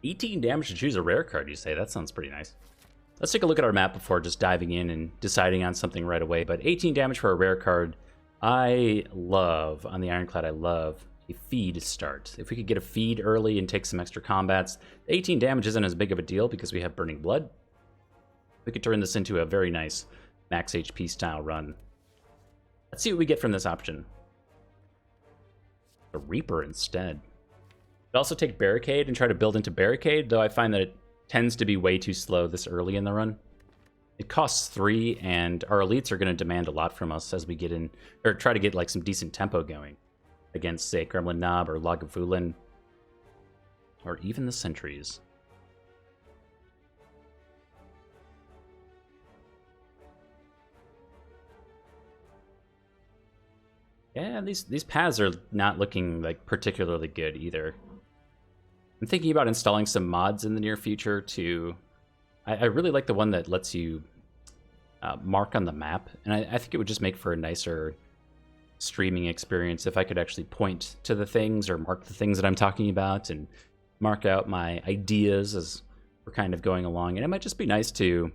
18 damage to choose a rare card, you say? That sounds pretty nice. Let's take a look at our map before just diving in and deciding on something right away. But 18 damage for a rare card, I love, on the Ironclad, I love a feed start. If we could get a feed early and take some extra combats, 18 damage isn't as big of a deal because we have Burning Blood. We could turn this into a very nice max HP style run. Let's see what we get from this option. A Reaper instead. Could also take Barricade and try to build into Barricade, though I find that it tends to be way too slow this early in the run. It costs 3, and our elites are going to demand a lot from us as we get in, or try to get like some decent tempo going against, say, Gremlin Knob or Lagavulin, or even the Sentries. Yeah, these paths are not looking like particularly good either. I'm thinking about installing some mods in the near future to... I really like the one that lets you mark on the map, and I think it would just make for a nicer streaming experience if I could actually point to the things or mark the things that I'm talking about and mark out my ideas as we're kind of going along. And it might just be nice to,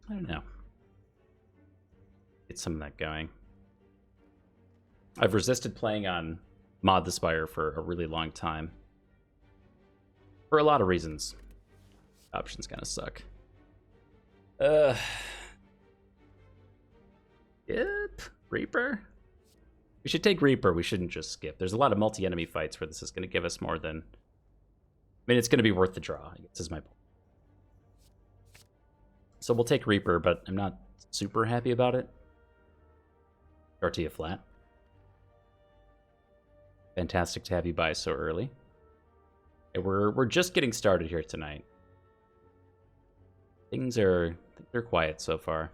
I don't know, get some of that going. I've resisted playing on Mod the Spire for a really long time. For a lot of reasons. Options kind of suck. Yep. Reaper? We should take Reaper. We shouldn't just skip. There's a lot of multi-enemy fights where this is going to give us more than... I mean, it's going to be worth the draw, I guess is my point. So we'll take Reaper, but I'm not super happy about it. Tortilla flat. Fantastic to have you by so early. Okay, we're just getting started here tonight. Things are they're quiet so far.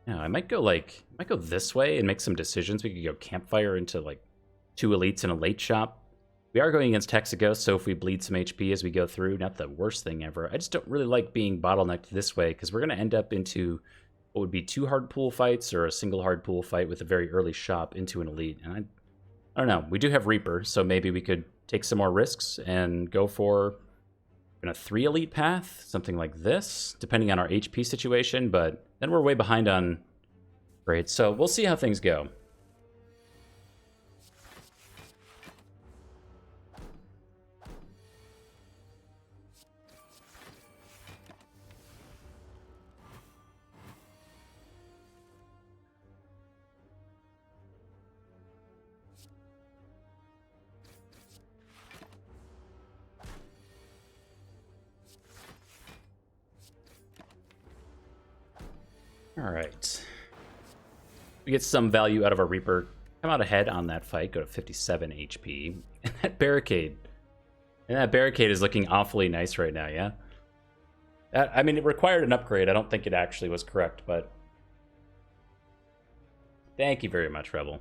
Yeah, I might go this way and make some decisions. We could go Campfire into like 2 elites in a late shop. We are going against Hexaghost, so if we bleed some HP as we go through, not the worst thing ever. I just don't really like being bottlenecked this way, because we're going to end up into what would be 2 hard pool fights or a single hard pool fight with a very early shop into an elite. And I don't know. We do have Reaper, so maybe we could take some more risks and go for a 3 elite path, something like this, depending on our HP situation, but then we're way behind on grades, so we'll see how things go. Alright. We get some value out of our Reaper. Come out ahead on that fight, go to 57 HP. And that barricade. Is looking awfully nice right now, yeah? I mean, it required an upgrade. I don't think it actually was correct, but... Thank you very much, Rebel.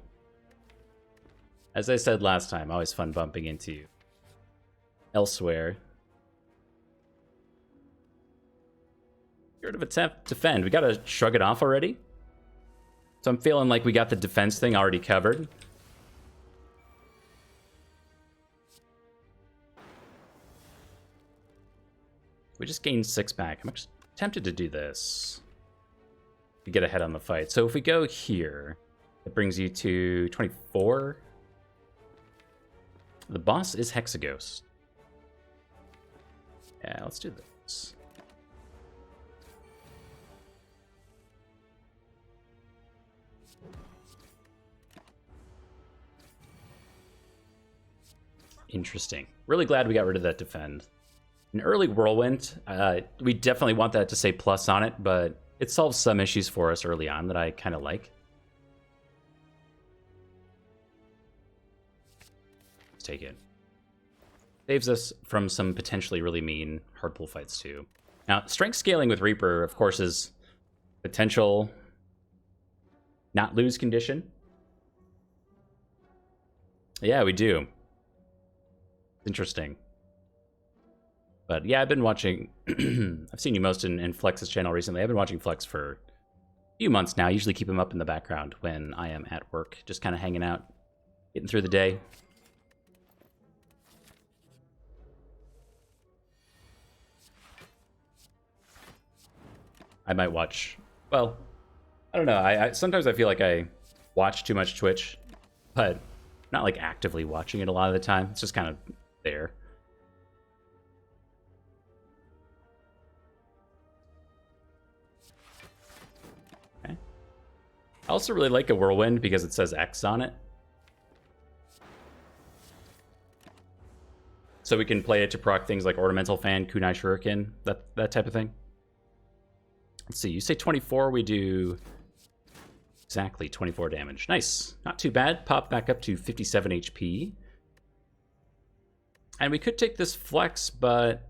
As I said last time, always fun bumping into you. Elsewhere. Get rid of attempt defend. We gotta shrug it off already. So I'm feeling like we got the defense thing already covered. We just gained 6 back. I'm actually tempted to do this to get ahead on the fight. So if we go here, it brings you to 24. The boss is Hexaghost. Yeah, let's do this. Interesting. Really glad we got rid of that defend. An early Whirlwind, we definitely want that to say plus on it, but it solves some issues for us early on that I kind of like. Let's take it. Saves us from some potentially really mean hard pull fights too. Now, strength scaling with Reaper, of course, is potential not lose condition. Yeah, we do. Interesting. But yeah, I've been watching... I've seen you most in Flex's channel recently. I've been watching Flex for few months now. I usually keep him up in the background when I am at work, just kind of hanging out, getting through the day. I might watch, well, I don't know. I sometimes I feel like I watch too much Twitch, but not like actively watching it a lot of the time. It's just kind of there. Okay. I also really like a whirlwind because it says X on it. So we can play it to proc things like Ornamental Fan, Kunai Shuriken, that type of thing. Let's see, you say 24, we do exactly 24 damage. Nice, not too bad. Pop back up to 57 HP. And we could take this flex, but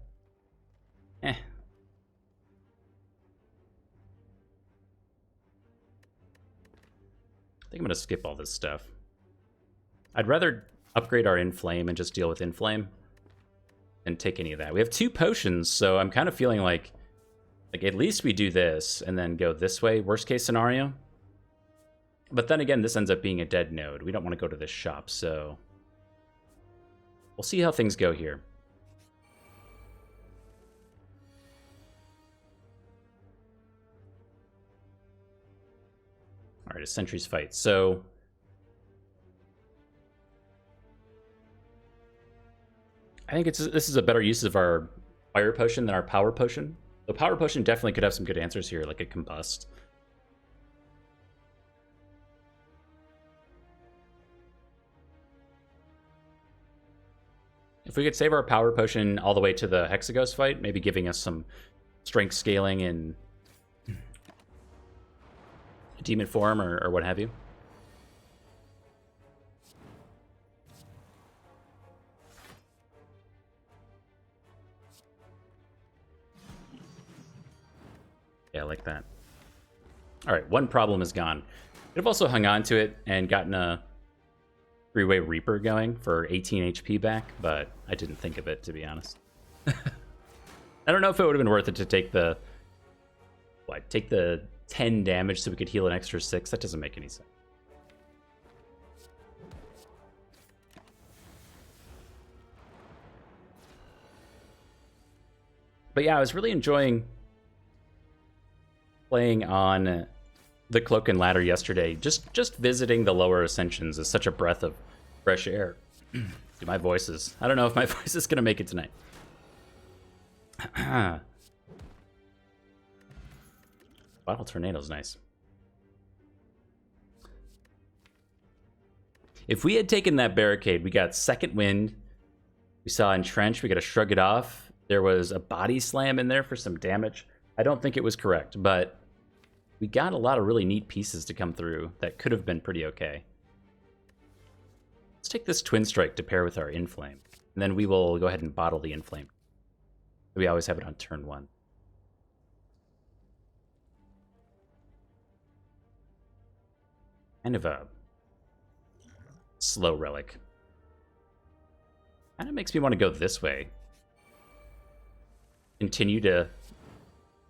I think I'm gonna skip all this stuff. I'd rather upgrade our Inflame and just deal with Inflame than take any of that. We have 2 potions, so I'm kind of feeling like at least we do this and then go this way, worst case scenario. But then again, this ends up being a dead node. We don't want to go to this shop, so we'll see how things go here. All right, a Sentry's Fight. So I think this is a better use of our Fire Potion than our Power Potion. The Power Potion definitely could have some good answers here, like a Combust. If we could save our Power Potion all the way to the Hexagos fight, maybe giving us some strength scaling in Demon form or what have you. Yeah, I like that. All right, one problem is gone. Could have also hung on to it and gotten a 3-way Reaper going for 18 HP back, but I didn't think of it, to be honest. I don't know if it would have been worth it to take the... What, take the 10 damage so we could heal an extra 6? That doesn't make any sense. But yeah, I was really enjoying playing on the Cloak and Ladder yesterday. Just visiting the lower Ascensions is such a breath of fresh air. Dude, my voice is... I don't know if my voice is going to make it tonight. Bottle Tornado's nice. If we had taken that barricade, we got Second Wind. We saw Entrench. We got to Shrug It Off. There was a Body Slam in there for some damage. I don't think it was correct, but we got a lot of really neat pieces to come through that could have been pretty okay. Let's take this Twin Strike to pair with our Inflame, and then we will go ahead and bottle the Inflame. We always have it on turn 1. Kind of a slow relic. Kind of makes me want to go this way. Continue to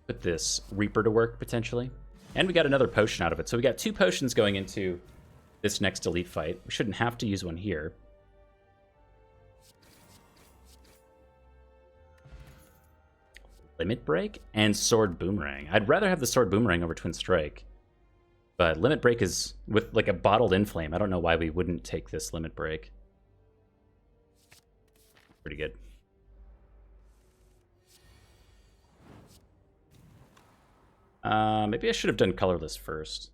put this Reaper to work, potentially. And we got another potion out of it. So we got 2 potions going into this next elite fight. We shouldn't have to use one here. Limit Break and Sword Boomerang. I'd rather have the Sword Boomerang over Twin Strike. But Limit Break is with like a bottled Inflame. I don't know why we wouldn't take this Limit Break. Pretty good. Maybe I should have done colorless first.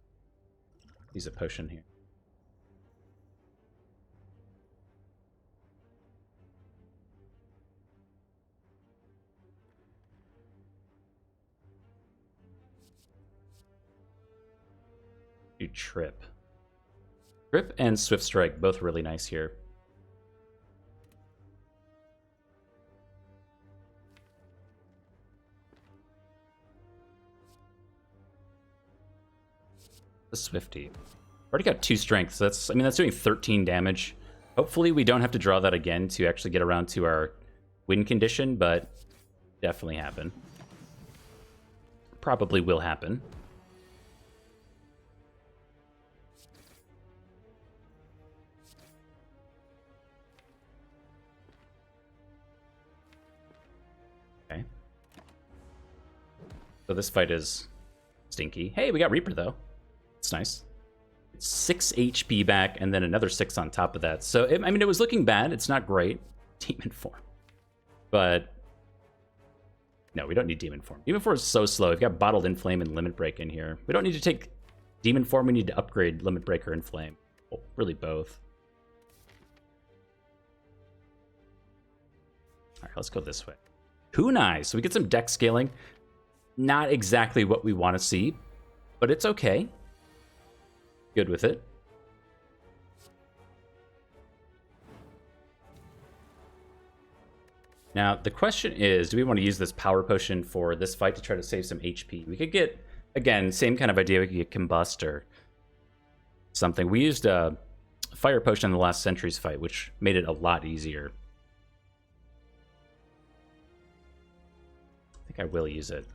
Use a potion here. Do Trip. Trip and Swift Strike, both really nice here. The Swifty. Already got 2 strength, so that's doing 13 damage. Hopefully we don't have to draw that again to actually get around to our win condition, but definitely happen. Probably will happen. So this fight is stinky. Hey, we got Reaper, though. It's nice. It's 6 HP back, and then another 6 on top of that. So, I mean, it was looking bad. It's not great. Demon Form. But, no, we don't need Demon Form. Demon Form is so slow. We've got Bottled Inflame and Limit Break in here. We don't need to take Demon Form. We need to upgrade Limit Breaker and Flame. Well, really both. All right, let's go this way. Kunai. So we get some deck scaling. Not exactly what we want to see, but it's okay. Good with it. Now, the question is, do we want to use this Power Potion for this fight to try to save some HP? We could get, again, same kind of idea. We could get Combust or something. We used a Fire Potion in the last Sentry's fight, which made it a lot easier. I think I will use it.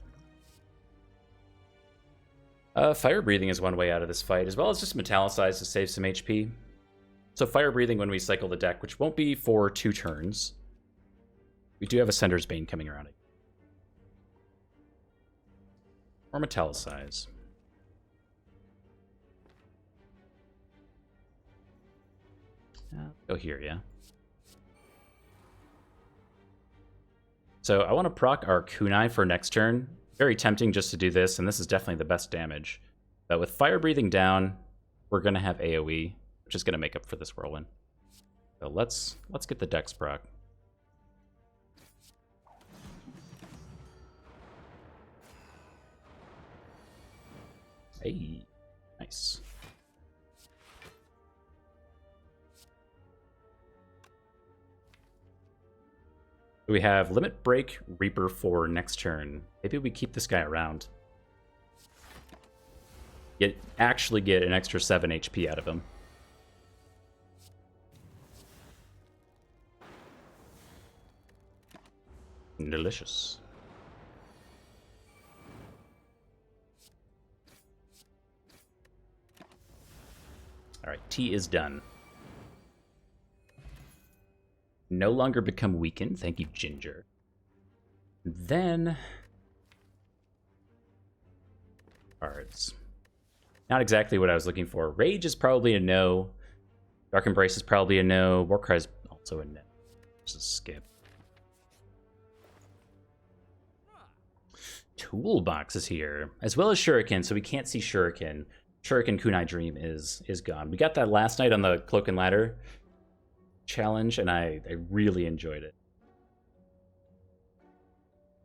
Fire Breathing is one way out of this fight, as well as just Metallicize to save some HP. So Fire Breathing when we cycle the deck, which won't be for 2 turns. We do have a Sender's Bane coming around it. Or Metallicize. Go here, yeah. So I want to proc our Kunai for next turn. Very tempting just to do this, and this is definitely the best damage. But with Fire Breathing down, we're going to have AoE, which is going to make up for this Whirlwind. So let's get the Dex proc. Hey, nice. We have Limit Break Reaper for next turn. Maybe we keep this guy around. Actually get an extra 7 HP out of him. Delicious. Alright, tea is done. No longer become weakened. Thank you, Ginger. Then... cards. Not exactly what I was looking for. Rage is probably a no. Dark Embrace is probably a no. Warcry is also a no. Just a skip. Toolbox is here, as well as Shuriken, so we can't see Shuriken. Shuriken Kunai Dream is gone. We got that last night on the Cloak and Ladder challenge, and I really enjoyed it.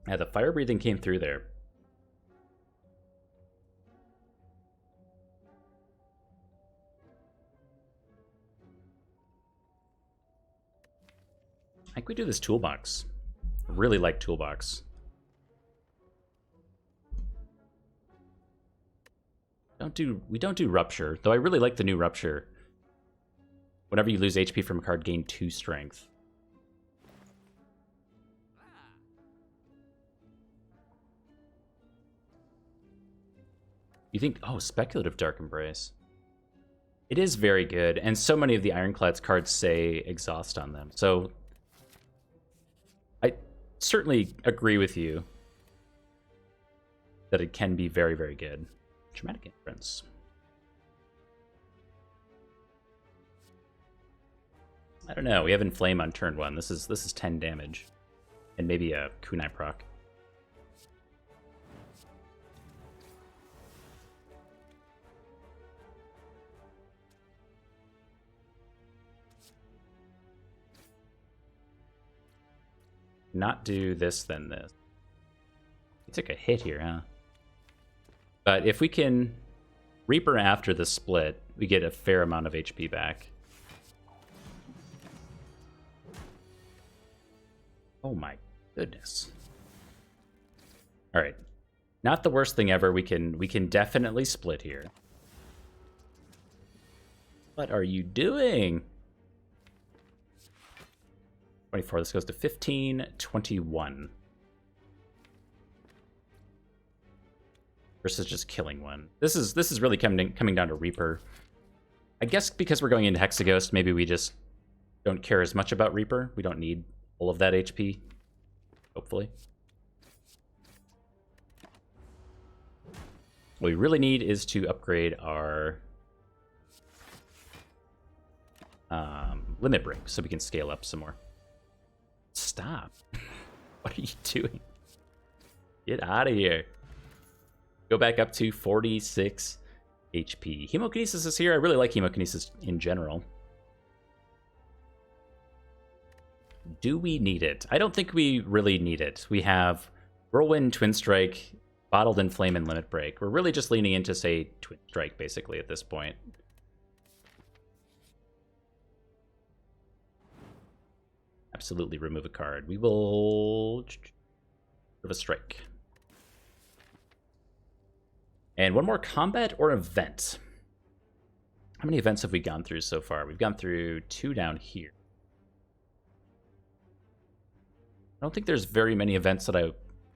Yeah, the Fire Breathing came through there. I think we do this Toolbox. I really like Toolbox. We don't do Rupture, though I really like the new Rupture. Whenever you lose HP from a card, gain 2 strength. You think, oh, Speculative Dark Embrace. It is very good, and so many of the Ironclad's cards say Exhaust on them. So I certainly agree with you that it can be very, very good. Dramatic Inference. I don't know. We have Inflame on turn 1. This is 10 damage, and maybe a Kunai proc. Not do this, then this. We took a hit here, huh? But if we can Reaper after the split, we get a fair amount of HP back. Oh my goodness. All right. Not the worst thing ever. We can definitely split here. What are you doing? 24. This goes to 15, 21. Versus just killing one. This is really coming down to Reaper. I guess because we're going into Hexaghost, maybe we just don't care as much about Reaper. We don't need all of that HP. Hopefully. What we really need is to upgrade our limit break so we can scale up some more. Stop. What are you doing? Get out of here. Go back up to 46 HP. Hemokinesis is here. I really like Hemokinesis in general. Do we need it? I don't think we really need it. We have Whirlwind, Twin Strike, Bottled Inflame, and Limit Break. We're really just leaning into, say, Twin Strike, basically, at this point. Absolutely remove a card. We will... Give a strike. And one more combat or event. How many events have we gone through so far? We've gone through 2 down here. I don't think there's very many events that I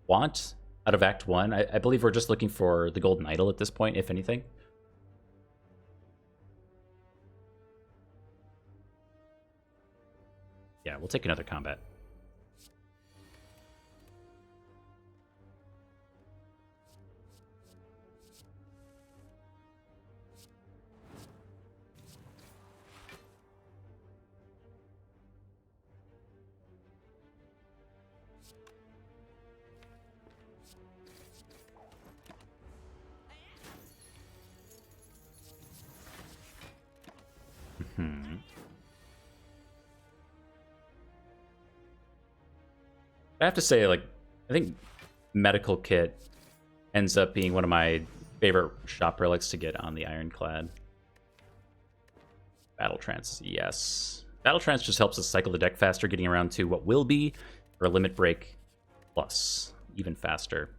want out of Act 1. I believe we're just looking for the Golden Idol at this point, if anything. Yeah, we'll take another combat. I have to say, like, I think Medical Kit ends up being one of my favorite shop relics to get on the Ironclad. Battle Trance, yes. Battle Trance just helps us cycle the deck faster, getting around to what will be, or Limit Break plus, even faster.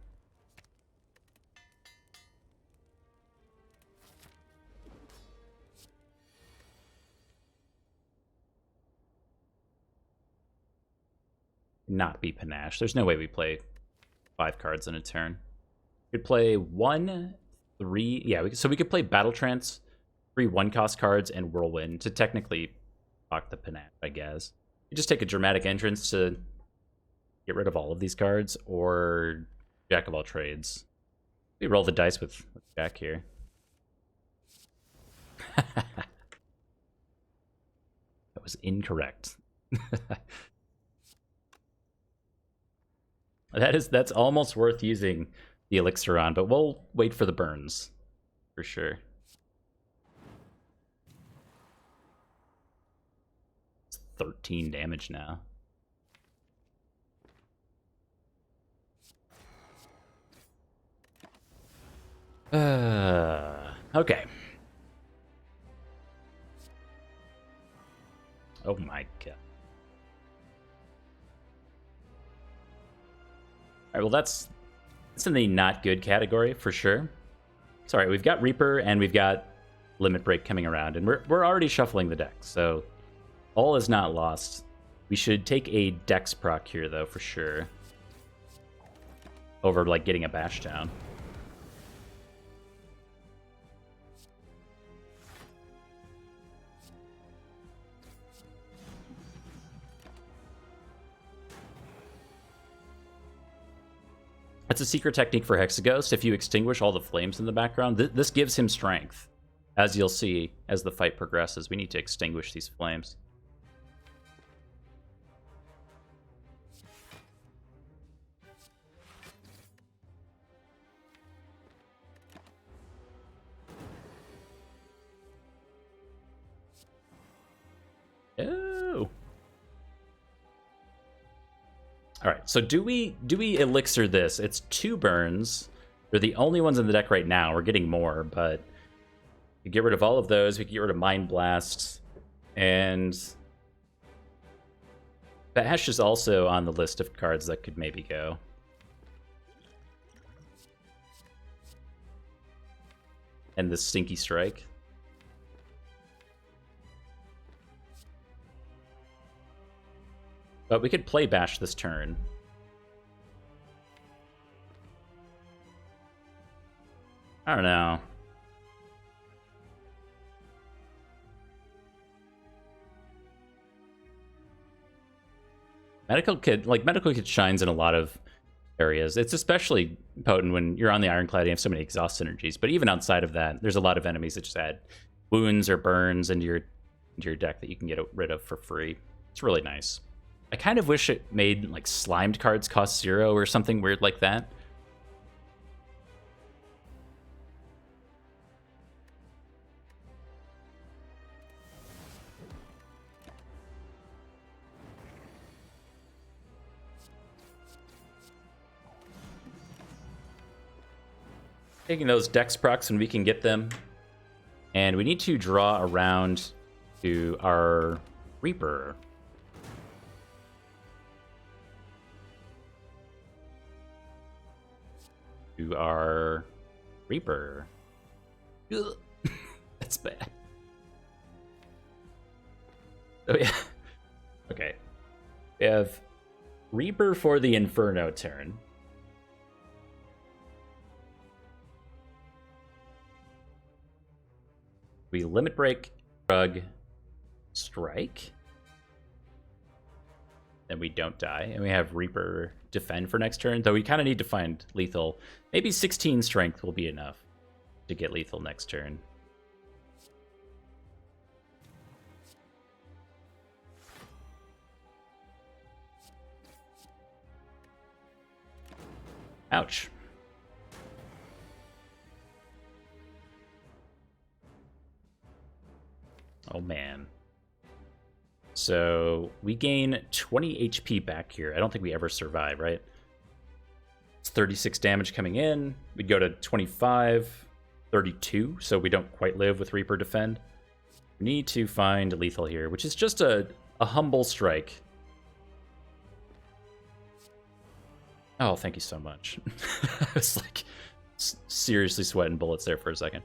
Not be Panache. There's no way we play 5 cards in a turn. We could play 1, 3... Yeah, so we could play Battle Trance, 3 1-cost cards, and Whirlwind to technically block the Panache, I guess. You just take a Dramatic Entrance to get rid of all of these cards, or Jack of all trades. We roll the dice with Jack here. That was incorrect. That's almost worth using the elixir on, but we'll wait for the burns for sure. It's 13 damage now. Okay. Oh my god. All right, well, that's in the not good category for sure. It's all right. We've got Reaper and we've got Limit Break coming around, and we're already shuffling the deck, so all is not lost. We should take a Dex proc here, though, for sure, over like getting a bash down. It's a secret technique for Hexaghost. If you extinguish all the flames in the background, this gives him strength. As you'll see, as the fight progresses, we need to extinguish these flames. Oh. All right, so do we elixir this? It's 2 burns. They're the only ones in the deck right now. We're getting more, but we get rid of all of those. We can get rid of Mind Blast, and Bash is also on the list of cards that could maybe go. And the Stinky Strike. But we could play Bash this turn. I don't know. Medical Kit shines in a lot of areas. It's especially potent when you're on the Ironclad and you have so many exhaust synergies. But even outside of that, there's a lot of enemies that just add wounds or burns into your deck that you can get rid of for free. It's really nice. I kind of wish it made like slimed cards cost 0 or something weird like that. Taking those dex procs when we can get them. And we need to draw around to our Reaper. To our Reaper. Ugh. That's bad. Oh yeah. Okay. We have Reaper for the Inferno turn. We limit break, shrug, strike. Then we don't die. And we have Reaper defend for next turn, though we kind of need to find lethal. Maybe 16 strength will be enough to get lethal next turn. Ouch. Oh man. So we gain 20 HP back here. I don't think we ever survive, right? It's 36 damage coming in. We'd go to 25, 32, so we don't quite live with Reaper defend. We need to find lethal here, which is just a humble strike. Oh, thank you so much. I was like seriously sweating bullets there for a second.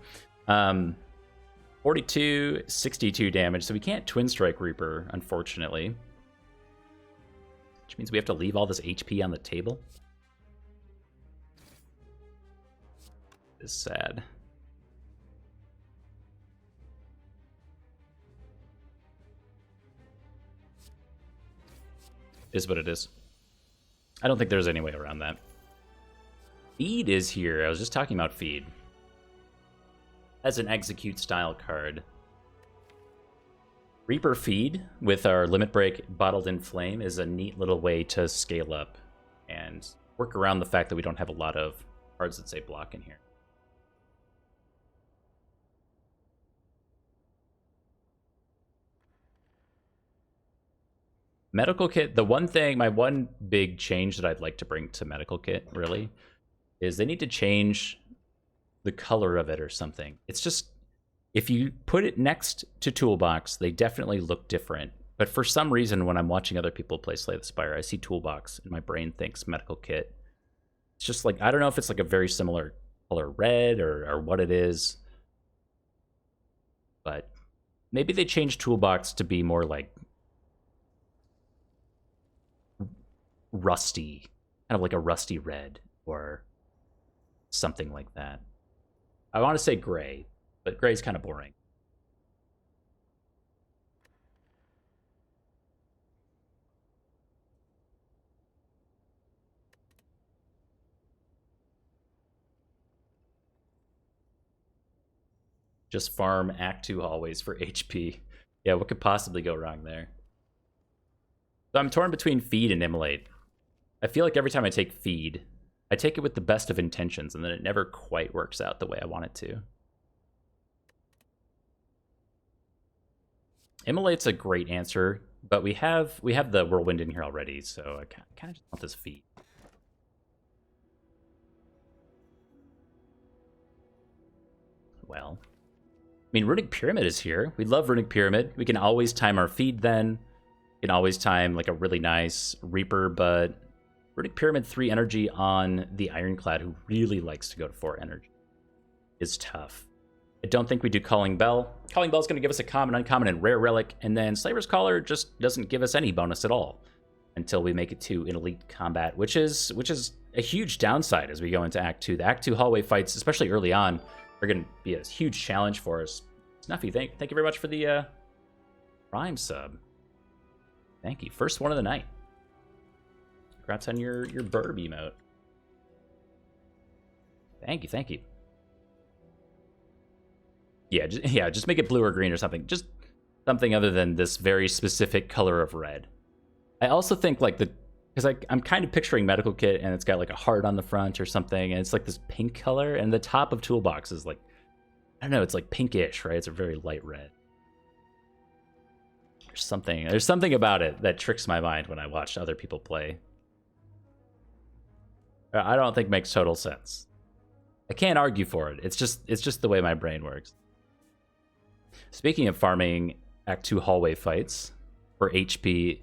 42, 62 damage, so we can't Twin Strike Reaper, unfortunately. Which means we have to leave all this HP on the table. It's sad. Is what it is. I don't think there's any way around that. Feed is here. I was just talking about Feed. As an execute style card. Reaper Feed with our limit break Bottled in Flame is a neat little way to scale up and work around the fact that we don't have a lot of cards that say block in here. Medical Kit, the one thing, my one big change that I'd like to bring to Medical Kit, really, is they need to change the color of it or something. It's just, if you put it next to Toolbox, they definitely look different. But for some reason, when I'm watching other people play Slay the Spire, I see Toolbox and my brain thinks Medical Kit. It's just like, I don't know if it's like a very similar color red or what it is. But maybe they change Toolbox to be more like rusty, kind of like a rusty red or something like that. I want to say gray, but gray's kind of boring. Just farm Act 2 hallways for HP. Yeah, what could possibly go wrong there? So I'm torn between Feed and Immolate. I feel like every time I take Feed, I take it with the best of intentions, and then it never quite works out the way I want it to. Immolate's a great answer, but we have the Whirlwind in here already, so I kind of just want this Feed. Well, I mean, Runic Pyramid is here. We love Runic Pyramid. We can always time our Feed then. We can always time like a really nice Reaper, but Runic Pyramid 3 energy on the Ironclad, who really likes to go to 4 energy, is tough. I don't think we do Calling Bell. Calling Bell is going to give us a common, uncommon, and rare relic, and then Slaver's Caller just doesn't give us any bonus at all until we make it to an elite combat, which is a huge downside as we go into Act 2. The Act 2 hallway fights, especially early on, are going to be a huge challenge for us. Snuffy, thank you very much for the Prime sub. Thank you. First one of the night. Congrats on your burb emote. Thank you, thank you. Yeah, just make it blue or green or something. Just something other than this very specific color of red. I also think like because I'm kind of picturing medical kit and it's got like a heart on the front or something, and it's like this pink color, and the top of toolbox is like, I don't know, it's like pinkish, right? It's a very light red. There's something about it that tricks my mind when I watch other people play. I don't think makes total sense. I can't argue for it. It's just the way my brain works. Speaking of farming Act 2 hallway fights for HP,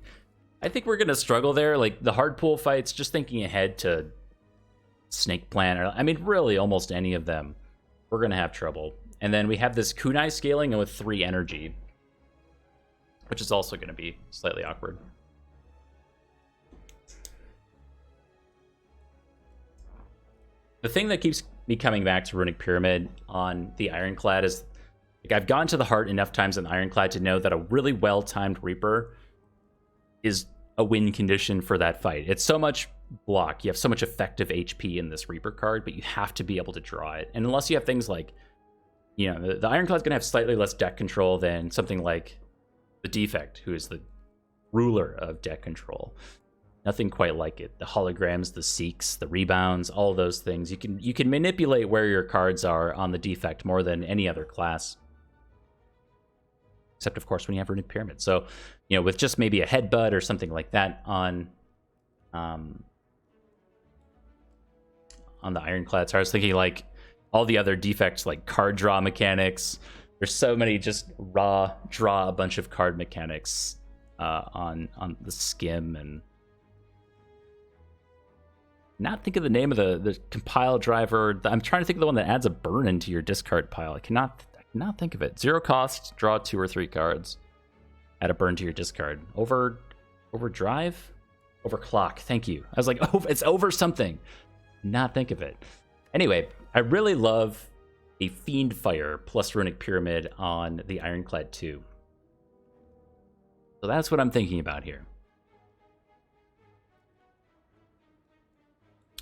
I think we're gonna struggle there. Like the hard pool fights, just thinking ahead to Snake Plant, I mean really almost any of them, we're gonna have trouble. And then we have this kunai scaling and with 3 energy, which is also gonna be slightly awkward. The thing that keeps me coming back to Runic Pyramid on the Ironclad is, like, I've gone to the heart enough times in Ironclad to know that a really well-timed Reaper is a win condition for that fight. It's so much block, you have so much effective HP in this Reaper card, but you have to be able to draw it. And unless you have things like, you know, the Ironclad's gonna have slightly less deck control than something like the Defect, who is the ruler of deck control. Nothing quite like it. The holograms, the seeks, the rebounds, all of those things. You can manipulate where your cards are on the Defect more than any other class. Except, of course, when you have Runic Pyramid. So, you know, with just maybe a headbutt or something like that on the Ironclad. So I was thinking, like, all the other Defects, like card draw mechanics. There's so many just raw draw a bunch of card mechanics on the skim, and not think of the name of the compile driver. I'm trying to think of the one that adds a burn into your discard pile. I cannot think of it. 0 cost, draw 2 or 3 cards, add a burn to your discard. Overdrive? Overclock, thank you. I was like, oh, it's over something. Not think of it. Anyway, I really love a Fiend Fire plus Runic Pyramid on the Ironclad 2. So that's what I'm thinking about here.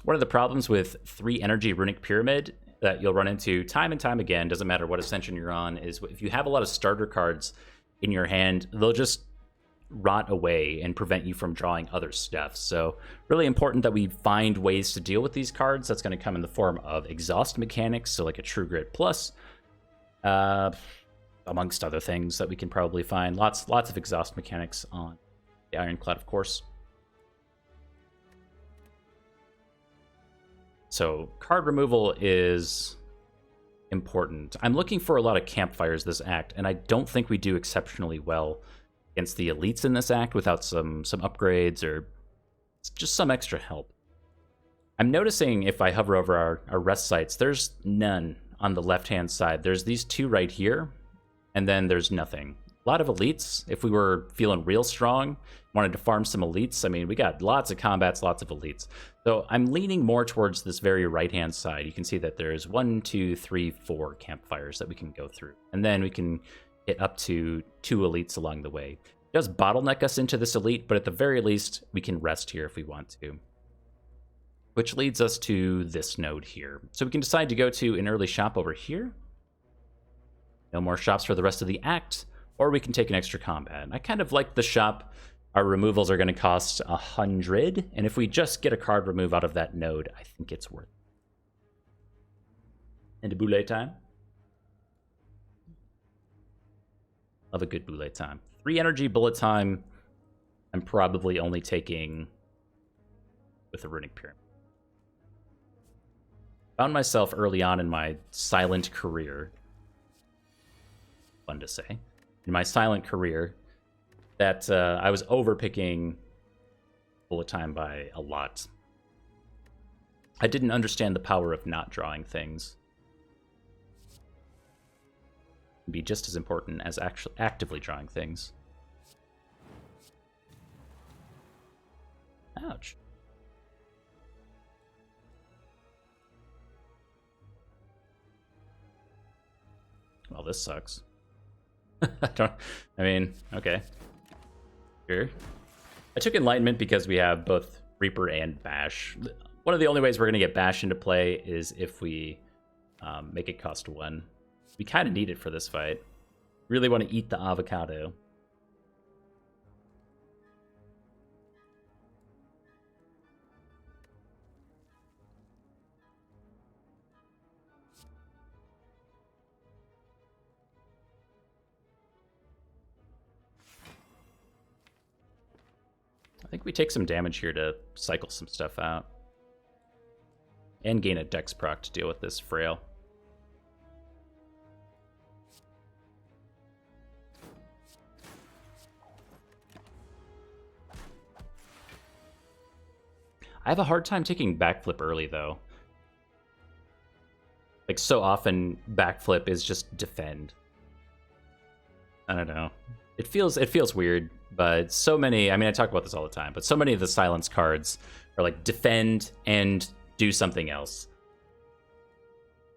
One of the problems with 3 energy Runic Pyramid that you'll run into time and time again, doesn't matter what Ascension you're on, is if you have a lot of starter cards in your hand, they'll just rot away and prevent you from drawing other stuff. So really important that we find ways to deal with these cards. That's going to come in the form of exhaust mechanics, so like a True Grit Plus, amongst other things that we can probably find. Lots of exhaust mechanics on the Ironclad, of course. So card removal is important. I'm looking for a lot of campfires this act, and I don't think we do exceptionally well against the elites in this act without some upgrades or just some extra help. I'm noticing if I hover over our rest sites, there's none on the left-hand side. There's these 2 right here, and then there's nothing. A lot of elites. If we were feeling real strong, wanted to farm some elites, I mean, we got lots of combats, lots of elites. So I'm leaning more towards this very right-hand side. You can see that there's 1, 2, 3, 4 campfires that we can go through. And then we can get up to 2 elites along the way. It does bottleneck us into this elite, but at the very least, we can rest here if we want to. Which leads us to this node here. So we can decide to go to an early shop over here. No more shops for the rest of the act. Or we can take an extra combat. I kind of like the shop. Our removals are going to cost 100, and if we just get a card remove out of that node, I think it's worth it. And a boule time. Love a good boule time. 3 energy bullet time. I'm probably only taking with a Runic Pyramid. Found myself early on in my silent career. Fun to say. In my silent career, that I was overpicking bullet time by a lot. I didn't understand the power of not drawing things. It can be just as important as actually actively drawing things. Ouch. Well, this sucks. I mean, okay. Sure. I took Enlightenment because we have both Reaper and Bash. One of the only ways we're going to get Bash into play is if we make it cost 1. We kind of need it for this fight. Really want to eat the avocado. I think we take some damage here to cycle some stuff out. And gain a dex proc to deal with this frail. I have a hard time taking backflip early, though. Like, so often, backflip is just defend. I don't know. It feels weird, but so many... I mean, I talk about this all the time, but so many of the silence cards are like defend and do something else.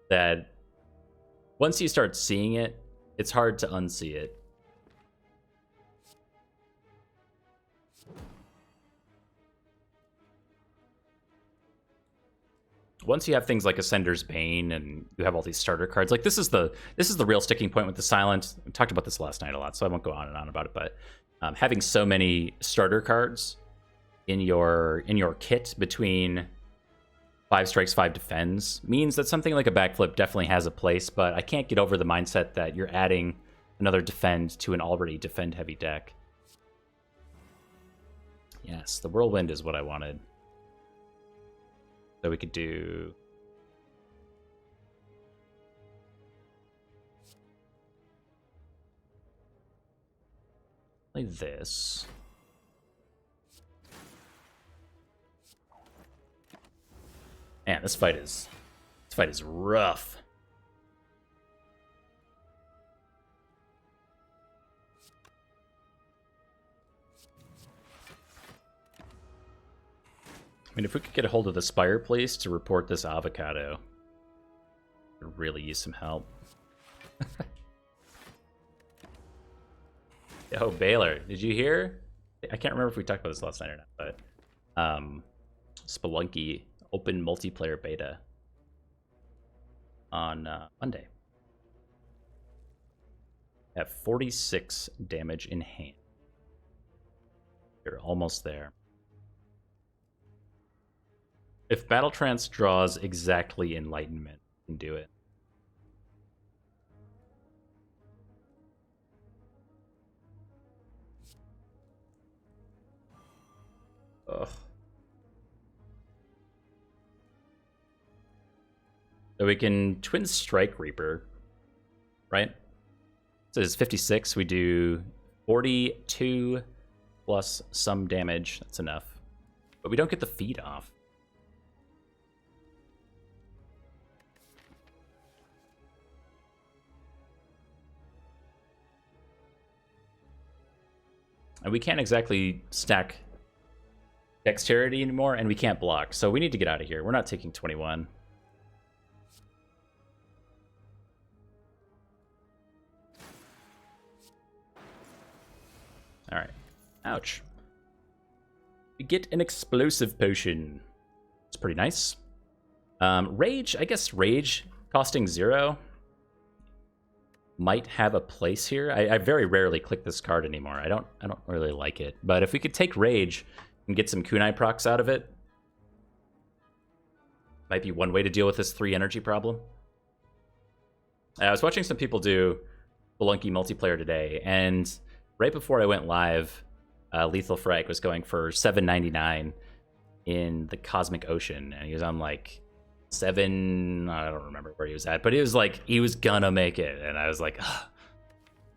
That once you start seeing it, it's hard to unsee it. Once you have things like Ascender's Bane and you have all these starter cards, like this is the real sticking point with the silent. I talked about this last night a lot, so I won't go on and on about it. But having so many starter cards in your kit between 5 strikes, 5 defends means that something like a backflip definitely has a place. But I can't get over the mindset that you're adding another defend to an already defend heavy deck. Yes, the whirlwind is what I wanted. So we could do... like this. Man, this fight is rough. I mean, if we could get a hold of the Spire place to report this avocado, I'd really use some help. Yo, Baylor, did you hear? I can't remember if we talked about this last night or not, but Spelunky open multiplayer beta on Monday. Have 46 damage in hand. You're almost there. If Battle Trance draws exactly Enlightenment, you can do it. Ugh. So we can Twin Strike Reaper, right? So it's 56. We do 42 plus some damage. That's enough. But we don't get the feed off. And we can't exactly stack dexterity anymore, and we can't block. So we need to get out of here. We're not taking 21. All right. Ouch. We get an explosive potion. It's pretty nice. Rage, I guess Rage costing 0 might have a place here. I very rarely click this card anymore. I don't really like it. But if we could take Rage and get some kunai procs out of it, might be one way to deal with this 3 energy problem. I was watching some people do Spelunky multiplayer today, and right before I went live, Lethal Frag was going for $7.99 in the Cosmic Ocean, and he was on like 7, I don't remember where he was at, but he was like, he was gonna make it, and I was like, ugh.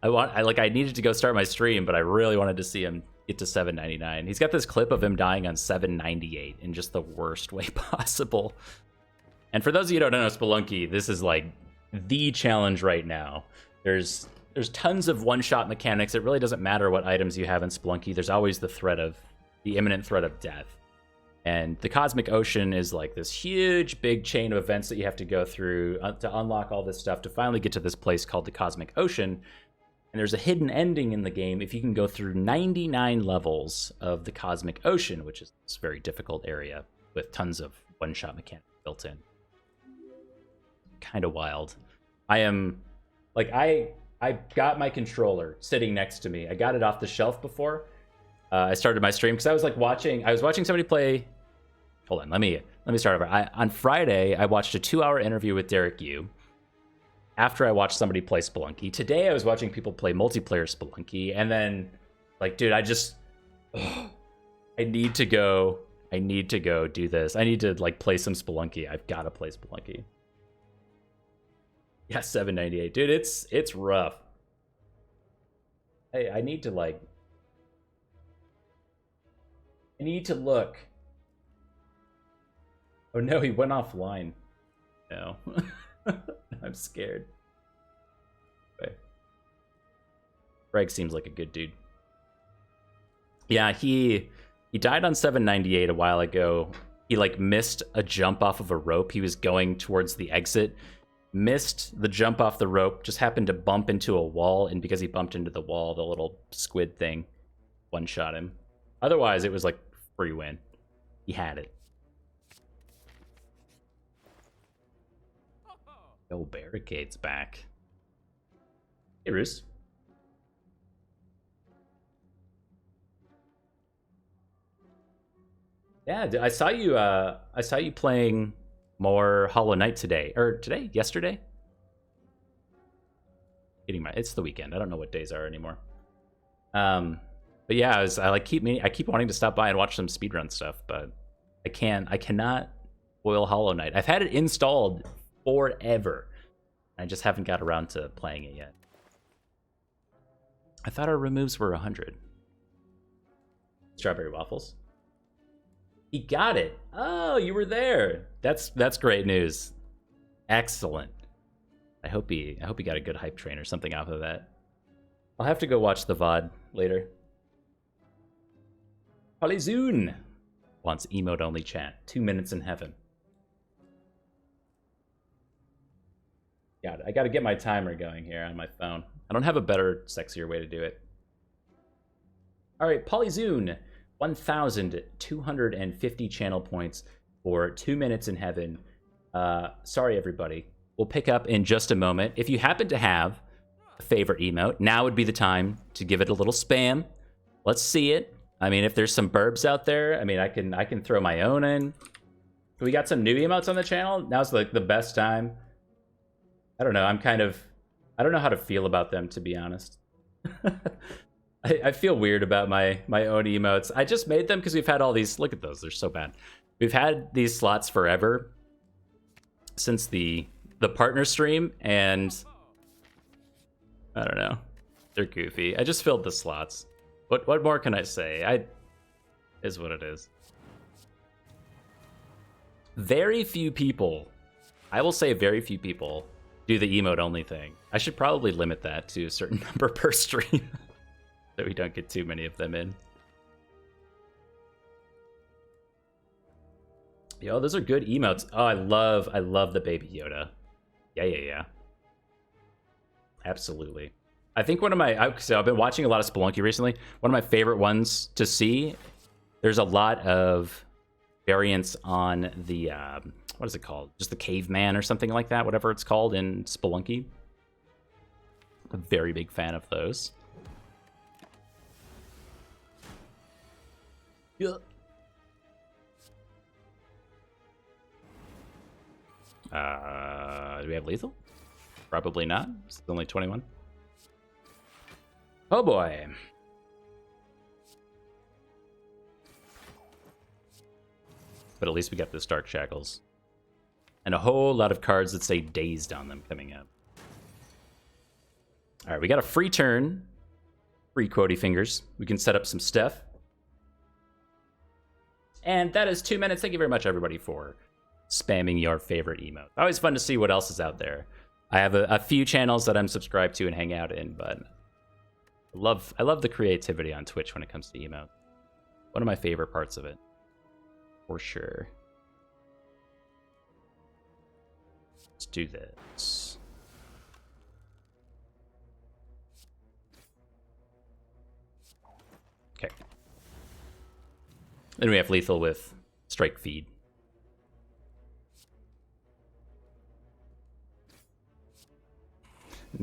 I needed to go start my stream, but I really wanted to see him get to $7.99. He's got this clip of him dying on $7.98 in just the worst way possible. And for those of you who don't know Spelunky, this is like the challenge right now. There's tons of one-shot mechanics. It really doesn't matter what items you have in Spelunky. There's always the imminent threat of death. And the Cosmic Ocean is like this huge, big chain of events that you have to go through to unlock all this stuff to finally get to this place called the Cosmic Ocean. And there's a hidden ending in the game if you can go through 99 levels of the Cosmic Ocean, which is this very difficult area with tons of one-shot mechanic built in. Kind of wild. I am like I got my controller sitting next to me. I got it off the shelf before I started my stream because I was watching somebody play. Hold on, let me start over. On Friday, I watched a 2-hour interview with Derek Yu. After I watched somebody play Spelunky. Today, I was watching people play multiplayer Spelunky, and then, like, dude, I need to go do this. I need to, like, play some Spelunky. I've got to play Spelunky. Yeah, 798, dude. It's rough. Hey, I need to look. Oh no, he went offline. No. I'm scared. Okay. Greg seems like a good dude. Yeah, he died on 798 a while ago. He like missed a jump off of a rope. He was going towards the exit. Missed the jump off the rope, just happened to bump into a wall, and because he bumped into the wall, the little squid thing one-shot him. Otherwise, it was like free win. He had it. Oh, barricades back. Hey, Roos. Yeah, I saw you playing more Hollow Knight today. Or today? Yesterday? It's the weekend. I don't know what days are anymore. But yeah, I keep wanting to stop by and watch some speedrun stuff, but I cannot foil Hollow Knight. I've had it installed forever. I just haven't got around to playing it yet. I thought our removes were 100. Strawberry waffles. He got it. Oh, you were there. That's great news. Excellent. I hope he got a good hype train or something off of that. I'll have to go watch the VOD later. Polyzoon wants emote only chat. 2 minutes in heaven. I got to get my timer going here on my phone. I don't have a better, sexier way to do it. All right, Polyzoon, 1,250 channel points for 2 minutes in heaven. Sorry, everybody. We'll pick up in just a moment. If you happen to have a favorite emote, now would be the time to give it a little spam. Let's see it. I mean, if there's some burbs out there, I mean, I can throw my own in. We got some new emotes on the channel. Now's like the best time. I don't know. I don't know how to feel about them, to be honest. I feel weird about my own emotes. I just made them because we've had all these. Look at those. They're so bad. We've had these slots forever since the partner stream, and I don't know. They're goofy. I just filled the slots. What more can I say? Is what it is. Very few people, I will say very few people, do the emote only thing. I should probably limit that to a certain number per stream so we don't get too many of them in. Yo, those are good emotes. Oh, I love the Baby Yoda. Yeah. Absolutely. I think one of my, so I've been watching a lot of Spelunky recently. One of my favorite ones to see, there's a lot of variants on the, what is it called? Just the caveman or something like that, whatever it's called in Spelunky. I'm a very big fan of those. Yeah. Do we have lethal? Probably not. It's only 21. Oh boy. But at least we got this Dark Shackles. And a whole lot of cards that say Dazed on them coming up. Alright, we got a free turn. Free Quody Fingers. We can set up some stuff. And that is 2 minutes. Thank you very much, everybody, for spamming your favorite emote. Always fun to see what else is out there. I have a few channels that I'm subscribed to and hang out in, but I love the creativity on Twitch when it comes to emote. One of my favorite parts of it, for sure. Let's do this. Okay. Then we have lethal with strike feed.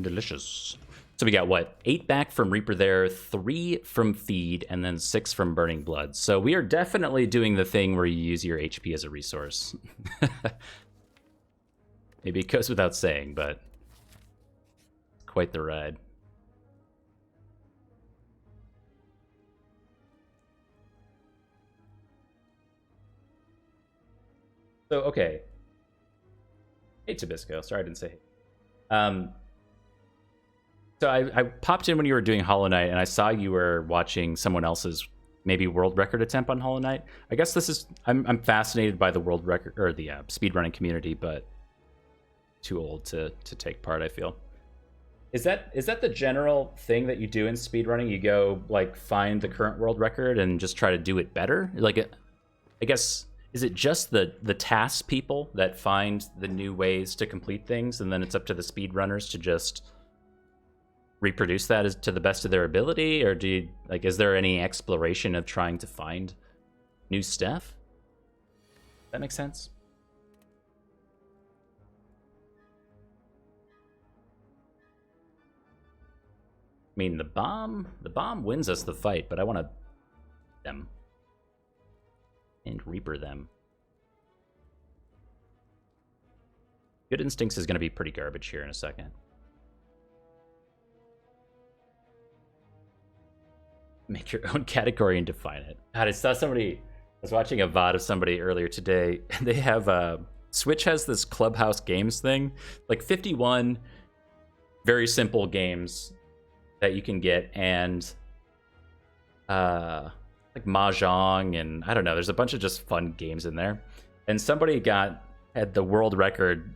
Delicious. So we got, what, 8 back from Reaper there, 3 from Feed, and then 6 from Burning Blood. So we are definitely doing the thing where you use your HP as a resource. Maybe it goes without saying, but quite the ride. So, okay. Hey, Tabisco. Sorry I didn't say hey. So I popped in when you were doing Hollow Knight, and I saw you were watching someone else's maybe world record attempt on Hollow Knight. I guess this is... I'm fascinated by the world record, or the speedrunning community, but too old to take part, I feel. Is that the general thing that you do in speedrunning? You go, like, find the current world record and just try to do it better? Like, I guess... Is it just the task people that find the new ways to complete things, and then it's up to the speedrunners to just reproduce that as to the best of their ability? Or do you, like, is there any exploration of trying to find new stuff? That makes sense? I mean, the bomb wins us the fight, but I want to them. And Reaper them. Good Instincts is going to be pretty garbage here in a second. Make your own category and define it. God, I saw somebody... I was watching a VOD of somebody earlier today, and they have... Switch has this Clubhouse Games thing. Like 51 very simple games that you can get, and... like Mahjong, and I don't know, there's a bunch of just fun games in there. And somebody had the world record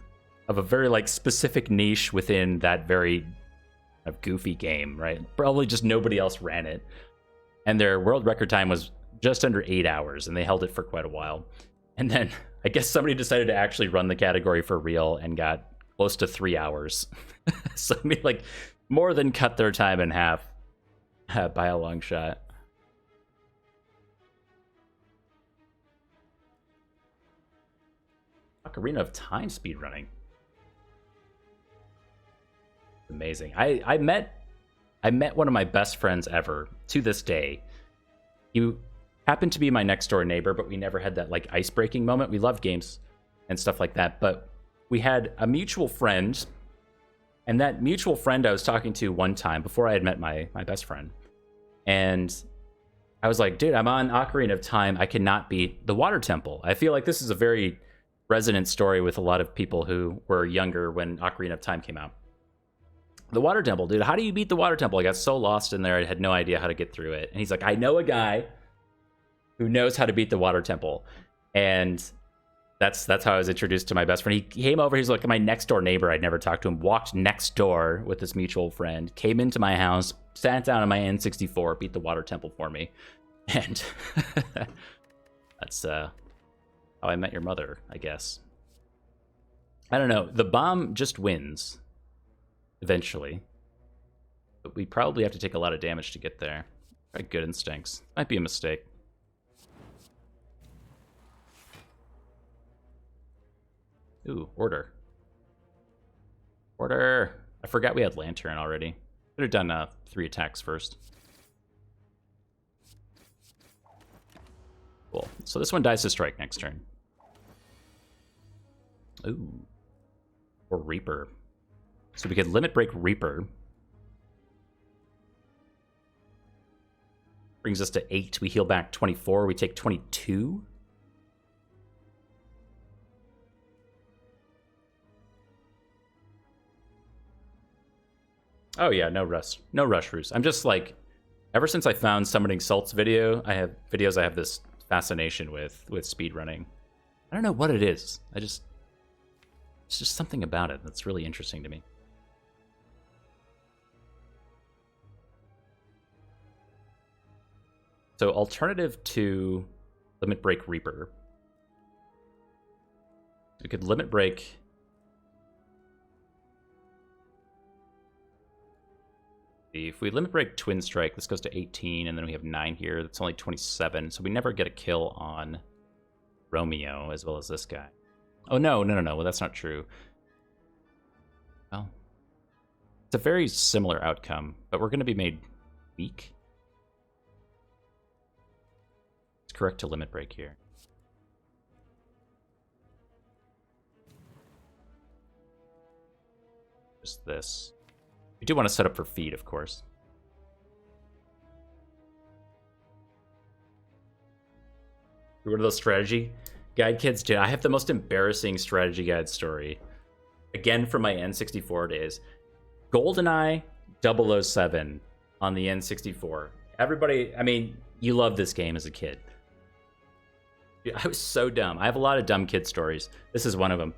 of a very, like, specific niche within that very goofy game, right? Probably just nobody else ran it. And their world record time was just under 8 hours, and they held it for quite a while. And then I guess somebody decided to actually run the category for real and got close to 3 hours. So I mean, like, more than cut their time in half by a long shot. Ocarina of Time speedrunning. Amazing. I met one of my best friends ever to this day. He happened to be my next door neighbor, but we never had that, like, ice breaking moment. We loved games and stuff like that, but we had a mutual friend, and that mutual friend I was talking to one time before I had met my best friend. And I was like, dude, I'm on Ocarina of Time. I cannot beat the Water Temple. I feel like this is a very resonant story with a lot of people who were younger when Ocarina of Time came out. The Water Temple, dude, how do you beat the Water Temple? I got so lost in there, I had no idea how to get through it. And he's like, I know a guy who knows how to beat the Water Temple. And that's how I was introduced to my best friend. He came over, he's like my next door neighbor. I'd never talked to him, walked next door with this mutual friend, came into my house, sat down on my N64, beat the Water Temple for me. And that's how I met your mother, I guess. I don't know. The bomb just wins eventually, but we probably have to take a lot of damage to get there. Right, Good Instincts. Might be a mistake. Ooh, order. Order! I forgot we had Lantern already. Could have done 3 attacks first. Cool. So this one dies to strike next turn. Ooh. Or Reaper. So we could Limit Break Reaper. Brings us to 8. We heal back 24. We take 22. Oh yeah, no rush. No rush, Roos. I'm just like, ever since I found Summoning Salt's video, I have this fascination with speedrunning. I don't know what it is. It's just something about it that's really interesting to me. So alternative to Limit Break Reaper, we could Limit Break if we Limit Break Twin Strike, this goes to 18, and then we have 9 here. That's only 27, so we never get a kill on Romeo as well as this guy. Oh, no. Well, that's not true. Well, It's a very similar outcome, but we're going to be made weak. It's correct to limit break here. Just this. We do want to set up for feed, of course. You're one of those strategy guide kids, dude. I have the most embarrassing strategy guide story. Again, from my N64 days. GoldenEye 007 on the N64. Everybody, I mean, you loved this game as a kid. Dude, I was so dumb. I have a lot of dumb kid stories. This is one of them.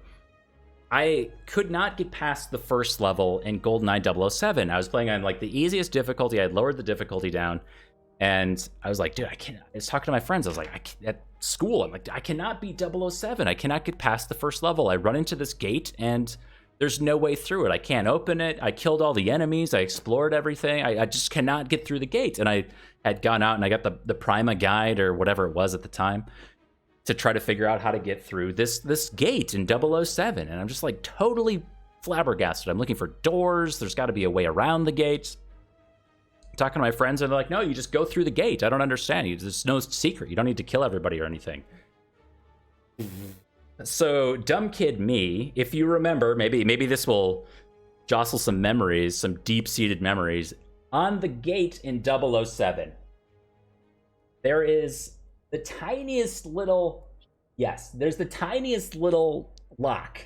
I could not get past the first level in GoldenEye 007. I was playing on like the easiest difficulty. I had lowered the difficulty down. And I was like, dude, I can't. I was talking to my friends. I was like, at school, I'm like, I cannot beat 007. I cannot get past the first level. I run into this gate and there's no way through it. I can't open it. I killed all the enemies. I explored everything. I just cannot get through the gate. And I had gone out and I got the Prima guide or whatever it was at the time to try to figure out how to get through this gate in 007. And I'm just like totally flabbergasted. I'm looking for doors. There's got to be a way around the gate. Talking to my friends, and they're like, no, you just go through the gate. I don't understand. There's no secret. You don't need to kill everybody or anything. So, dumb kid me, if you remember, maybe this will jostle some memories, some deep-seated memories. On the gate in 007, there is the tiniest little, there's the tiniest little lock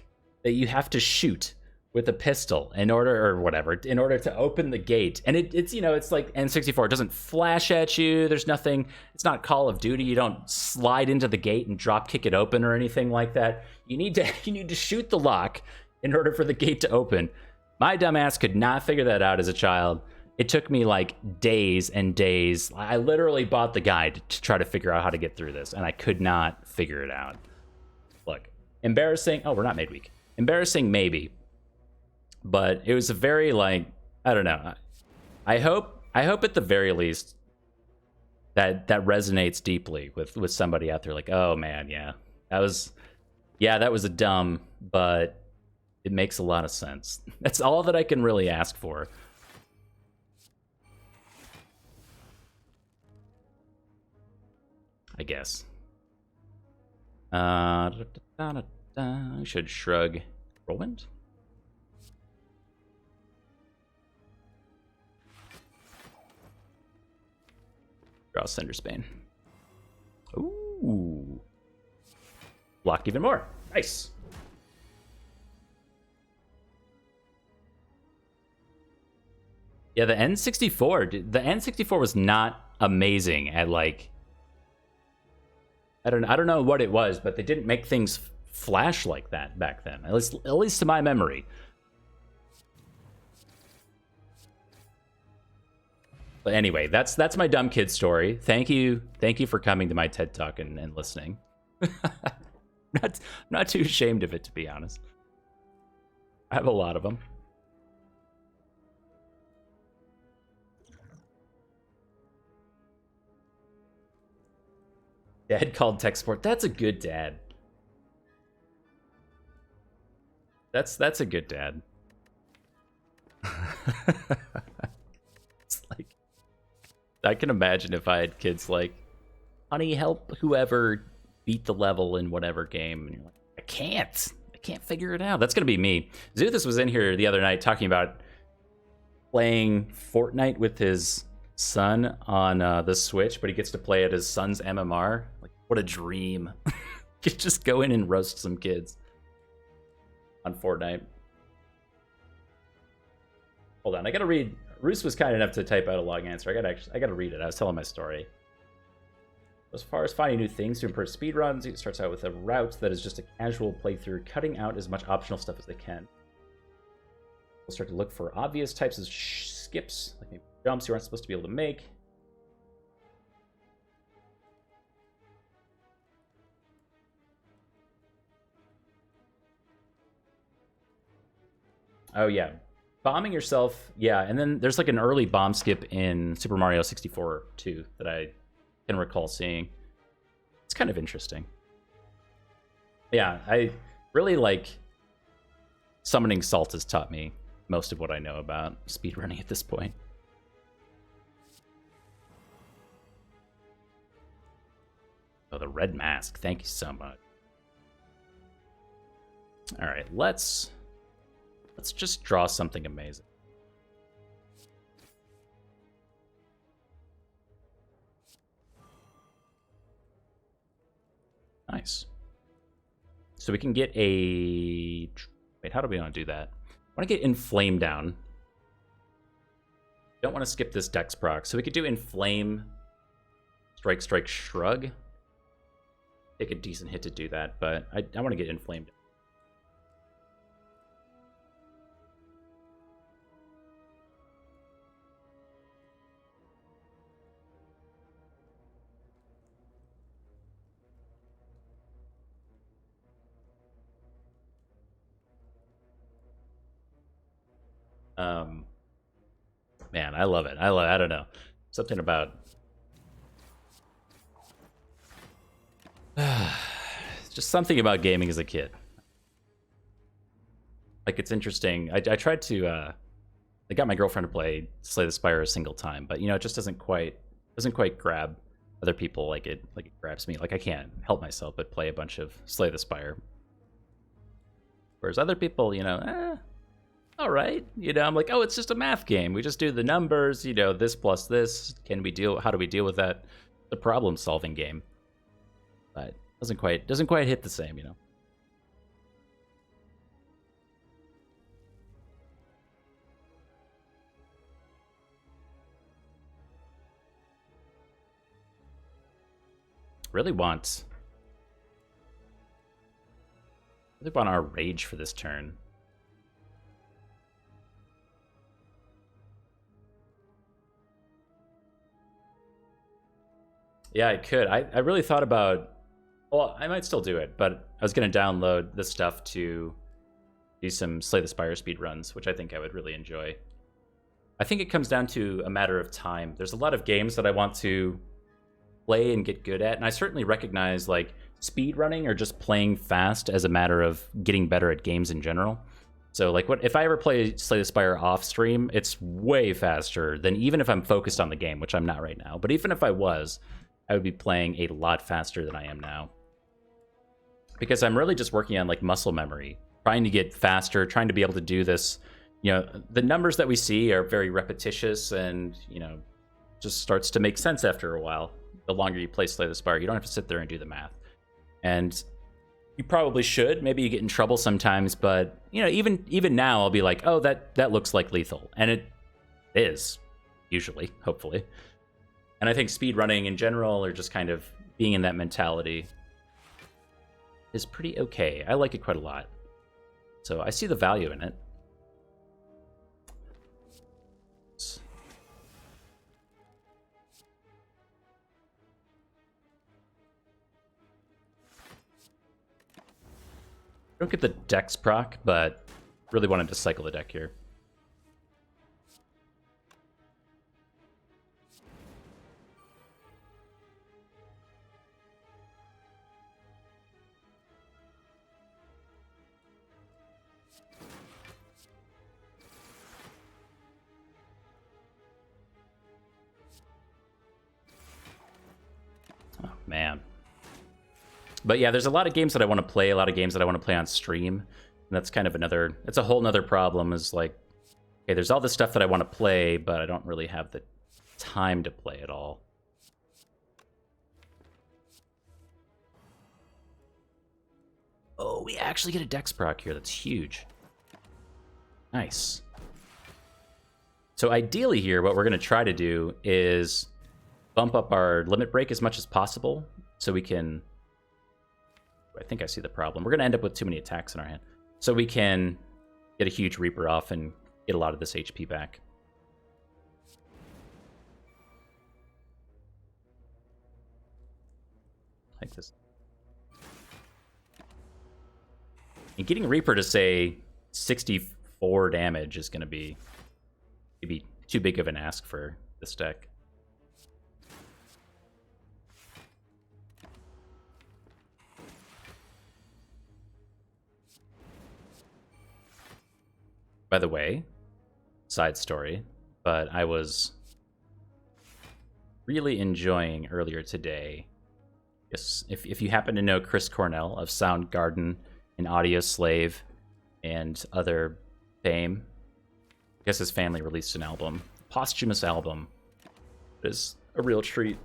that you have to shoot with a pistol in order to open the gate. And it's you know, it's like N64. It doesn't flash at you. There's nothing. It's not Call of Duty. You don't slide into the gate and drop kick it open or anything like that. You need to shoot the lock in order for the gate to open. My dumbass could not figure that out as a child. It took me like days and days. I literally bought the guide to try to figure out how to get through this, and I could not figure it out. Look, embarrassing. Oh, we're not made weak. Embarrassing, maybe. But it was a very, like, I don't know. I hope at the very least that resonates deeply with somebody out there. Like, oh man, that was a dumb, but it makes a lot of sense. That's all that I can really ask for. I guess. I should shrug. Whirlwind? Draw Cindersbane. Ooh. Blocked even more. Nice. Yeah, the N64 was not amazing at, like, I don't know what it was, but they didn't make things flash like that back then. At least to my memory. But anyway, that's my dumb kid story. Thank you for coming to my TED Talk and listening. not too ashamed of it, to be honest. I have a lot of them. Dad called tech support. That's a good dad. That's a good dad. It's like, I can imagine if I had kids like, honey, help whoever beat the level in whatever game. And you're like, I can't figure it out. That's going to be me. Zuthus was in here the other night talking about playing Fortnite with his son on the Switch, but he gets to play at his son's MMR. Like, what a dream. You just go in and roast some kids on Fortnite. Hold on, I gotta read. Roos was kind enough to type out a long answer. I gotta read it. I was telling my story. As far as finding new things to improve speedruns, it starts out with a route that is just a casual playthrough, cutting out as much optional stuff as they can. We'll start to look for obvious types of skips, like maybe jumps you aren't supposed to be able to make. Oh yeah, bombing yourself, yeah, and then there's like an early bomb skip in Super Mario 64 too that I can recall seeing. It's kind of interesting. Yeah, I really like Summoning Salt has taught me most of what I know about speedrunning at this point. Oh, the red mask. Thank you so much. All right, let's just draw something amazing. Nice. So we can get a... Wait, how do we want to do that? I want to get Inflame down. Don't want to skip this Dex proc. So we could do Inflame, Strike, Strike, Shrug. Take a decent hit to do that, but I want to get Inflamed. Man, I love it. I don't know. Something about... just something about gaming as a kid. Like, it's interesting. I tried to... I got my girlfriend to play Slay the Spire a single time, but, you know, it just doesn't quite grab other people like it grabs me. Like, I can't help myself but play a bunch of Slay the Spire. Whereas other people, you know, all right, you know, I'm like, oh, it's just a math game. We just do the numbers, you know, this plus this. How do we deal with that? The problem-solving game. But doesn't quite hit the same, you know. Really want our rage for this turn. Yeah, I could. I really thought about... Well, I might still do it, but I was going to download this stuff to do some Slay the Spire speedruns, which I think I would really enjoy. I think it comes down to a matter of time. There's a lot of games that I want to play and get good at, and I certainly recognize, like, speedrunning or just playing fast as a matter of getting better at games in general. So, like, if I ever play Slay the Spire off stream, it's way faster than even if I'm focused on the game, which I'm not right now. But even if I was, I would be playing a lot faster than I am now. Because I'm really just working on, like, muscle memory, trying to get faster, trying to be able to do this. You know, the numbers that we see are very repetitious and, you know, just starts to make sense after a while. The longer you play Slay the Spire, you don't have to sit there and do the math. And you probably should. Maybe you get in trouble sometimes, but, you know, even now I'll be like, oh, that looks like lethal. And it is, usually, hopefully. And I think speedrunning in general, or just kind of being in that mentality, is pretty okay. I like it quite a lot. So I see the value in it. I don't get the Dex proc, but really wanted to cycle the deck here. Oh, man. But yeah, there's a lot of games that I want to play, a lot of games that I want to play on stream. And that's kind of it's a whole nother problem, is like, okay, there's all this stuff that I want to play, but I don't really have the time to play it all. Oh, we actually get a Dex proc here. That's huge. Nice. So ideally here, what we're going to try to do is bump up our limit break as much as possible so we can... I think I see the problem. We're going to end up with too many attacks in our hand. So we can get a huge Reaper off and get a lot of this HP back. Like this. And getting Reaper to, say, 64 damage is going to be maybe too big of an ask for this deck. By the way, side story, but I was really enjoying earlier today. Yes, if you happen to know Chris Cornell of Soundgarden and Audio Slave and other fame, I guess his family released an album, posthumous album. It is a real treat.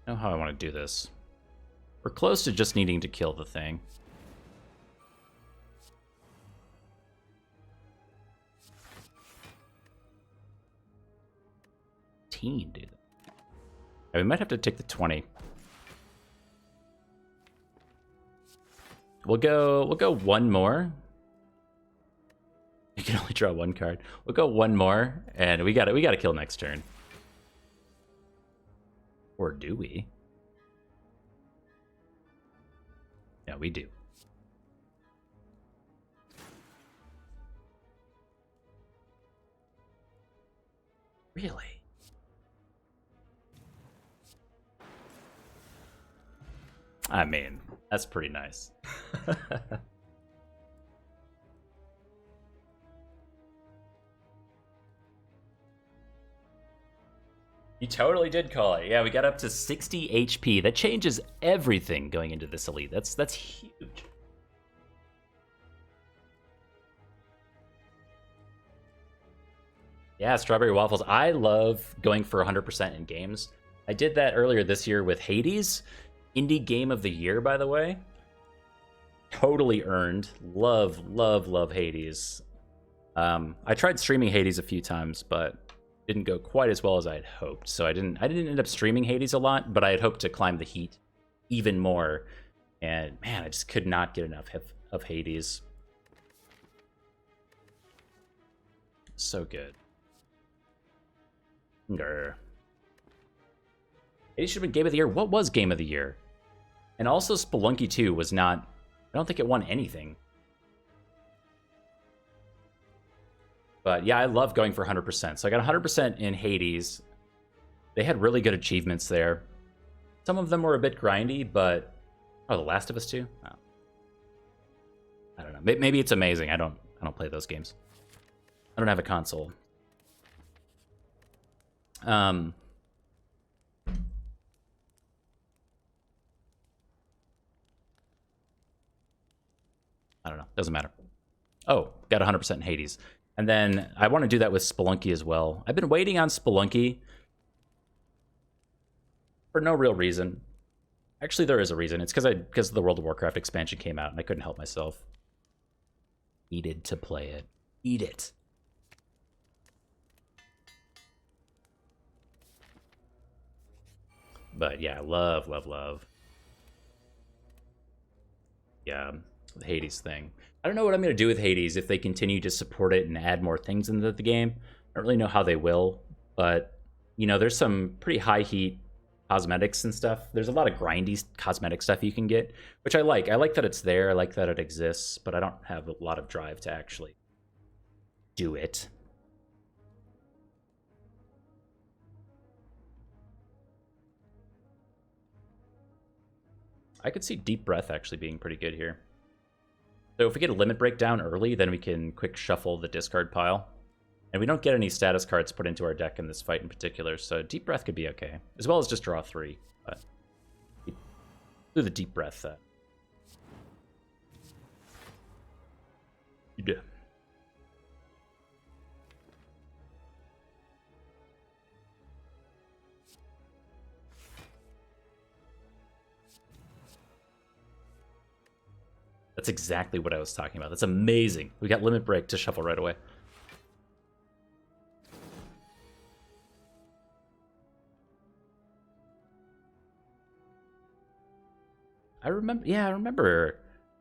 I know how I want to do this. We're close to just needing to kill the thing. Dude. We might have to take the 20. We'll go one more. You can only draw one card. We'll go one more, and we gotta kill next turn. Or do we? Yeah, we do. Really? I mean, that's pretty nice. You totally did call it. Yeah, we got up to 60 HP. That changes everything going into this elite. That's huge. Yeah, strawberry waffles. I love going for 100% in games. I did that earlier this year with Hades. Indie Game of the Year, by the way. Totally earned. Love Hades. I tried streaming Hades a few times, but didn't go quite as well as I had hoped. So I didn't end up streaming Hades a lot, but I had hoped to climb the heat even more. And man, I just could not get enough of Hades. So good. Grr. Hades should have been Game of the Year. What was Game of the Year? And also Spelunky 2 was not... I don't think it won anything. But yeah, I love going for 100%. So I got 100% in Hades. They had really good achievements there. Some of them were a bit grindy, but... Oh, The Last of Us 2? Oh. I don't know. Maybe it's amazing. I don't play those games. I don't have a console. I don't know. Doesn't matter. Oh, got 100% in Hades. And then I want to do that with Spelunky as well. I've been waiting on Spelunky for no real reason. Actually, there is a reason. It's because the World of Warcraft expansion came out, and I couldn't help myself. Needed to play it. Eat it. But yeah, love. Yeah, the Hades thing. I don't know what I'm going to do with Hades if they continue to support it and add more things into the game. I don't really know how they will, but, you know, there's some pretty high heat cosmetics and stuff. There's a lot of grindy cosmetic stuff you can get, which I like. I like that it's there. I like that it exists, but I don't have a lot of drive to actually do it. I could see Deep Breath actually being pretty good here. So if we get a limit breakdown early, then we can quick shuffle the discard pile. And we don't get any status cards put into our deck in this fight in particular, so Deep Breath could be okay. As well as just draw 3. But do the Deep Breath. Yeah. That's exactly what I was talking about. That's amazing. We got limit break to shuffle right away. I remember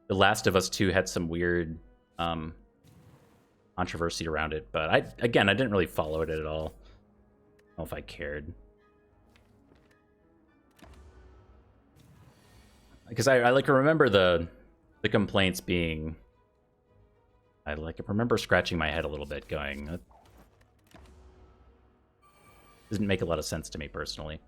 The Last of Us 2 had some weird controversy around it, but I didn't really follow it at all. I don't know if I cared. Because I remember the complaints being... I remember scratching my head a little bit going... Doesn't make a lot of sense to me personally.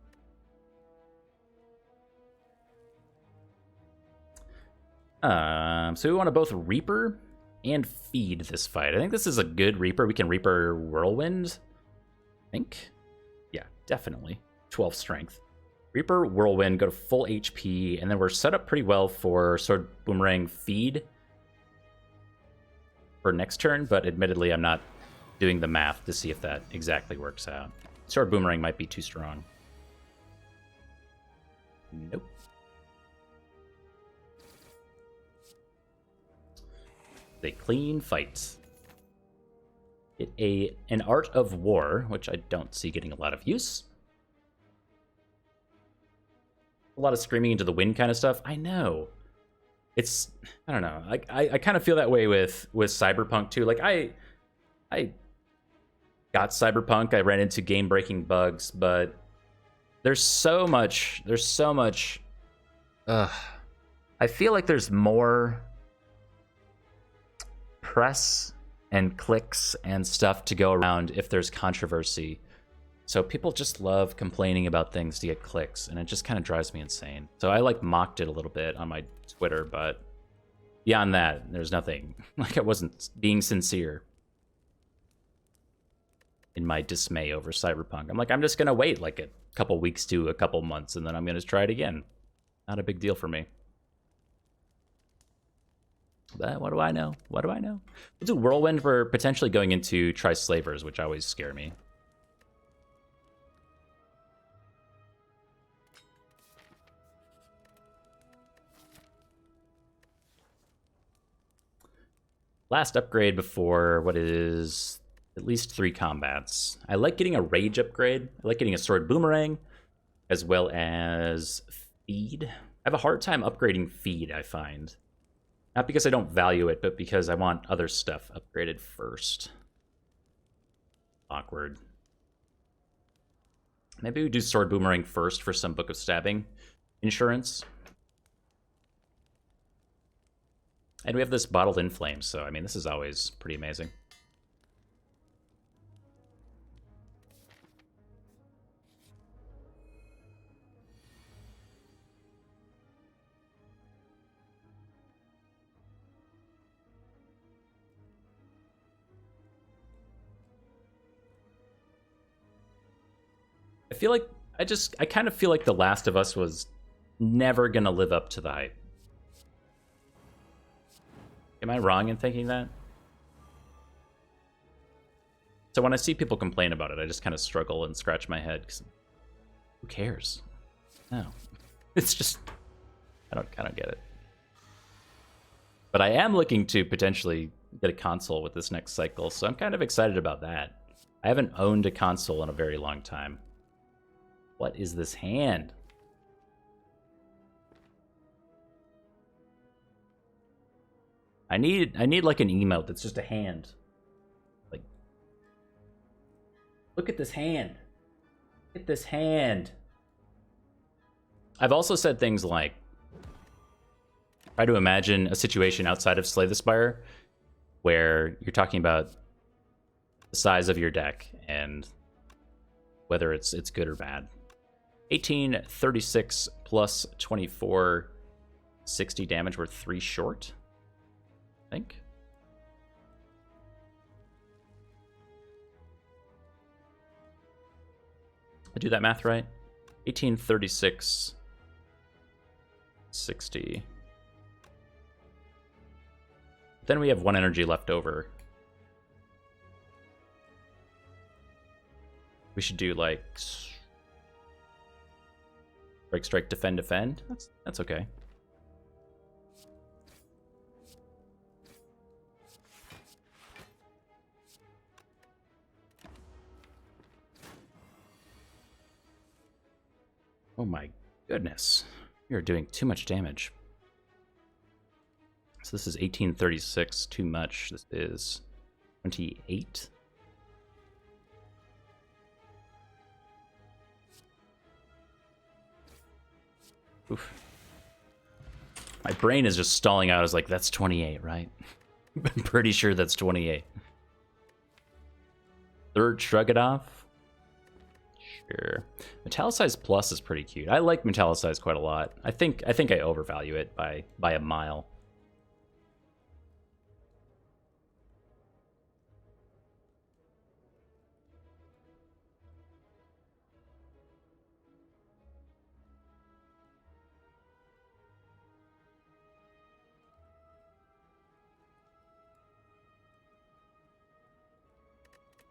So we want to both Reaper and feed this fight. I think this is a good Reaper. We can Reaper Whirlwind, I think. Yeah, definitely. 12 strength. Reaper Whirlwind, go to full HP, and then we're set up pretty well for Sword Boomerang feed for next turn, but admittedly I'm not doing the math to see if that exactly works out. Sword Boomerang might be too strong. Nope. A clean fight. Get an Art of War, which I don't see getting a lot of use. A lot of screaming into the wind kind of stuff. I know. It's, I don't know. I kind of feel that way with Cyberpunk too. Like I got Cyberpunk. I ran into game-breaking bugs, but there's so much. I feel like there's more press and clicks and stuff to go around if there's controversy. So people just love complaining about things to get clicks, and it just kind of drives me insane. So I like mocked it a little bit on my Twitter, but beyond that, there's nothing. Like I wasn't being sincere in my dismay over Cyberpunk. I'm like, I'm just gonna wait like a couple weeks to a couple months, and then I'm gonna try it again. Not a big deal for me. But what do I know? What do I know? We'll do Whirlwind. We're potentially going into Tri-Slavers, which always scare me. Last upgrade before what is at least 3 combats. I like getting a Rage upgrade. I like getting a Sword Boomerang, as well as Feed. I have a hard time upgrading Feed, I find. Not because I don't value it, but because I want other stuff upgraded first. Awkward. Maybe we do Sword Boomerang first for some Book of Stabbing insurance. And we have this Bottled in Flames, so I mean, this is always pretty amazing. I kind of feel like The Last of Us was never gonna live up to the hype. Am I wrong in thinking that? So when I see people complain about it, I just kind of struggle and scratch my head. 'Cause who cares? No, it's just I don't get it. But I am looking to potentially get a console with this next cycle, so I'm kind of excited about that. I haven't owned a console in a very long time. What is this hand? I need like an emote that's just a hand. Like, look at this hand. Look at this hand. I've also said things like, try to imagine a situation outside of Slay the Spire where you're talking about the size of your deck and whether it's good or bad. 1836 plus 24, 60 damage. We're 3 short, I think. I do that math right? 1836, 60. Then we have 1 energy left over. We should do like strike, strike, defend, defend. That's okay. Oh my goodness. You're doing too much damage. So this is 1836, too much. This is 28. Oof. My brain is just stalling out. I was like, that's 28, right? I'm pretty sure that's 28. Third Shrug It Off. Sure. Metallicized Plus is pretty cute. I like Metallicized quite a lot. I think I overvalue it by a mile.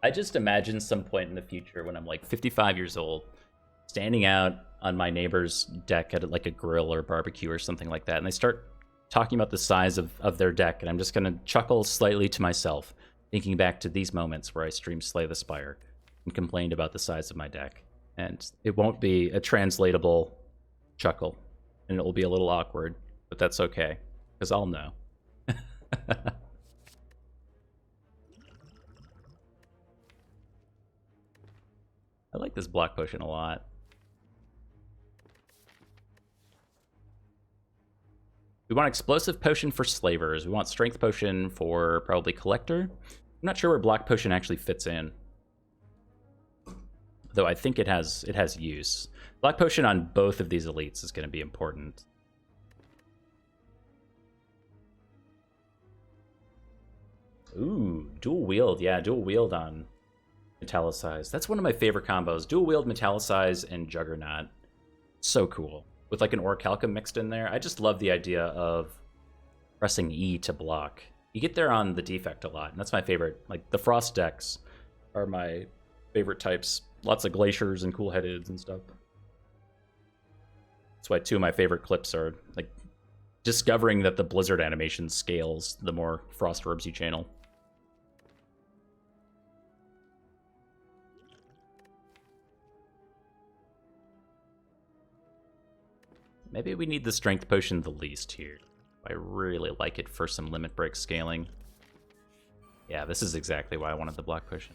I just imagine some point in the future when I'm like 55 years old, standing out on my neighbor's deck at like a grill or barbecue or something like that, and they start talking about the size of their deck, and I'm just gonna chuckle slightly to myself, thinking back to these moments where I streamed Slay the Spire and complained about the size of my deck. And it won't be a translatable chuckle, and it will be a little awkward, but that's okay, because I'll know. I like this block potion a lot. We want explosive potion for slavers. We want strength potion for probably collector. I'm not sure where block potion actually fits in, though I think it has use. Block potion on both of these elites is going to be important. Ooh, dual wield. Yeah, dual wield on Metallicize. That's one of my favorite combos. Dual wield Metallicize and Juggernaut. So cool. With like an Orichalcum mixed in there. I just love the idea of pressing E to block. You get there on the Defect a lot, and that's my favorite. Like, the Frost decks are my favorite types. Lots of Glaciers and Cool Headeds and stuff. That's why two of my favorite clips are, like, discovering that the Blizzard animation scales the more Frost Orbs you channel. Maybe we need the Strength Potion the least here. I really like it for some Limit Break scaling. Yeah, this is exactly why I wanted the Block Potion.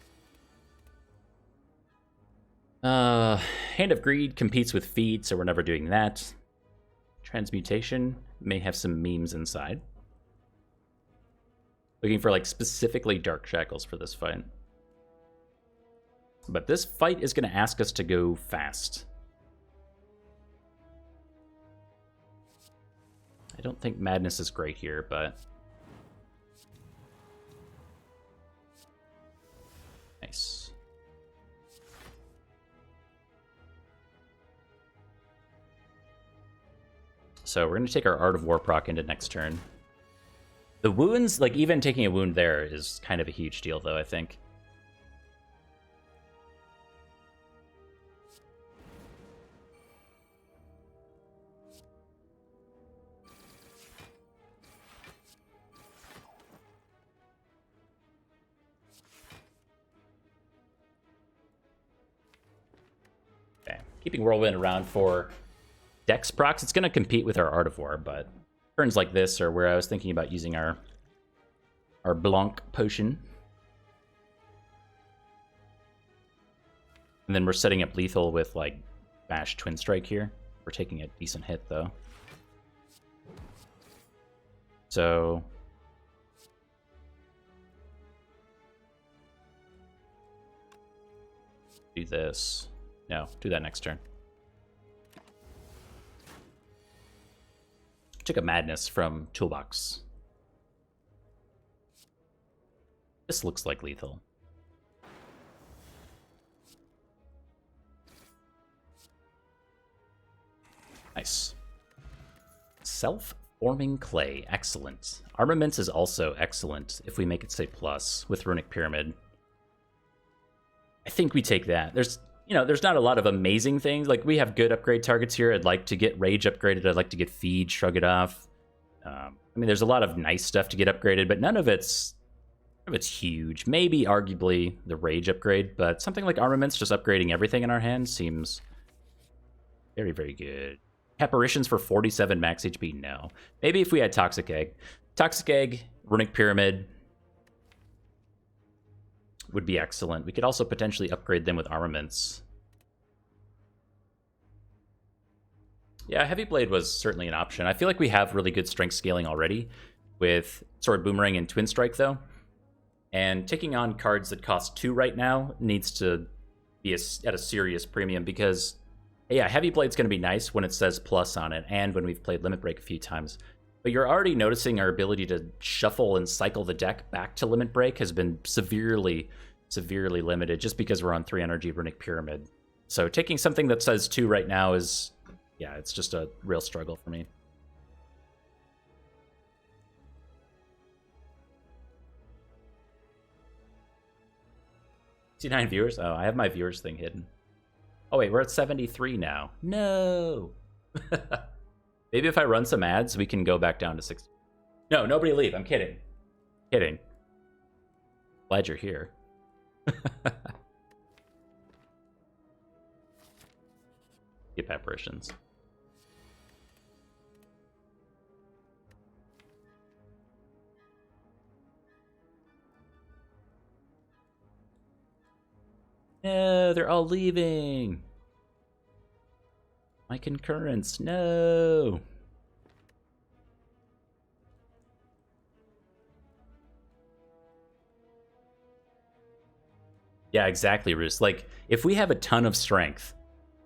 Hand of Greed competes with Feed, so we're never doing that. Transmutation may have some memes inside. Looking for, like, specifically Dark Shackles for this fight. But this fight is going to ask us to go fast. I don't think Madness is great here, but... Nice. So we're going to take our Art of War proc into next turn. The wounds, like, even taking a wound there is kind of a huge deal, though, I think. Keeping Whirlwind around for Dex procs. It's going to compete with our Art of War, but turns like this are where I was thinking about using our Blanc potion. And then we're setting up lethal with, like, Bash Twin Strike here. We're taking a decent hit, though. So... do this. No, do that next turn. Took a Madness from Toolbox. This looks like lethal. Nice. Self-forming clay. Excellent. Armaments is also excellent if we make it say plus with Runic Pyramid. I think we take that. There's not a lot of amazing things. Like, we have good upgrade targets here. I'd like to get Rage upgraded. I'd like to get Feed, Shrug It Off. I mean, there's a lot of nice stuff to get upgraded, but none of it's huge. Maybe, arguably, the Rage upgrade, but something like Armaments, just upgrading everything in our hand, seems very, very good. Apparitions for 47 max HP? No. Maybe if we had Toxic Egg. Toxic Egg, Runic Pyramid would be excellent. We could also potentially upgrade them with Armaments. Yeah, Heavy Blade was certainly an option. I feel like we have really good strength scaling already with Sword Boomerang and Twin Strike, though. And taking on cards that cost 2 right now needs to be at a serious premium because, yeah, Heavy Blade's going to be nice when it says plus on it and when we've played Limit Break a few times. But you're already noticing our ability to shuffle and cycle the deck back to Limit Break has been severely limited just because we're on 3 energy Runic Pyramid. So taking something that says 2 right now is, yeah, it's just a real struggle for me. 69 viewers? Oh, I have my viewers thing hidden. Oh wait, we're at 73 now. No! Maybe if I run some ads, we can go back down to 60. No, nobody leave. I'm kidding. Kidding. Glad you're here. Skip apparitions. No, they're all leaving. My concurrence, no. Yeah, exactly, Roos. Like, if we have a ton of strength,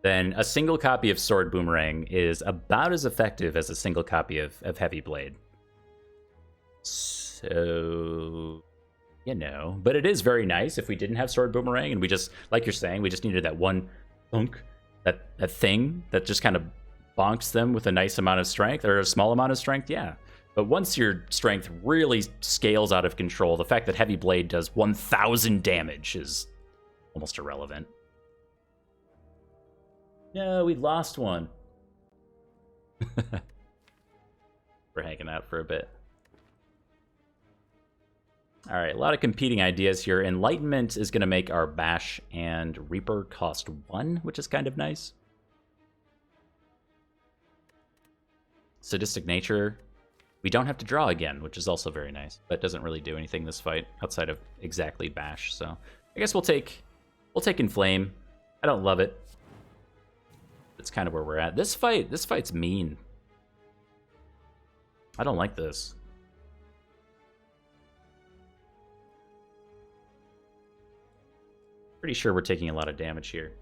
then a single copy of Sword Boomerang is about as effective as a single copy of Heavy Blade. So, you know. But it is very nice if we didn't have Sword Boomerang and we just, like you're saying, we just needed that one thunk, that thing that just kind of bonks them with a nice amount of strength, or a small amount of strength, yeah. But once your strength really scales out of control, the fact that Heavy Blade does 1,000 damage is almost irrelevant. No, we lost one. We're hanging out for a bit. All right, a lot of competing ideas here. Enlightenment is going to make our Bash and Reaper cost 1, which is kind of nice. Sadistic Nature, we don't have to draw again, which is also very nice. But doesn't really do anything this fight outside of exactly Bash. So I guess we'll take Inflame. I don't love it. It's kind of where we're at. This fight's mean. I don't like this. Pretty sure we're taking a lot of damage here.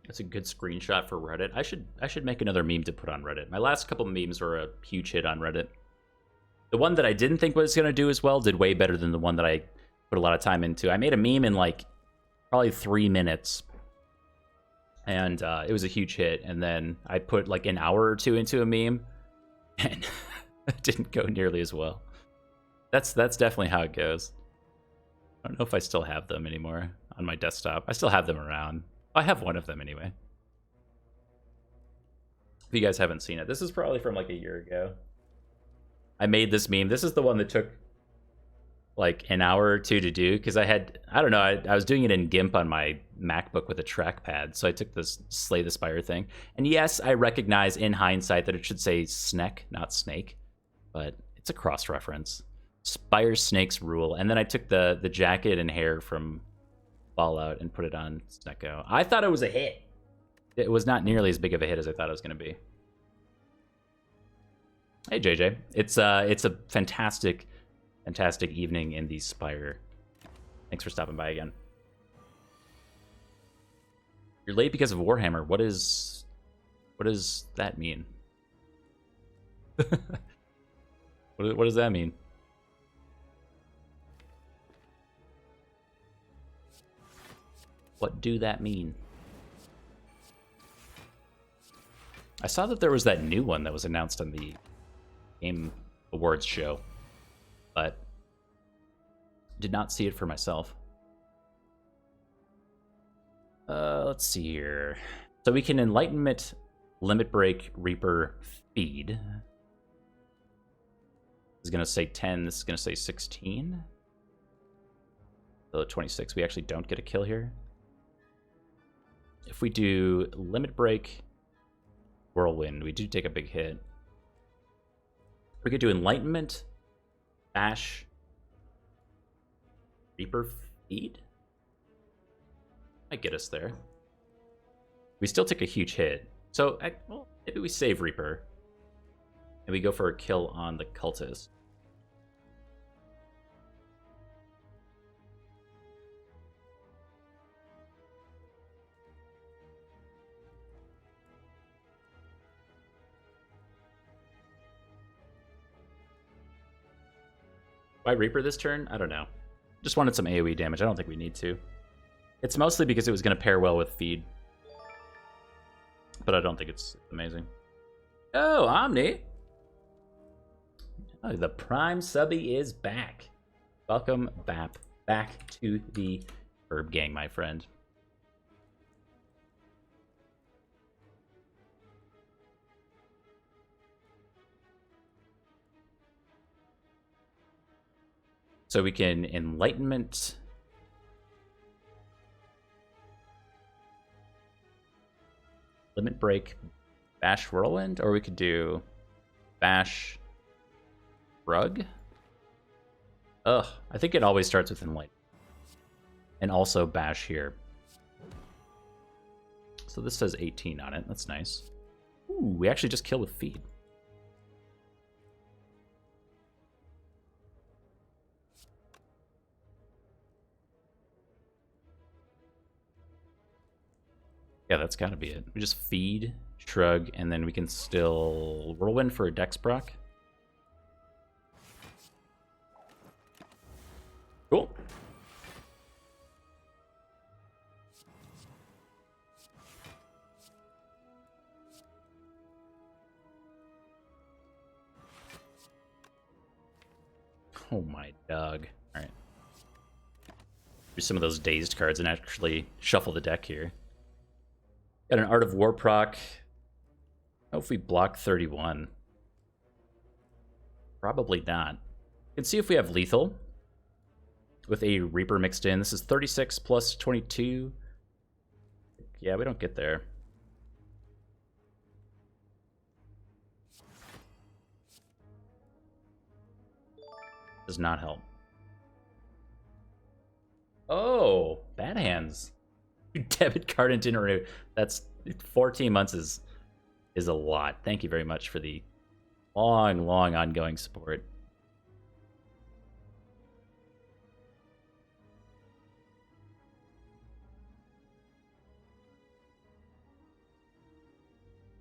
That's a good screenshot for Reddit. I should make another meme to put on Reddit. My last couple memes were a huge hit on Reddit. The one that I didn't think was going to do as well did way better than the one that I put a lot of time into. I made a meme in like probably 3 minutes. And it was a huge hit. And then I put like an hour or 2 into a meme. And it didn't go nearly as well. That's definitely how it goes. I don't know if I still have them anymore on my desktop. I still have them around. I have one of them anyway. If you guys haven't seen it, this is probably from like a year ago. I made this meme. This is the one that took like an hour or 2 to do because I don't know, I was doing it in GIMP on my MacBook with a trackpad. So I took this Slay the Spire thing. And yes, I recognize in hindsight that it should say Sneck, not Snake. But it's a cross-reference. Spire Snakes rule. And then I took the jacket and hair from Fallout and put it on Snecko. I thought it was a hit. It was not nearly as big of a hit as I thought it was going to be. Hey, JJ. It's a fantastic evening in the Spire. Thanks for stopping by again. You're late because of Warhammer. What does that mean? What does that mean? What do that mean? I saw that there was that new one that was announced on the Game Awards show, but did not see it for myself. Let's see here. So we can Enlightenment, Limit Break, Reaper, Feed. This is going to say 10. This is going to say 16. So 26. We actually don't get a kill here. If we do Limit Break, Whirlwind, we do take a big hit. We could do Enlightenment, Bash, Reaper, Feed. Might get us there. We still take a huge hit. So, well, maybe we save Reaper. And we go for a kill on the cultist. Why Reaper this turn? I don't know. Just wanted some AoE damage. I don't think we need to. It's mostly because it was going to pair well with Feed. But I don't think it's amazing. Oh, Omni! Oh, the Prime Subby is back. Welcome back to the Herb Gang, my friend. So we can Enlightenment. Limit Break, Bash Whirlwind, or we could do Bash Rug. Ugh, I think it always starts with Enlightenment. And also Bash here. So this says 18 on it. That's nice. Ooh, we actually just kill with Feed. Yeah, that's gotta be it. We just Feed, Shrug, and then we can still Whirlwind for a Dex proc. Cool. Oh my dog. Alright. Do some of those dazed cards and actually shuffle the deck here. Got an Art of War proc. Oh, if we block 31. Probably not. You can see if we have lethal with a Reaper mixed in. This is 36 plus 22. Yeah, we don't get there. Does not help. Oh, bad hands. Debit card and didn't renew. That's 14 months is a lot. Thank you very much for the long ongoing support.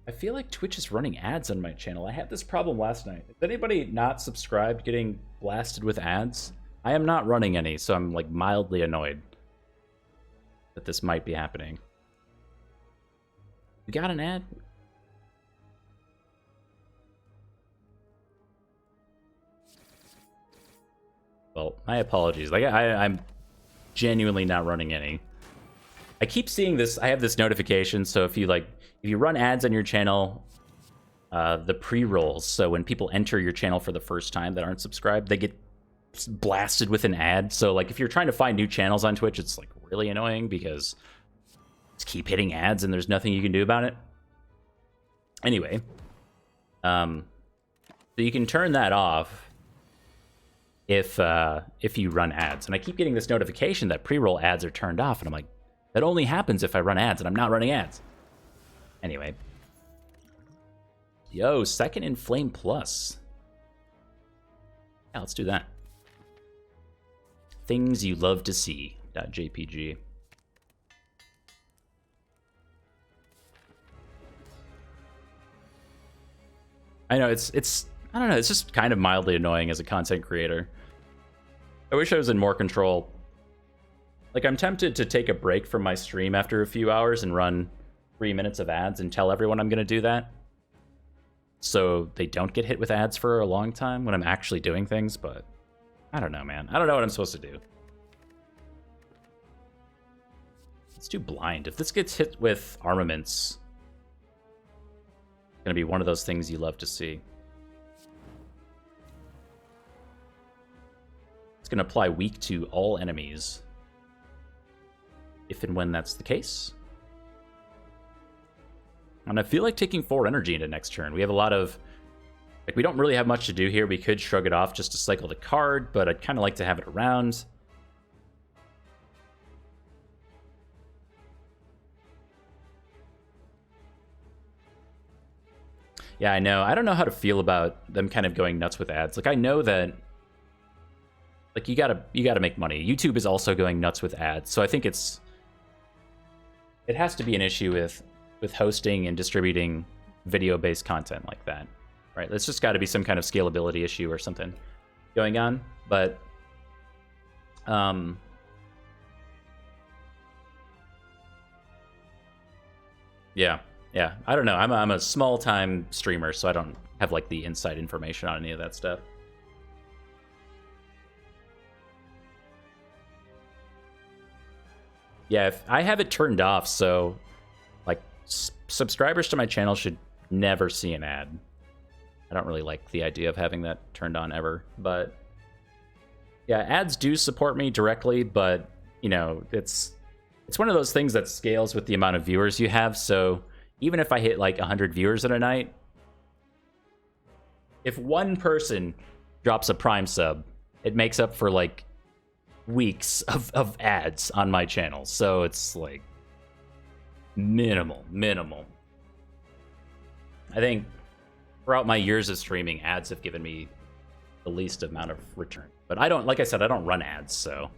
I feel like Twitch is running ads on my channel. I had this problem last night. Is anybody not subscribed getting blasted with ads? I am not running any, so I'm like mildly annoyed that this might be happening. You got an ad? Well, my apologies. Like I'm genuinely not running any. I keep seeing this. I have this notification, so if you run ads on your channel, the pre-rolls, so when people enter your channel for the first time that aren't subscribed, they get blasted with an ad. So like if you're trying to find new channels on Twitch, it's like really annoying because just keep hitting ads and there's nothing you can do about it. Anyway, so you can turn that off if you run ads. And I keep getting this notification that pre-roll ads are turned off, and I'm like, that only happens if I run ads, and I'm not running ads. Anyway. Yo, second in Flame Plus. Yeah, let's do that. Things you love to see. .jpg. I know, it's I don't know, it's just kind of mildly annoying as a content creator. I wish I was in more control. Like, I'm tempted to take a break from my stream after a few hours and run 3 minutes of ads and tell everyone I'm going to do that, so they don't get hit with ads for a long time when I'm actually doing things, but I don't know, man. I don't know what I'm supposed to do. Let's do blind. If this gets hit with armaments, it's going to be one of those things you love to see. It's going to apply weak to all enemies, if and when that's the case. And I feel like taking 4 energy into next turn. We have a lot of... Like, we don't really have much to do here. We could shrug it off just to cycle the card, but I'd kind of like to have it around. Yeah, I know. I don't know how to feel about them kind of going nuts with ads. Like, I know that, like, you gotta make money. YouTube is also going nuts with ads, so I think it has to be an issue with hosting and distributing video-based content like that, right? There's just got to be some kind of scalability issue or something going on. But yeah, I don't know. I'm a small-time streamer, so I don't have like the inside information on any of that stuff. Yeah, I have it turned off, so like subscribers to my channel should never see an ad. I don't really like the idea of having that turned on ever, but yeah, ads do support me directly, but you know, it's one of those things that scales with the amount of viewers you have. So even if I hit like 100 viewers in a night, if one person drops a Prime sub, it makes up for like weeks of ads on my channel. So it's like minimal. I think throughout my years of streaming, ads have given me the least amount of return. But I don't, like I said, I don't run ads, so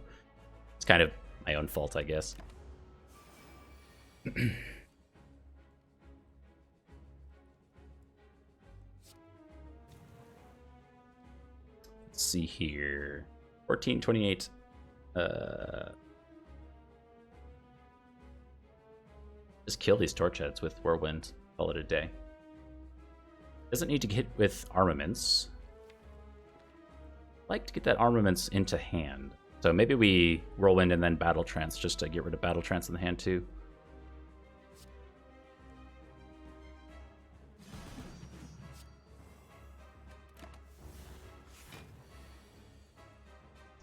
it's kind of my own fault, I guess. Let's see here. 1428. Just kill these torch heads with Whirlwind. Call it a day. Doesn't need to hit with armaments. Like to get that armaments into hand. So maybe we Whirlwind and then Battle Trance just to get rid of Battle Trance in the hand too.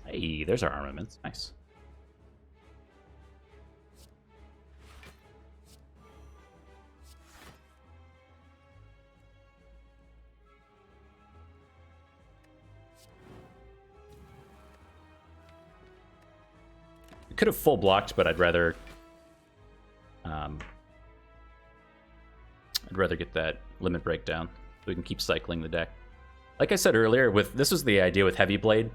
Hey, there's our armaments. Nice. We could have full blocked, but I'd rather get that limit breakdown so we can keep cycling the deck. Like I said earlier, this was the idea with Heavy Blade.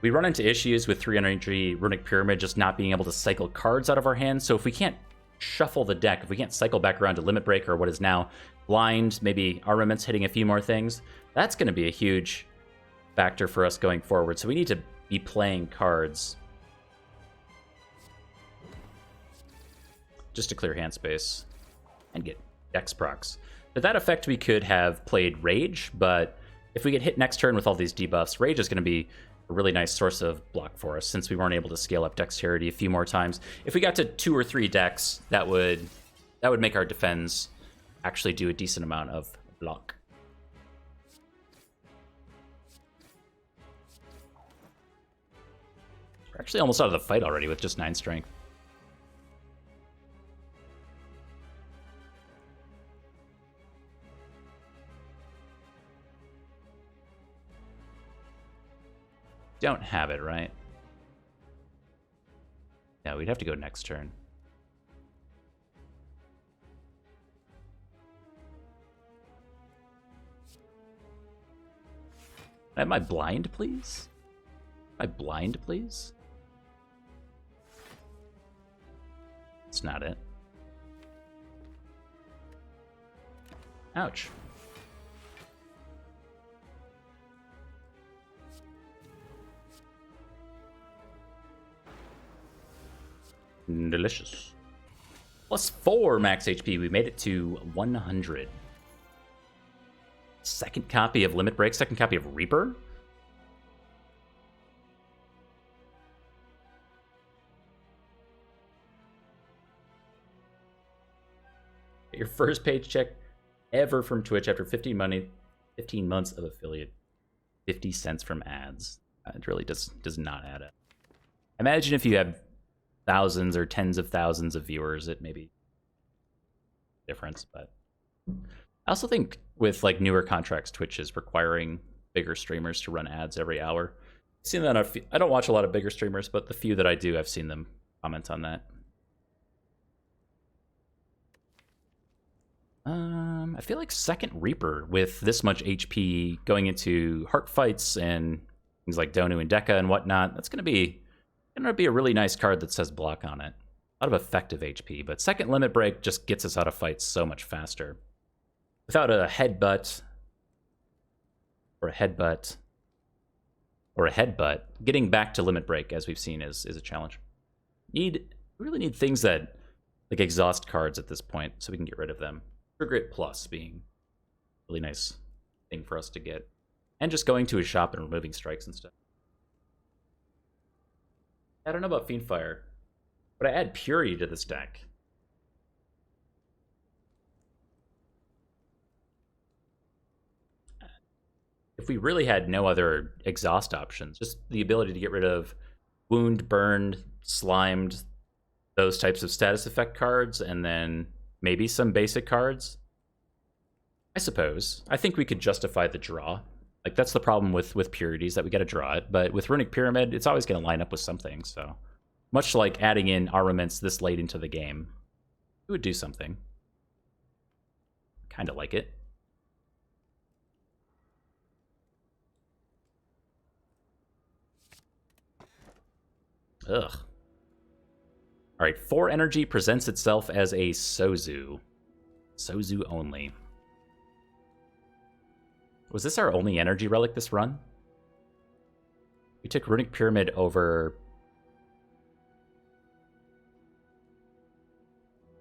We run into issues with 3 energy Runic Pyramid just not being able to cycle cards out of our hands. So if we can't shuffle the deck, if we can't cycle back around to Limit Break or what is now Blind, maybe Armaments hitting a few more things, that's going to be a huge factor for us going forward. So we need to be playing cards just to clear hand space and get Dex procs. To that effect, we could have played Rage, but if we get hit next turn with all these debuffs, Rage is going to be a really nice source of block for us since we weren't able to scale up Dexterity a few more times. If we got to 2 or 3 decks, that would make our defense actually do a decent amount of block. We're actually almost out of the fight already with just 9 strength. Don't have it, right? Yeah, we'd have to go next turn. Am I blind, please? Am I blind, please? That's not it. Ouch. Delicious. +4 max HP. We made it to 100. Second copy of Limit Break. Second copy of Reaper. Your first paycheck ever from Twitch after 15 months of affiliate. 50 cents from ads. It really does not add up. Imagine if you have thousands or tens of thousands of viewers, it may be different. But I also think with like newer contracts, Twitch is requiring bigger streamers to run ads every hour. I've seen that. I don't watch a lot of bigger streamers, but the few that I do, I've seen them comment on that. I feel like second Reaper with this much HP going into heart fights and things like Donu and Deka and whatnot. That's gonna be a really nice card that says block on it. A lot of effective HP, but second limit break just gets us out of fights so much faster. Without a headbutt or a headbutt or a headbutt, getting back to limit break, as we've seen, is a challenge. We really need things that like exhaust cards at this point so we can get rid of them. Grit Plus being a really nice thing for us to get. And just going to a shop and removing strikes and stuff. I don't know about Fiendfire, but I add Purity to this deck. If we really had no other exhaust options, just the ability to get rid of Wound, Burned, Slimed, those types of status effect cards, and then maybe some basic cards, I suppose. I think we could justify the draw. Like, that's the problem with Purities, that we got to draw it. But with Runic Pyramid, it's always going to line up with something. So, much like adding in armaments this late into the game, it would do something. Kind of like it. Ugh. Alright, 4 energy presents itself as a Sozu. Sozu only. Was this our only energy relic this run? We took Runic Pyramid over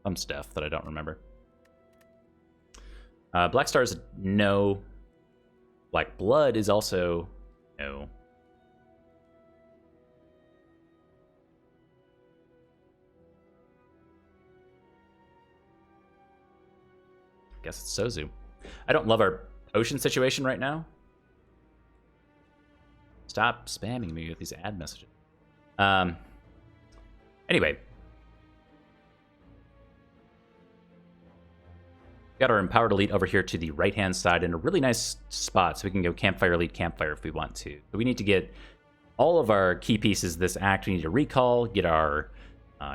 some stuff that I don't remember. Black Star is no. Black Blood is also no. Guess it's Sozu. I don't love our potion situation right now. Stop spamming me with these ad messages. Anyway. Got our Empowered Elite over here to the right-hand side in a really nice spot, so we can go Campfire Elite, Campfire if we want to. But we need to get all of our key pieces this act. We need to recall, get our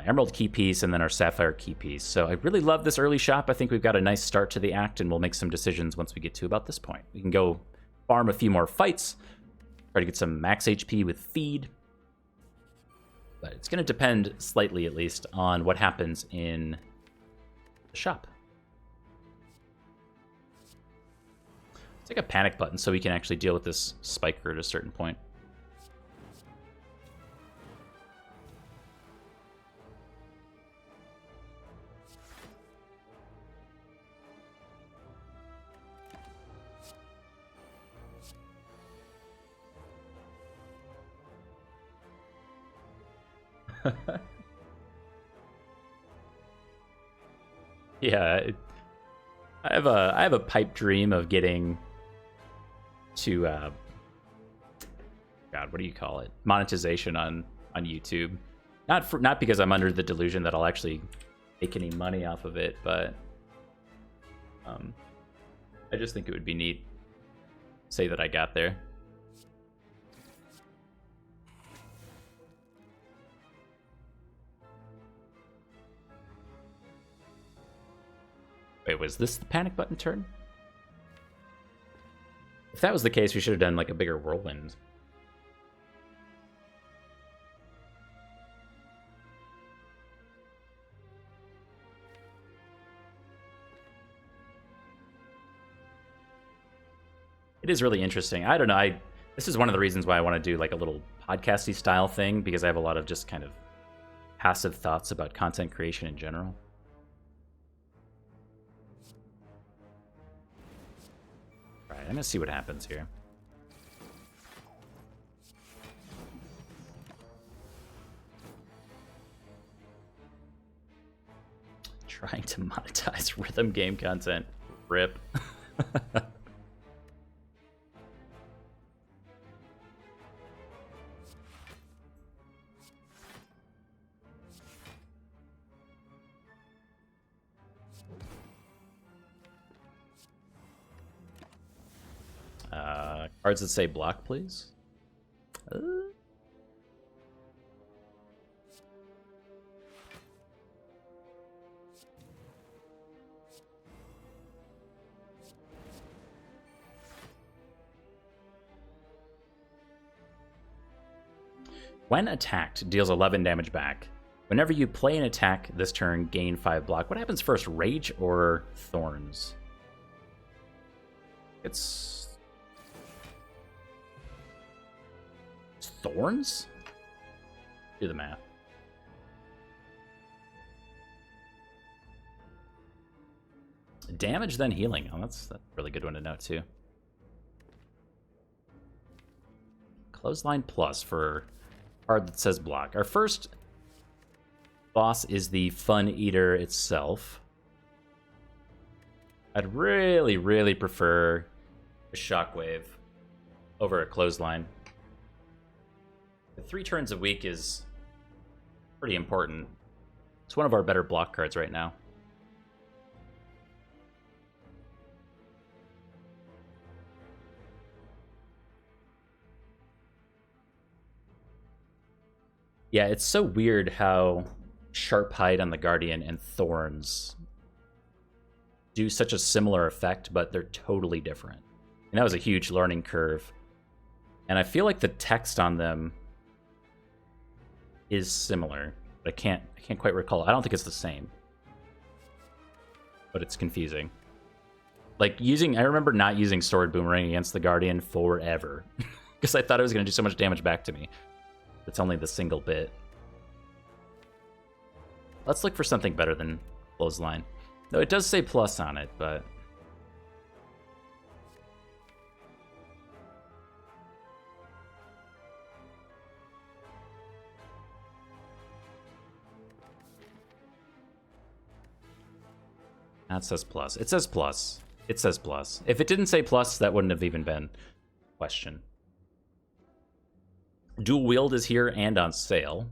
Emerald key piece, and then our Sapphire key piece. So I really love this early shop. I think we've got a nice start to the act, and we'll make some decisions once we get to about this point. We can go farm a few more fights, try to get some max HP with feed. But it's going to depend slightly, at least, on what happens in the shop. Let's take a panic button so we can actually deal with this spiker at a certain point. Yeah, I have a pipe dream of getting to God, what do you call it? Monetization on YouTube. Not because I'm under the delusion that I'll actually make any money off of it, but I just think it would be neat to say that I got there. Wait, was this the panic button turn? If that was the case, we should have done like a bigger whirlwind. It is really interesting. I don't know. This is one of the reasons why I want to do like a little podcasty style thing, because I have a lot of just kind of passive thoughts about content creation in general. Alright, I'm gonna see what happens here. Trying to monetize rhythm game content. Rip. Cards that say block, please. When attacked, deals 11 damage back. Whenever you play an attack this turn, gain 5 block. What happens first, Rage or Thorns? It's Thorns? Do the math. Damage, then healing. Oh, that's a really good one to know, too. Clothesline plus for card that says block. Our first boss is the Fun Eater itself. I'd really, really prefer a Shockwave over a Clothesline. The 3 turns a week is pretty important. It's one of our better block cards right now. Yeah, it's so weird how Sharp Hide on the Guardian and Thorns do such a similar effect, but they're totally different. And that was a huge learning curve. And I feel like the text on them is similar, but I can't quite recall. I don't think it's the same. But it's confusing. Like I remember not using Sword Boomerang against the Guardian forever. Because I thought it was going to do so much damage back to me. It's only the single bit. Let's look for something better than Clothesline. Though it does say plus on it, but... That says plus. It says plus. It says plus. If it didn't say plus, that wouldn't have even been a question. Dual Wield is here and on sale.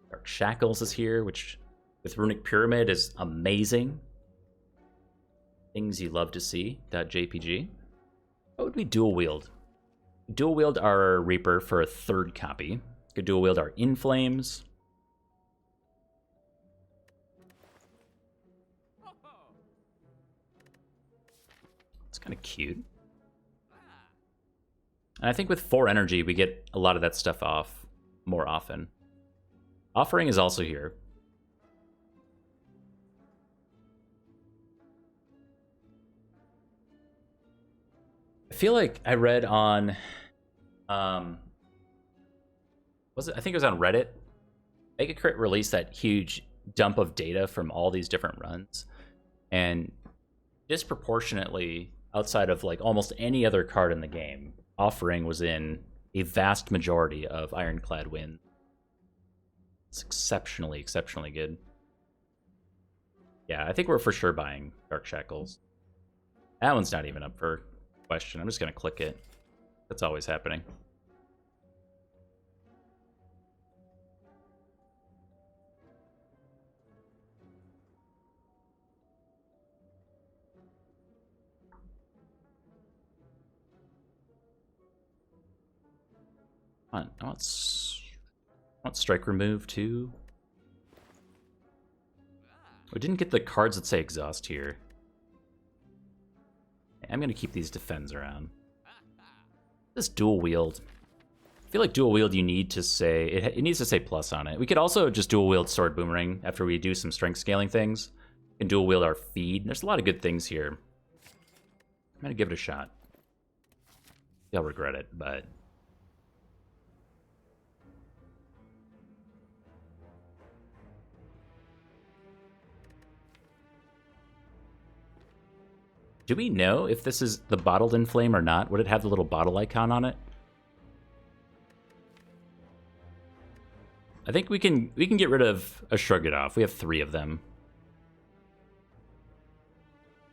Dark Shackles is here, which with Runic Pyramid is amazing. Things you love to see. .jpg. What would we dual wield? Dual wield our Reaper for a 3rd copy. Could dual wield our Inflames. It's kind of cute. And I think with 4 energy, we get a lot of that stuff off more often. Offering is also here. I feel like I read on, I think it was on Reddit. Mega Crit released that huge dump of data from all these different runs, and disproportionately, outside of like almost any other card in the game, Offering was in a vast majority of Ironclad wins. It's exceptionally, exceptionally good. Yeah, I think we're for sure buying Dark Shackles. That one's not even up for question. I'm just going to click it. That's always happening. I want strike remove too. We didn't get the cards that say exhaust here. I'm going to keep these defends around. This dual wield. I feel like dual wield you need to say... It needs to say plus on it. We could also just dual wield Sword Boomerang after we do some strength scaling things. And dual wield our Feed. There's a lot of good things here. I'm going to give it a shot. I'll regret it, but... Do we know if this is the bottled Inflame or not? Would it have the little bottle icon on it? I think we can get rid of a Shrug It Off. We have 3 of them.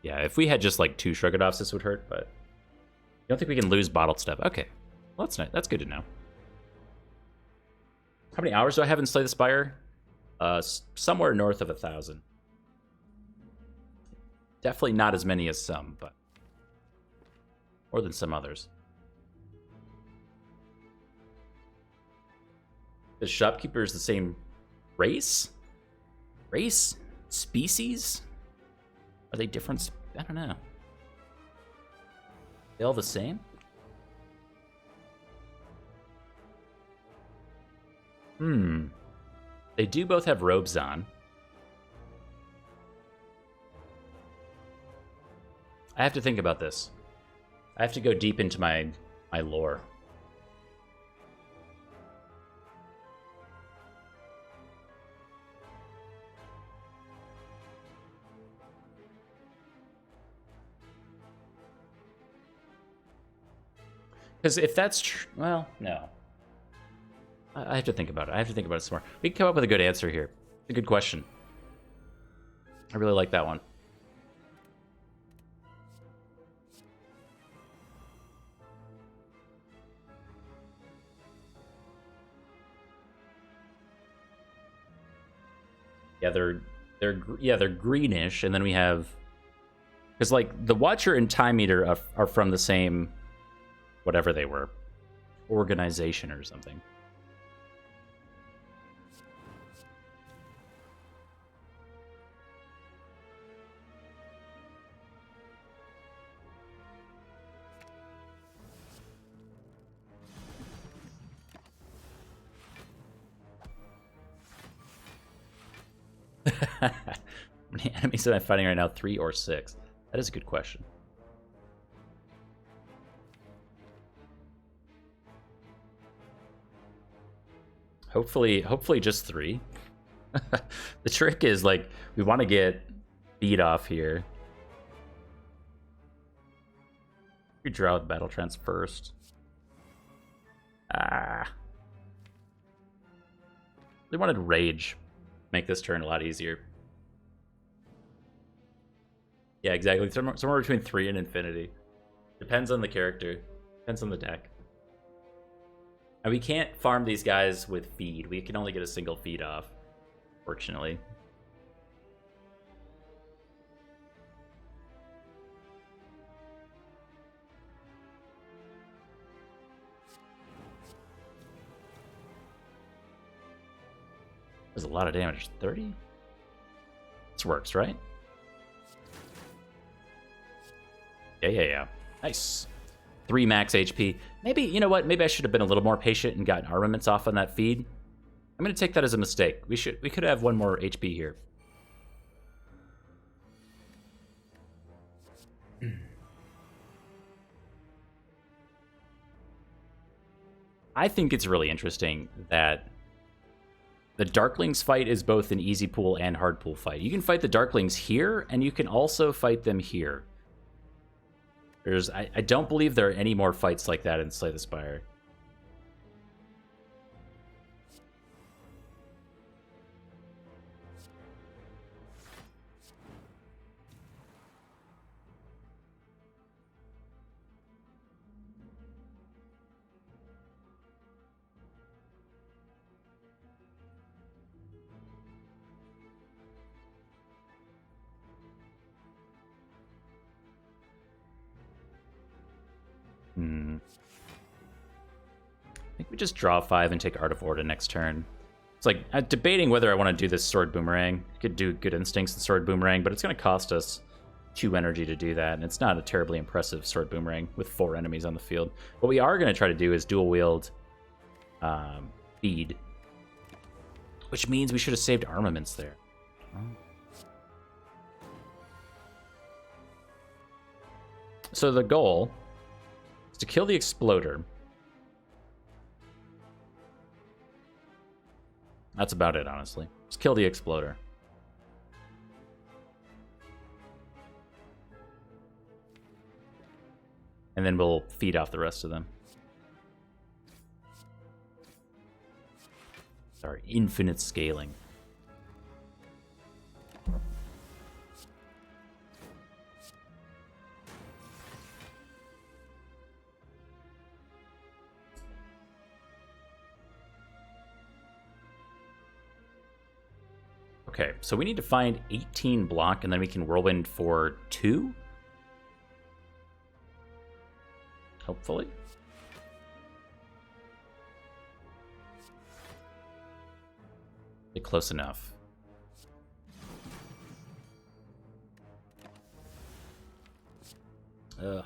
Yeah, if we had just like 2 Shrug It Offs, this would hurt, but I don't think we can lose bottled stuff. Okay, well, that's nice. That's good to know. How many hours do I have in Slay the Spire? Somewhere north of 1,000. Definitely not as many as some, but more than some others. The shopkeeper is the same race? Race? Species? Are they different? I don't know. They all the same? They do both have robes on. I have to think about this. I have to go deep into my lore. Because if that's true, well, no. I have to think about it. I have to think about it some more. We can come up with a good answer here. A good question. I really like that one. Yeah, they're greenish, and then we have, because like the Watcher and Time Eater are from the same, whatever they were, organization or something. How many enemies am I fighting right now? 3 or 6? That is a good question. Hopefully just 3. The trick is, like, we want to get beat off here. We draw with Battle Trance first. They wanted Rage. Make this turn a lot easier. Yeah, exactly. Somewhere between 3 and Infinity. Depends on the character. Depends on the deck. And we can't farm these guys with feed. We can only get a single feed off, fortunately. There's a lot of damage. 30? This works, right? Yeah. Nice. 3 max HP. Maybe, you know what? Maybe I should have been a little more patient and gotten armaments off on that feed. I'm going to take that as a mistake. We could have 1 more HP here. I think it's really interesting that the Darklings fight is both an easy pool and hard pool fight. You can fight the Darklings here, and you can also fight them here. I don't believe there are any more fights like that in Slay the Spire. I think we just draw 5 and take Art of Orda next turn. It's like, I'm debating whether I want to do this Sword Boomerang. Could do Good Instincts and Sword Boomerang, but it's going to cost us 2 energy to do that, and it's not a terribly impressive Sword Boomerang with 4 enemies on the field. What we are going to try to do is dual wield Feed, which means we should have saved armaments there. So the goal is to kill the Exploder. That's about it, honestly. Just kill the Exploder. And then we'll feed off the rest of them. Sorry, infinite scaling. Okay, so we need to find 18 block, and then we can whirlwind for 2? Hopefully. Get close enough. Ugh.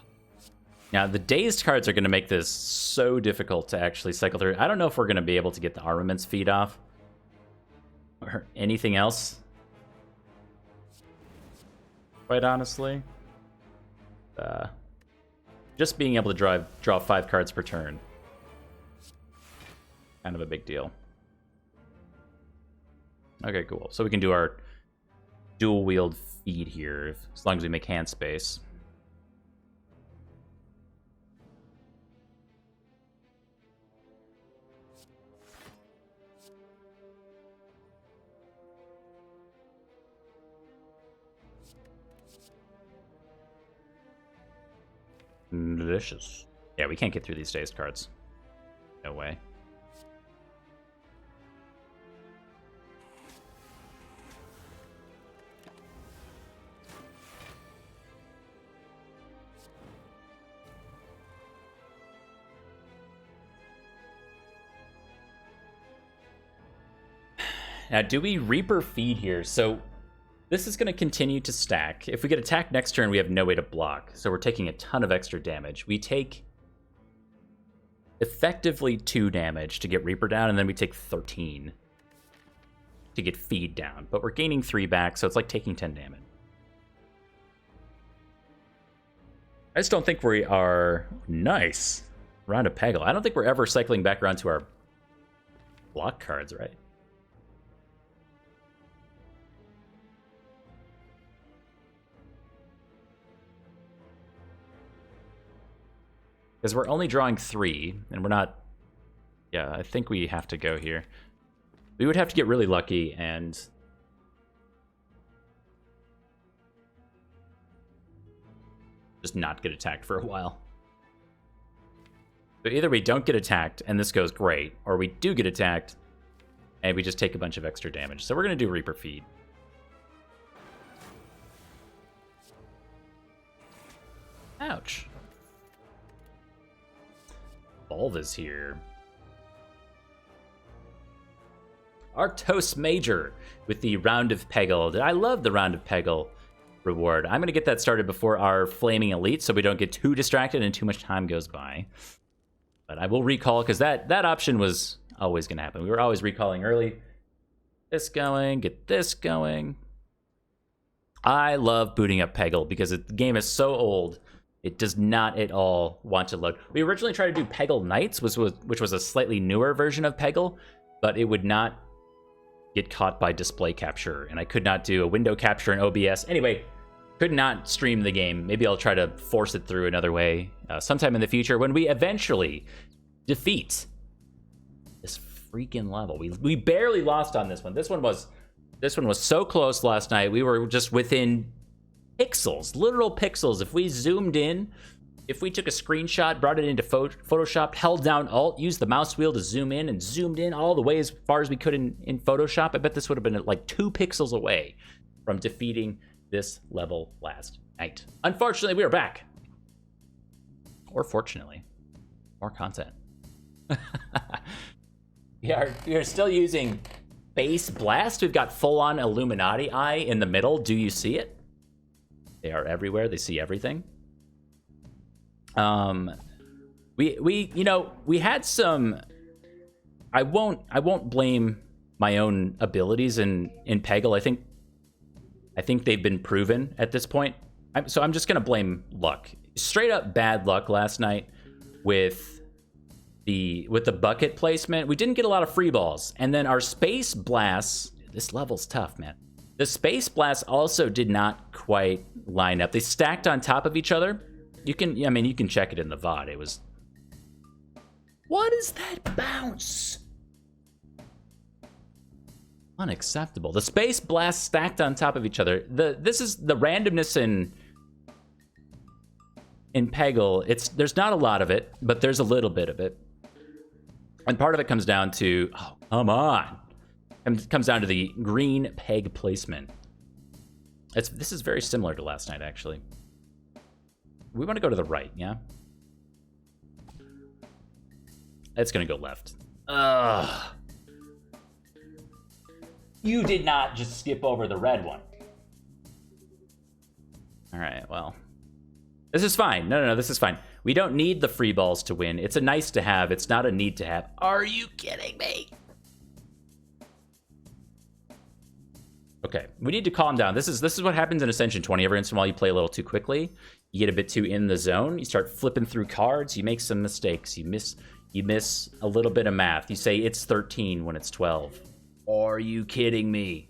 Now, the dazed cards are going to make this so difficult to actually cycle through. I don't know if we're going to be able to get the armaments feed off. Or anything else. Quite honestly. Just being able to draw 5 cards per turn. Kind of a big deal. Okay, cool. So we can do our dual wield feed here, as long as we make hand space. Delicious. Yeah, we can't get through these dazed cards. No way. Now, do we Reaper feed here? So this is going to continue to stack. If we get attacked next turn, we have no way to block. So we're taking a ton of extra damage. We take effectively 2 damage to get Reaper down, and then we take 13 to get feed down. But we're gaining 3 back, so it's like taking 10 damage. I just don't think we are... Nice. Round of Peggle. I don't think we're ever cycling back around to our block cards, right? Because we're only drawing 3, and we're not... Yeah, I think we have to go here. We would have to get really lucky and... just not get attacked for a while. So either we don't get attacked, and this goes great, or we do get attacked, and we just take a bunch of extra damage. So we're going to do Reaper Feed. Ouch. Volva's here. Arctos Major with the Round of Peggle. I love the Round of Peggle reward. I'm going to get that started before our Flaming Elite so we don't get too distracted and too much time goes by. But I will recall, because that option was always going to happen. We were always recalling early. This going, get this going. I love booting up Peggle because the game is so old. It does not at all want to load. We originally tried to do Peggle Knights, which was a slightly newer version of Peggle, but it would not get caught by display capture, and I could not do a window capture in OBS. Anyway, could not stream the game. Maybe I'll try to force it through another way sometime in the future when we eventually defeat this freaking level. We barely lost on this one. This one was so close last night. We were just within pixels, literal pixels. If we zoomed in, if we took a screenshot, brought it into Photoshop, held down Alt, used the mouse wheel to zoom in, and zoomed in all the way as far as we could in Photoshop, I bet this would have been like 2 pixels away from defeating this level last night. Unfortunately, we are back. Or fortunately, more content. we are still using Base Blast. We've got full-on Illuminati Eye in the middle. Do you see it? They are everywhere. They see everything. We had some. I won't blame my own abilities in Peggle. I think they've been proven at this point. So I'm just gonna blame luck. Straight up bad luck last night with the bucket placement. We didn't get a lot of free balls, and then our Space Blasts. This level's tough, man. The Space Blasts also did not quite line up. They stacked on top of each other. You can check it in the VOD. It was... What is that bounce? Unacceptable. The Space Blasts stacked on top of each other. This is the randomness in Peggle. There's not a lot of it, but there's a little bit of it. And part of it comes down to... Oh, come on. It comes down to the green peg placement. This is very similar to last night, actually. We want to go to the right, yeah? It's going to go left. Ugh. You did not just skip over the red one. All right, well. This is fine. No, this is fine. We don't need the free balls to win. It's a nice to have. It's not a need to have. Are you kidding me? Okay, we need to calm down. This is what happens in Ascension 20. Every once in a while you play a little too quickly. You get a bit too in the zone. You start flipping through cards. You make some mistakes. You miss a little bit of math. You say it's 13 when it's 12. Are you kidding me?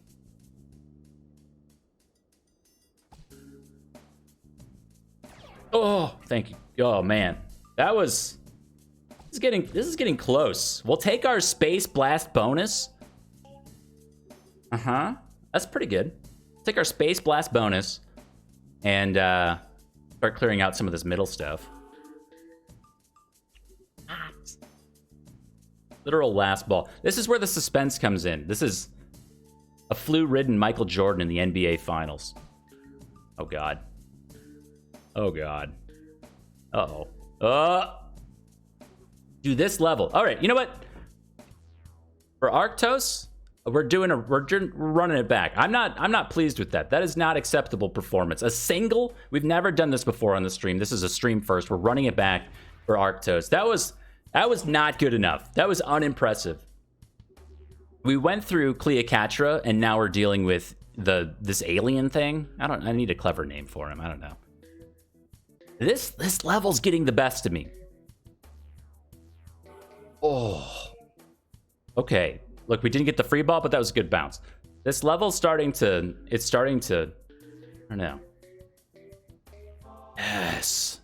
Oh, thank you. Oh man, this is getting close. We'll take our Space Blast bonus. That's pretty good. Take our Space Blast bonus and start clearing out some of this middle stuff. Literal last ball. This is where the suspense comes in. This is a flu-ridden Michael Jordan in the NBA Finals. Oh God. Oh God. Uh-oh. Do this level. All right, you know what? For Arctos, we're running it back. I'm not pleased with that. That is not acceptable performance. A single. We've never done this before on the stream. This is a stream first. We're running it back for Arctos. That was not good enough. That was unimpressive. We went through Cleopatra, and now we're dealing with this alien thing. I need a clever name for him. I don't know. This level's getting the best of me. Oh. Okay. Look, we didn't get the free ball, but that was a good bounce. This level's starting to... I don't know. Yes.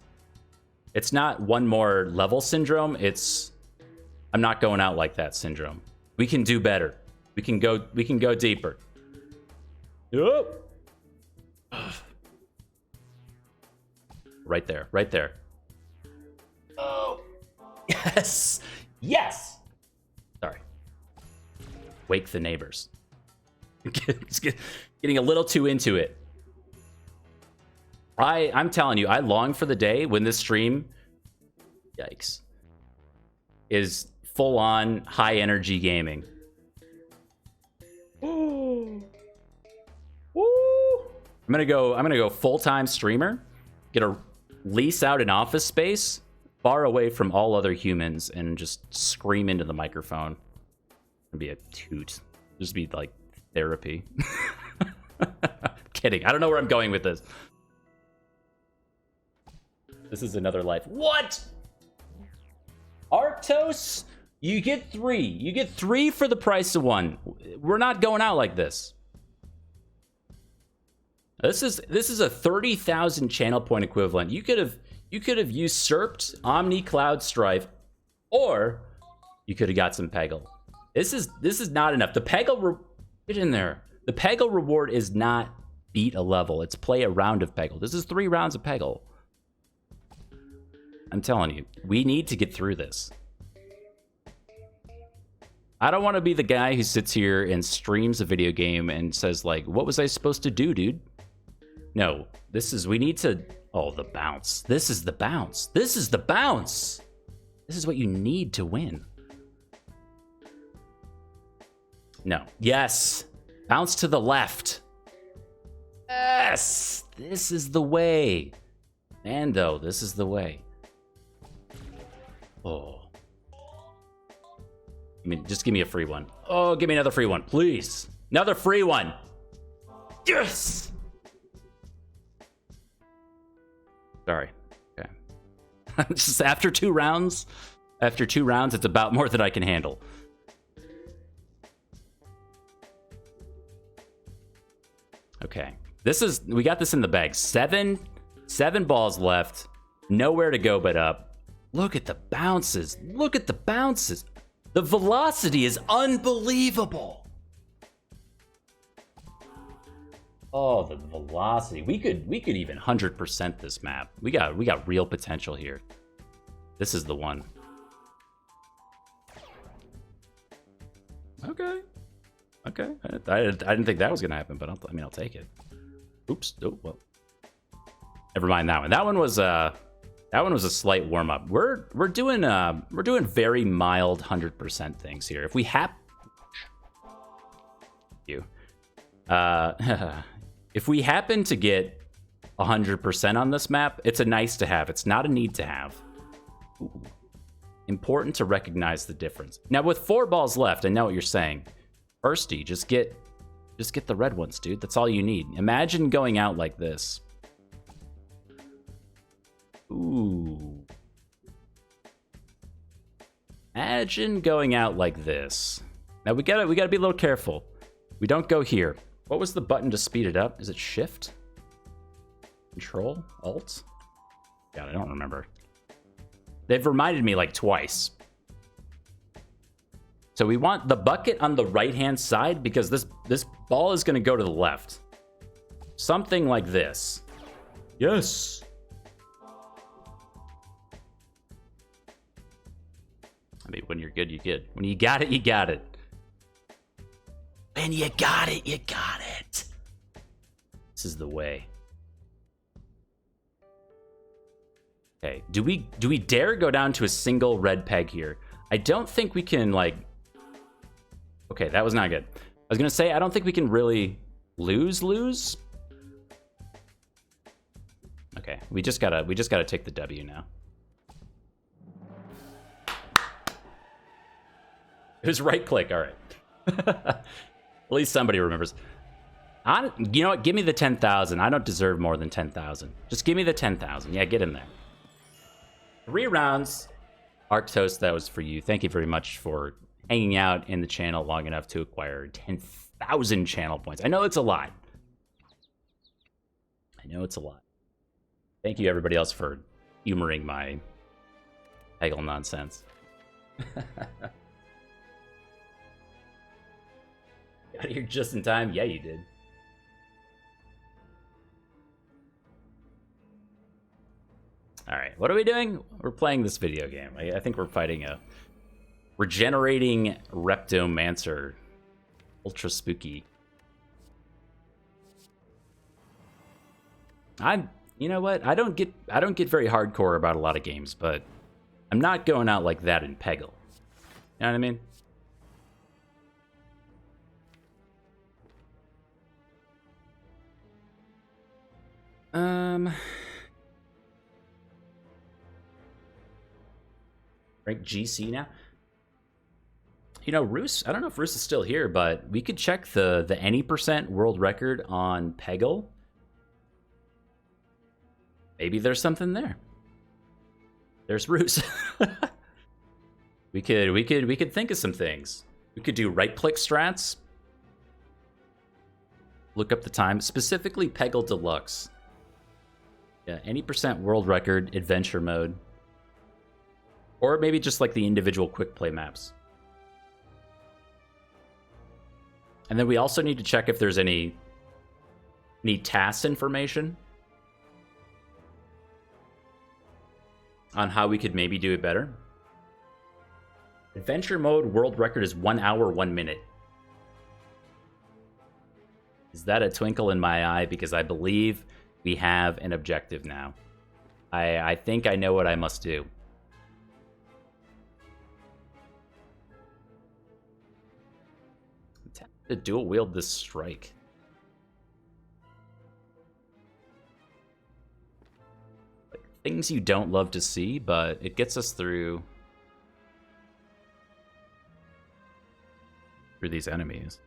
It's not one more level syndrome. It's... I'm not going out like that syndrome. We can do better. We can go deeper. Yup. Right there. Right there. Oh. Yes. Yes. Sorry. Wake the neighbors. Getting a little too into it. I'm telling you, I long for the day when this stream, yikes, is full-on high-energy gaming. Ooh. Woo. I'm gonna go full-time streamer. Get a lease out an office space far away from all other humans and just scream into the microphone. It'd be a toot. Just be like therapy. Kidding. I don't know where I'm going with this. This is another life. What? Arctos? You get 3. You get 3 for the price of 1. We're not going out like this. This is a 30,000 channel point equivalent. You could have usurped Omni Cloud Strife, or you could have got some Peggle. This is not enough. The Peggle get in there. The Peggle reward is not beat a level. It's play a round of Peggle. This is 3 rounds of Peggle. I'm telling you, we need to get through this. I don't want to be the guy who sits here and streams a video game and says like, "What was I supposed to do, dude?" No, we need to... Oh, the bounce. This is the bounce. This is the bounce. This is what you need to win. No. Yes. Bounce to the left. Yes. This is the way. Mando, this is the way. Oh. Just give me a free one. Oh, give me another free one, please. Another free one. Yes. Sorry. Okay. Just after 2 rounds, it's about more than I can handle. Okay. We got this in the bag. 7 balls left. Nowhere to go but up. Look at the bounces. Look at the bounces. The velocity is unbelievable. Oh, the velocity. We could even 100% this map. We got real potential here. This is the one. Okay. Okay. I didn't think that was gonna happen, but I'll take it. Oops. Oh, well. Never mind that one. That one was a slight warm up. We're doing very mild 100% things here. If we if we happen to get 100% on this map. It's a nice to have. It's not a need to have. Ooh. Important to recognize the difference. Now, with 4 balls left, I know what you're saying. Firsty, just get the red ones, dude. That's all you need. Imagine going out like this. Ooh. Imagine going out like this. Now we gotta be a little careful. We don't go here. What was the button to speed it up? Is it Shift? Control? Alt? God, I don't remember. They've reminded me like twice. So we want the bucket on the right-hand side because this ball is gonna go to the left. Something like this. Yes. I mean, when you're good, you're good. When you got it, you got it. When you got it, you got it. This is the way. Okay, do we dare go down to a single red peg here? I don't think we can, like... Okay, that was not good. I was gonna say, I don't think we can really lose. Okay, we just gotta take the W now. It was right click, all right. At least somebody remembers. You know what? Give me the 10,000. I don't deserve more than 10,000. Just give me the 10,000. Yeah, get in there. 3 rounds. Arctos, that was for you. Thank you very much for hanging out in the channel long enough to acquire 10,000 channel points. I know it's a lot. Thank you, everybody else, for humoring my Peggle nonsense. Got here just in time? Yeah, you did. Alright, what are we doing? We're playing this video game. I think we're fighting a regenerating Reptomancer. Ultra spooky. You know what? I don't get very hardcore about a lot of games, but I'm not going out like that in Peggle. You know what I mean? Rank GC now. You know, Roos, I don't know if Roos is still here, but we could check the any % world record on Peggle. Maybe there's something there. There's Roos. we could think of some things. We could do right click strats. Look up the time, specifically Peggle Deluxe. Yeah, any % world record, adventure mode. Or maybe just like the individual quick play maps. And then we also need to check if there's any task information on how we could maybe do it better. Adventure mode world record is 1 hour, 1 minute. Is that a twinkle in my eye? Because I believe we have an objective now. I think I know what I must do. To dual wield this strike. Like, things you don't love to see, but it gets us through these enemies.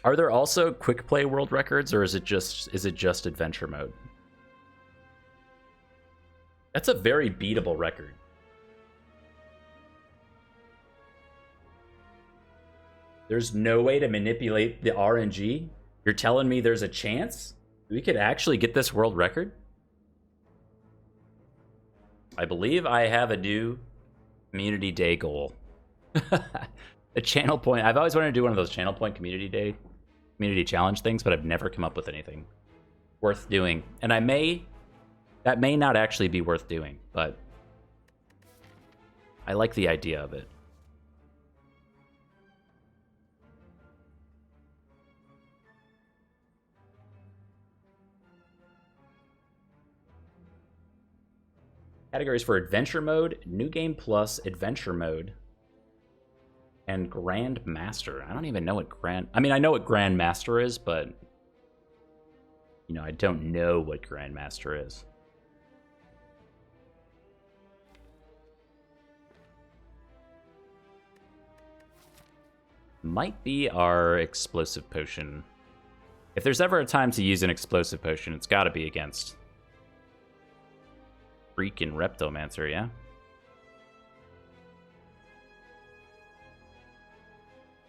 Are there also quick play world records, or is it just adventure mode? That's a very beatable record. There's no way to manipulate the RNG? You're telling me there's a chance we could actually get this world record? I believe I have a new community day goal. A channel point. I've always wanted to do one of those channel point community challenge things, but I've never come up with anything worth doing. And that may not actually be worth doing, but I like the idea of it. Categories for adventure mode, new game plus, adventure mode. And Grand Master. I don't even know what I mean, I know what Grand Master is, but... You know, I don't know what Grand Master is. Might be our explosive potion. If there's ever a time to use an explosive potion, it's gotta be against... Freaking Reptomancer, yeah?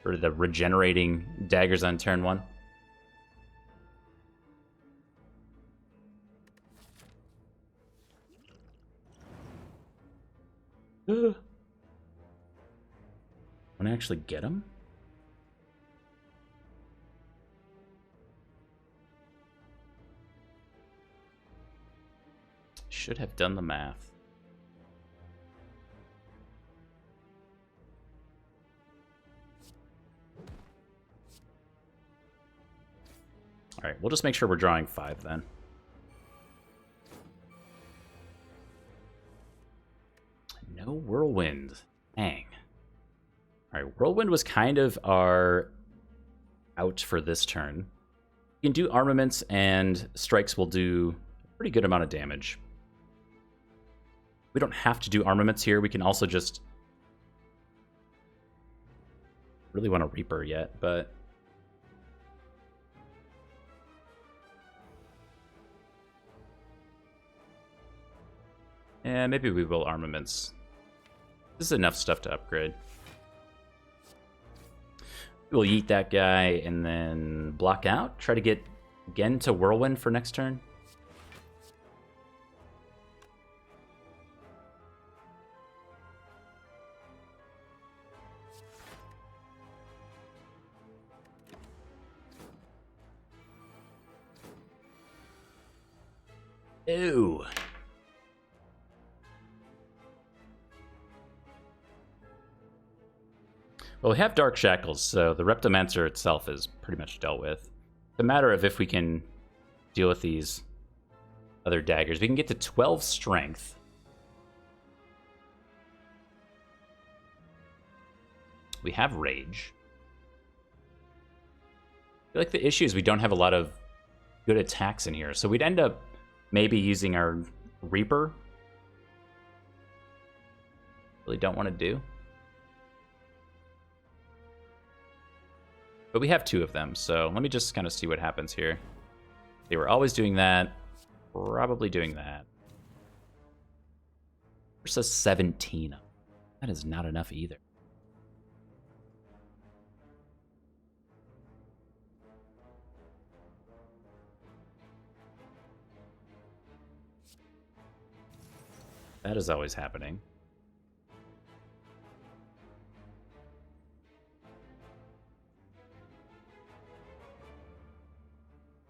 For the regenerating daggers on turn 1. Want to actually get him? Should have done the math. Alright, we'll just make sure we're drawing 5 then. No Whirlwind. Dang. Alright, Whirlwind was kind of our out for this turn. You can do armaments, and strikes will do a pretty good amount of damage. We don't have to do armaments here. We can also just... Really want a Reaper yet, but... Yeah, maybe we will armaments. This is enough stuff to upgrade. We'll yeet that guy and then block out. Try to get again to Whirlwind for next turn. Ew. Well, we have Dark Shackles, so the Reptomancer itself is pretty much dealt with. It's a matter of if we can deal with these other daggers. We can get to 12 strength. We have Rage. I feel like the issue is we don't have a lot of good attacks in here, so we'd end up maybe using our Reaper. Really don't want to do. But we have 2 of them, so let me just kind of see what happens here. They were always doing that. Probably doing that. Versus 17. That is not enough either. That is always happening.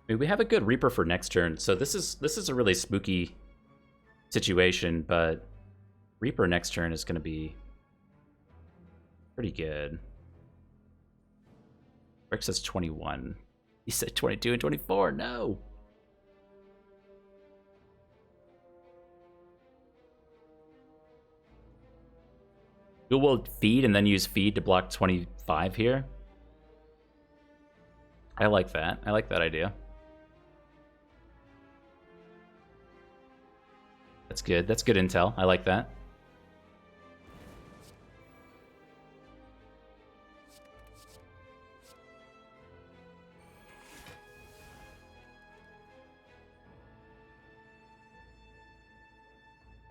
I mean, we have a good Reaper for next turn, so this is a really spooky situation, but Reaper next turn is going to be pretty good. Rick says 21. He said 22 and 24. No! We'll feed and then use feed to block 25 here. I like that. I like that idea. That's good. That's good intel. I like that.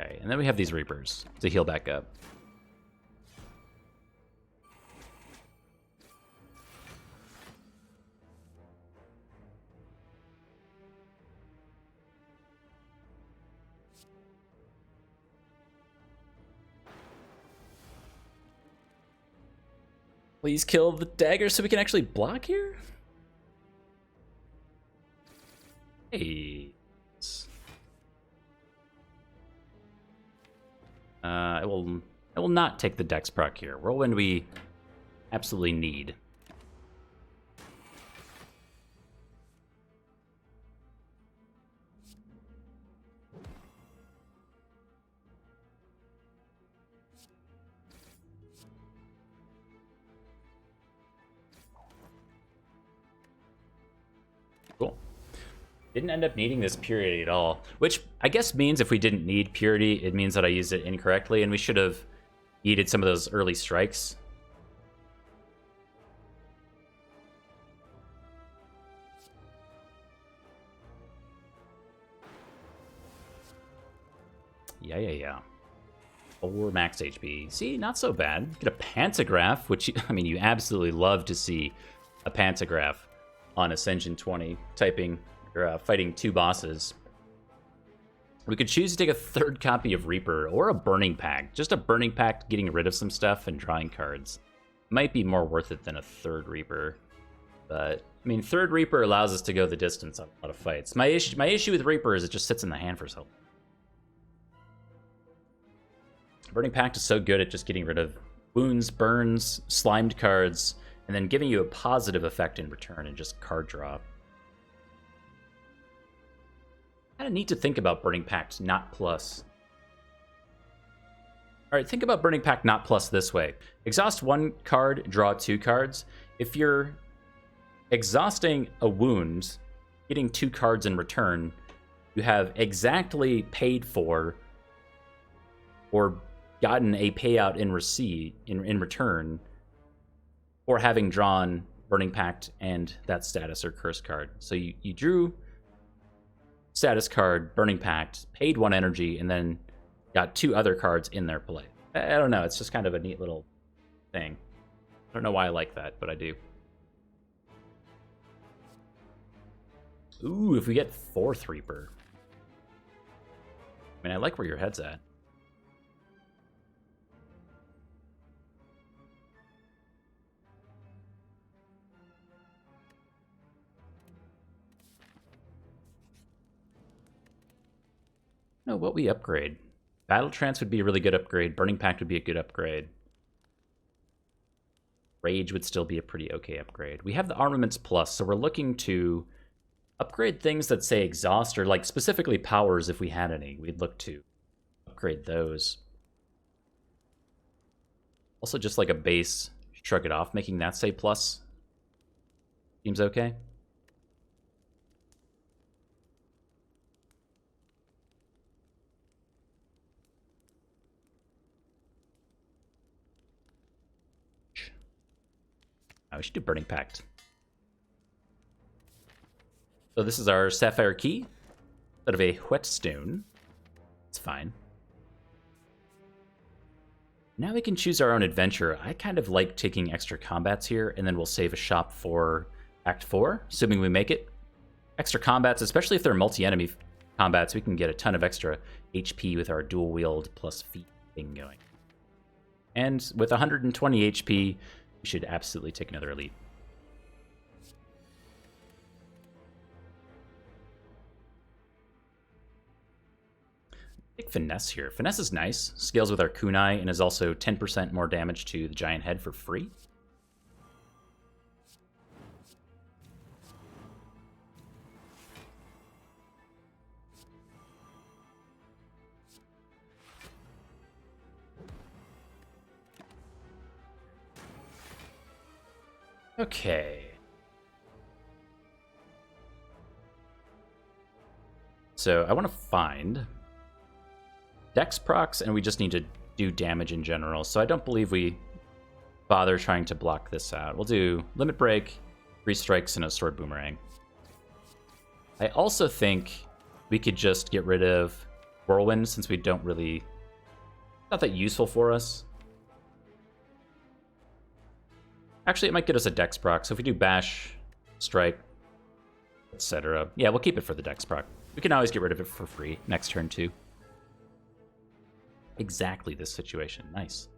Okay, and then we have these Reapers to heal back up. Please kill the dagger so we can actually block here? Hey. I will not take the Dex proc here. Whirlwind we absolutely need. Cool. Didn't end up needing this purity at all, which I guess means if we didn't need purity, it means that I used it incorrectly, and we should have needed some of those early strikes. Yeah. 4 max HP. See, not so bad. Get a pantograph, which, I mean, you absolutely love to see a pantograph on Ascension 20, typing or fighting 2 bosses. We could choose to take a 3rd copy of Reaper or a Burning Pact. Just a Burning Pact getting rid of some stuff and drawing cards. Might be more worth it than a 3rd Reaper. But, I mean, 3rd Reaper allows us to go the distance on a lot of fights. My issue with Reaper is it just sits in the hand for so long. Burning Pact is so good at just getting rid of wounds, burns, slimed cards, and then giving you a positive effect in return and just card draw. Kind of neat to think about Burning Pact not plus. Alright, think about Burning Pact not plus this way. Exhaust 1 card, draw 2 cards. If you're exhausting a wound, getting 2 cards in return, you have exactly paid for or gotten a payout in return for having drawn Burning Pact and that status or curse card. So you drew status card, Burning Pact, paid 1 energy, and then got 2 other cards in their play. I don't know, it's just kind of a neat little thing. I don't know why I like that, but I do. Ooh, if we get 4th Reaper. I mean, I like where your head's at. No, what we upgrade? Battle Trance would be a really good upgrade. Burning Pact would be a good upgrade. Rage would still be a pretty okay upgrade. We have the Armaments Plus, so we're looking to upgrade things that say Exhaust, or like specifically powers if we had any. We'd look to upgrade those. Also just like a base, shrug it off, making that say plus. Seems okay. We should do Burning Pact. So this is our Sapphire Key instead of a Whetstone. It's fine. Now we can choose our own adventure. I kind of like taking extra combats here, and then we'll save a shop for Act 4, assuming we make it. Extra combats, especially if they're multi-enemy combats, we can get a ton of extra HP with our dual wield plus feet thing going. And with 120 HP, we should absolutely take another elite. Take Finesse here. Finesse is nice. Scales with our kunai and is also 10% more damage to the giant head for free. Okay. So I want to find Dex procs, and we just need to do damage in general. So I don't believe we bother trying to block this out. We'll do Limit Break, 3 strikes, and a Sword Boomerang. I also think we could just get rid of Whirlwind, since we don't really... not that useful for us. Actually, it might get us a Dex proc, so if we do Bash, Strike, etc. Yeah, we'll keep it for the Dex proc. We can always get rid of it for free next turn, too. Exactly this situation. Nice.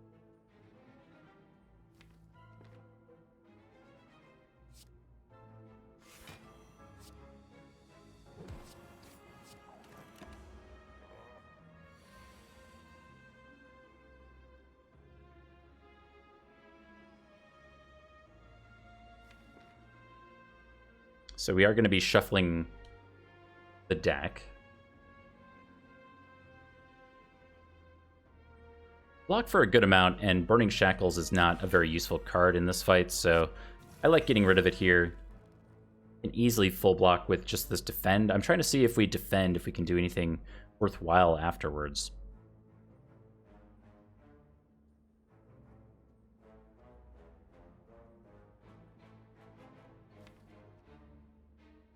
So we are going to be shuffling the deck. Block for a good amount, and Burning Shackles is not a very useful card in this fight, so I like getting rid of it here. Can easily full block with just this defend. I'm trying to see if we defend, if we can do anything worthwhile afterwards.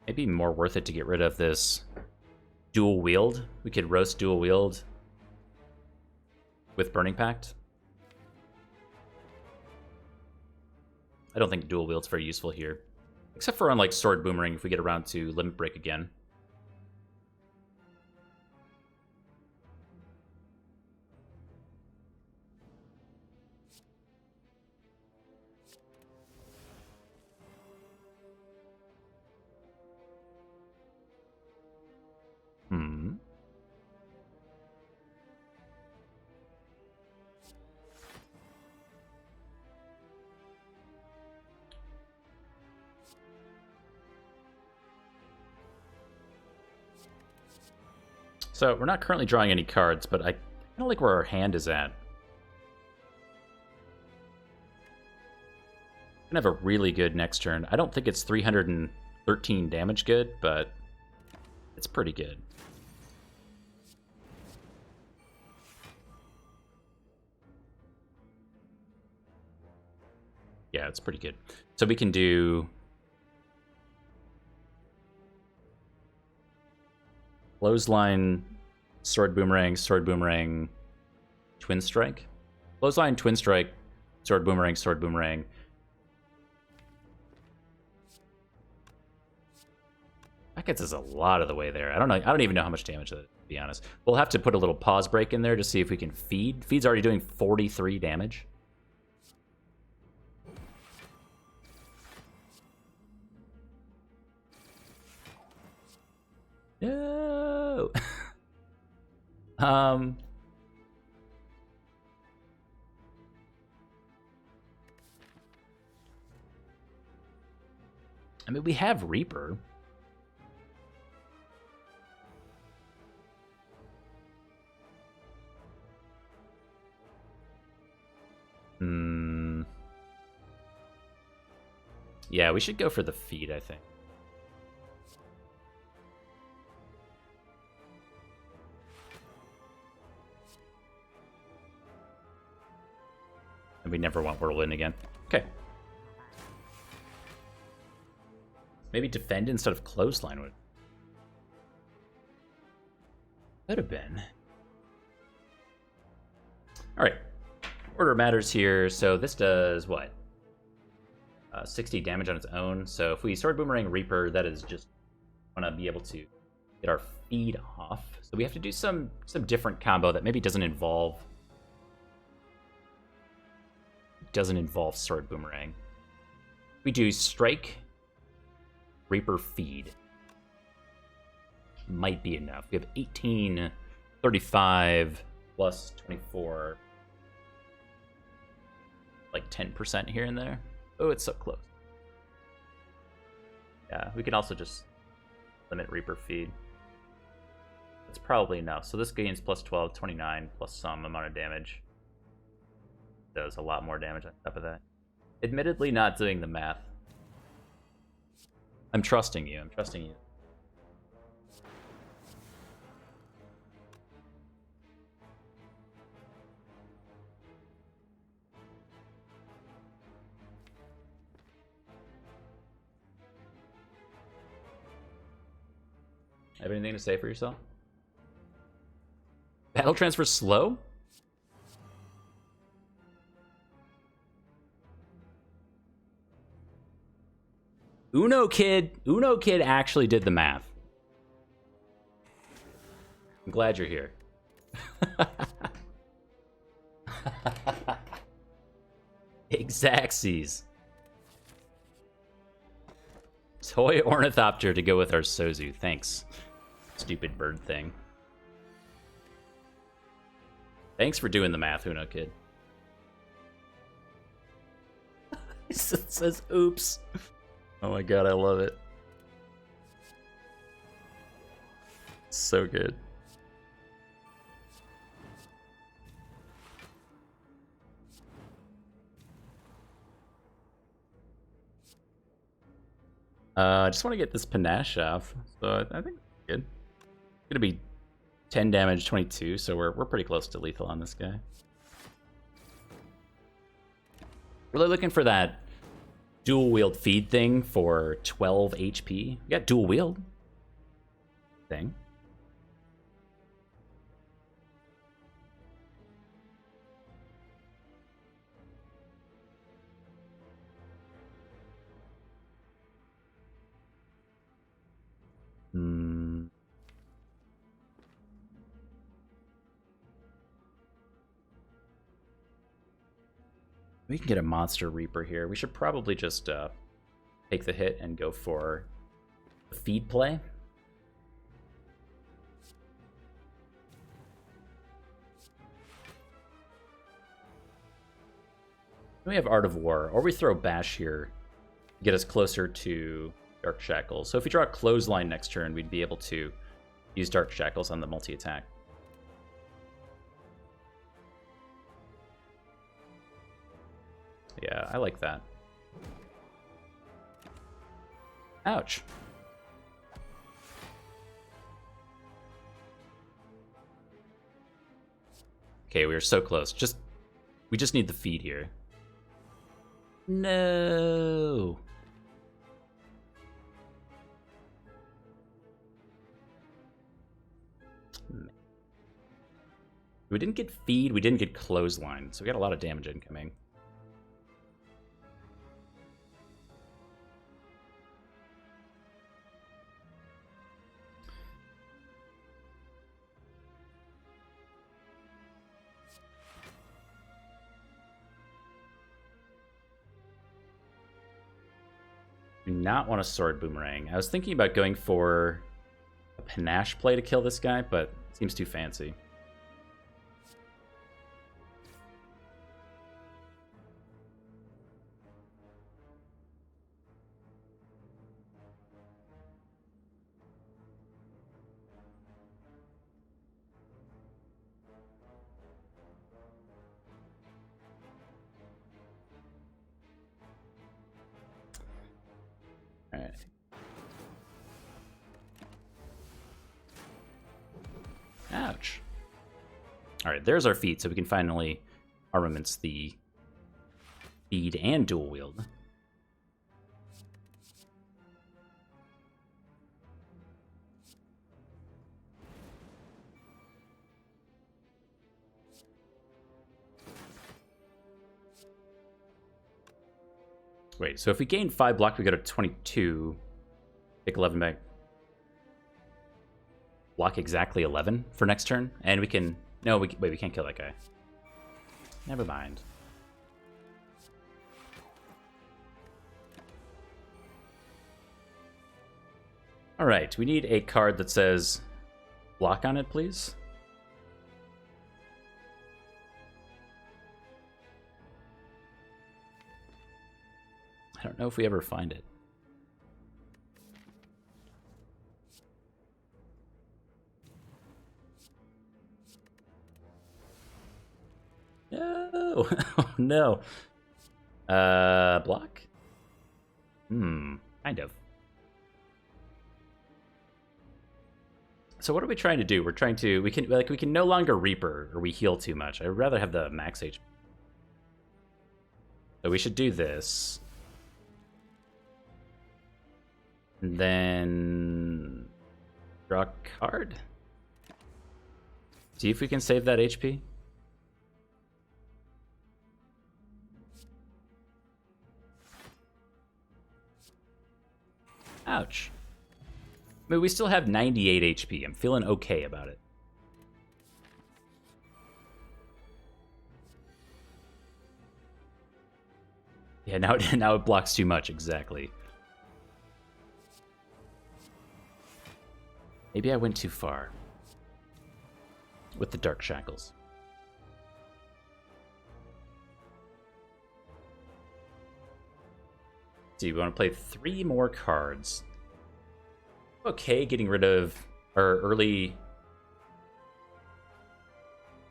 Maybe more worth it to get rid of this dual wield. We could roast dual wield with Burning Pact. I don't think dual wield's very useful here. Except for on like Sword Boomerang if we get around to Limit Break again. So we're not currently drawing any cards, but I kind of like where our hand is at. Gonna have a really good next turn. I don't think it's 313 damage good, but it's pretty good. Yeah, it's pretty good. So we can do Clothesline, Sword Boomerang, Twin Strike. Clothesline, Twin Strike, Sword Boomerang. That gets us a lot of the way there. I don't know. I don't even know how much damage that is, to be honest. We'll have to put a little pause break in there to see if we can feed. Feed's already doing 43 damage. No. I mean, we have Reaper. Yeah, we should go for the feed, I think. And we never want Whirlwind again. Okay. Maybe defend instead of clothesline would. Could have been. Alright. Order matters here. So this does what? 60 damage on its own. So if we Sword Boomerang Reaper, that is just want to be able to get our feed off. So we have to do some different combo that maybe doesn't involve Sword Boomerang. We do Strike, Reaper, Feed. Might be enough. We have 18, 35, plus 24. Like 10% here and there. Oh, it's so close. Yeah, we can also just limit Reaper Feed. It's probably enough. So this gains plus 12, 29, plus some amount of damage. Does a lot more damage on top of that. Admittedly, not doing the math. I'm trusting you. I'm trusting you. Have anything to say for yourself? Battle transfer slow? Uno Kid actually did the math. I'm glad you're here. Exactsies. Toy Ornithopter to go with our Sozu. Thanks. Stupid bird thing. Thanks for doing the math, Uno Kid. It says oops. Oh my god, I love it. So good. I just want to get this panache off, so I think it's good. It's gonna be 10 damage, 22, so we're pretty close to lethal on this guy. Really looking for that dual wield feed thing for 12 HP. We got dual wield thing. We can get a Monster Reaper here. We should probably just take the hit and go for the feed play. We have Art of War, or we throw Bash here to get us closer to Dark Shackles. So if we draw a Clothesline next turn, we'd be able to use Dark Shackles on the multi-attack. Yeah, I like that. Ouch. Okay, we are so close. We just need the feed here. No. We didn't get feed, we didn't get Clothesline, so we got a lot of damage incoming. Do not want a Sword Boomerang. I was thinking about going for a Panache play to kill this guy, but it seems too fancy. Alright. Ouch. Alright, there's our feat, so we can finally armaments the feed and dual wield. Wait, so if we gain 5 block, we go to 22. Take 11 back. Block exactly 11 for next turn, and we can... No, wait, we can't kill that guy. Never mind. Alright, we need a card that says block on it, please. I don't know if we ever find it. No! Oh, no. Block? Kind of. So what are we trying to do? We're trying to... We can no longer Reaper, or we heal too much. I'd rather have the max HP. So we should do this. And then draw a card. See if we can save that HP. Ouch. I mean, we still have 98 HP. I'm feeling okay about it. Yeah, now it blocks too much, exactly. Maybe I went too far with the Dark Shackles. See, we want to play 3 more cards. Okay, getting rid of our early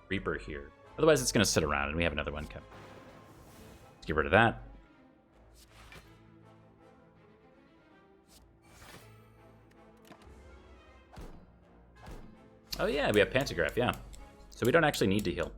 Reaper here. Otherwise, it's going to sit around, and we have another one coming. Let's get rid of that. Oh yeah, we have Pantograph, yeah. So we don't actually need to heal.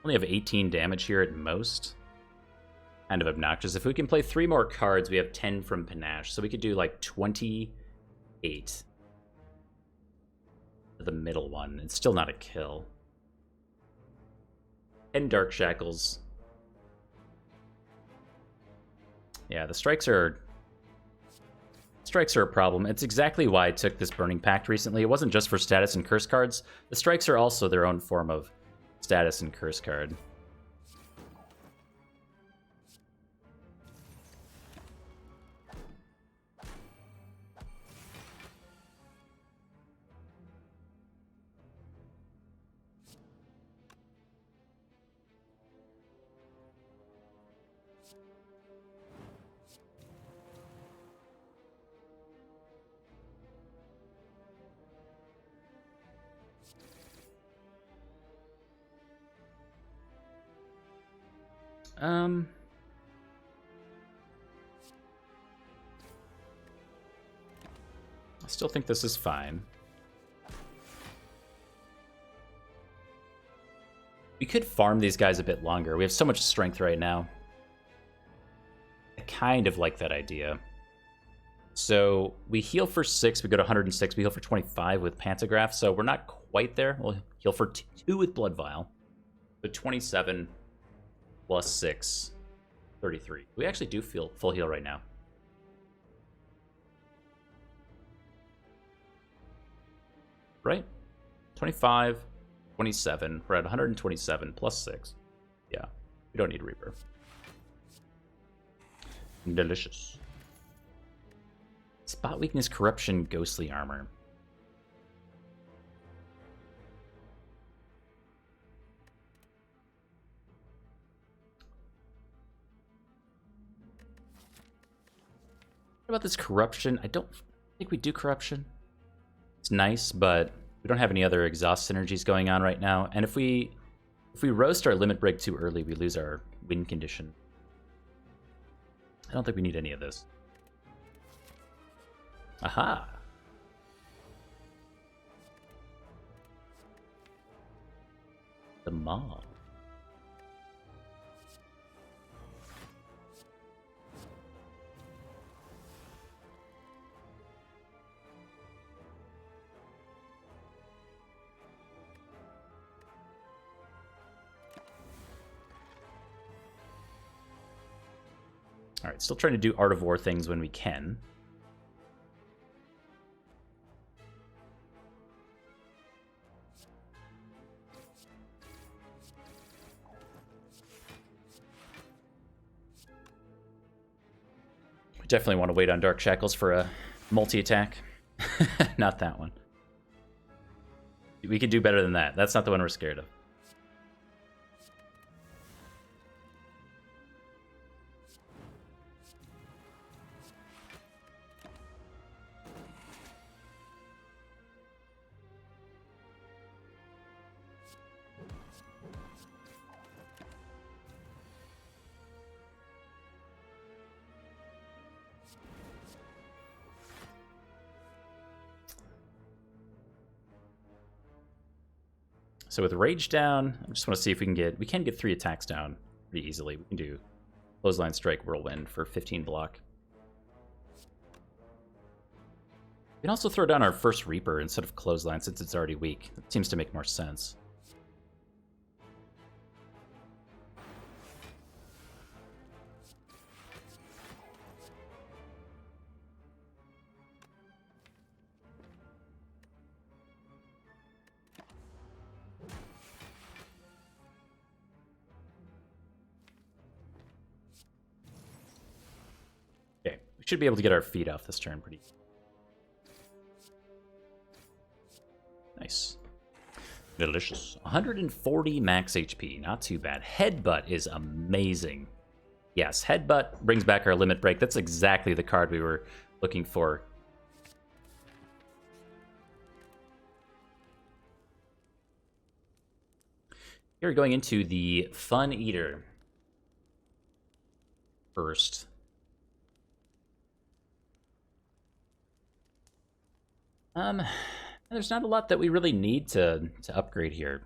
Only have 18 damage here at most. Kind of obnoxious. If we can play 3 more cards, we have 10 from Panache. So we could do like 28. The middle one. It's still not a kill. 10 Dark Shackles. Yeah, the strikes are a problem. It's exactly why I took this Burning Pact recently. It wasn't just for status and curse cards. The strikes are also their own form of status and curse card. I still think this is fine. We could farm these guys a bit longer. We have so much strength right now. I kind of like that idea. So we heal for 6, we go to 106, we heal for 25 with Pantograph, so we're not quite there. We'll heal for 2 with Blood Vial. So 27 plus 6, 33. We actually do feel full heal right now. Right? 25, 27. We're at 127 plus 6. Yeah, we don't need Reaper. Delicious. Spot weakness, corruption, ghostly armor. What about this corruption? I don't think we do corruption. It's nice, but we don't have any other exhaust synergies going on right now. And if we roast our limit break too early, we lose our win condition. I don't think we need any of this. Aha! The mob. Alright, still trying to do Art of War things when we can. We definitely want to wait on Dark Shackles for a multi-attack. Not that one. We could do better than that. That's not the one we're scared of. So with Rage down, I just want to see if we can get 3 attacks down pretty easily. We can do Clothesline Strike, Whirlwind for 15 block. We can also throw down our first Reaper instead of Clothesline since it's already weak. That seems to make more sense. Should be able to get our feet off this turn pretty. Nice. Delicious. 140 max HP. Not too bad. Headbutt is amazing. Yes, Headbutt brings back our limit break. That's exactly the card we were looking for. Here we're going into the Fun Eater first. There's not a lot that we really need to upgrade here.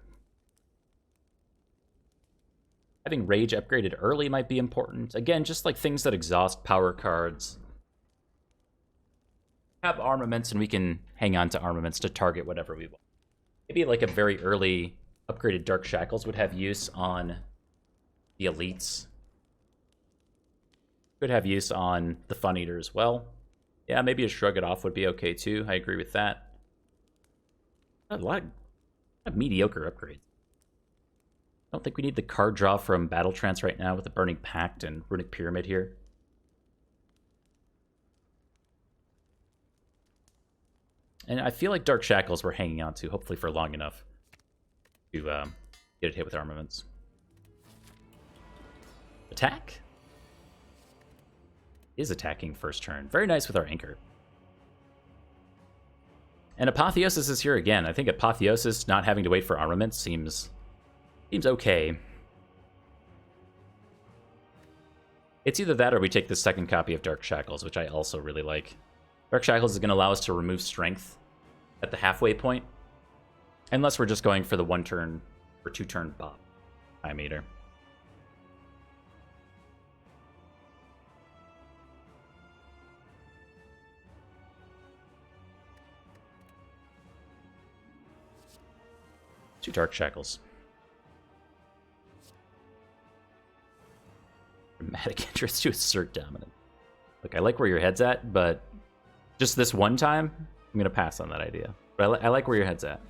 Having Rage upgraded early might be important. Again, just like things that exhaust power cards. Have armaments, and we can hang on to armaments to target whatever we want. Maybe like a very early upgraded Dark Shackles would have use on the elites. Could have use on the Fun Eater as well. Yeah, maybe a Shrug It Off would be okay too. I agree with that. A lot of mediocre upgrades. I don't think we need the card draw from Battle Trance right now with the Burning Pact and Runic Pyramid here. And I feel like Dark Shackles we're hanging on to, hopefully for long enough to get it hit with armaments. Attack? Is attacking first turn. Very nice with our Anchor. And Apotheosis is here again. I think Apotheosis not having to wait for armaments seems okay. It's either that or we take the second copy of Dark Shackles, which I also really like. Dark Shackles is going to allow us to remove strength at the halfway point. Unless we're just going for the 1-turn or 2-turn Bob Time Eater. Two Dark Shackles. Dramatic interest to assert dominance. Look, I like where your head's at, but just this one time, I'm going to pass on that idea. But I like where your head's at.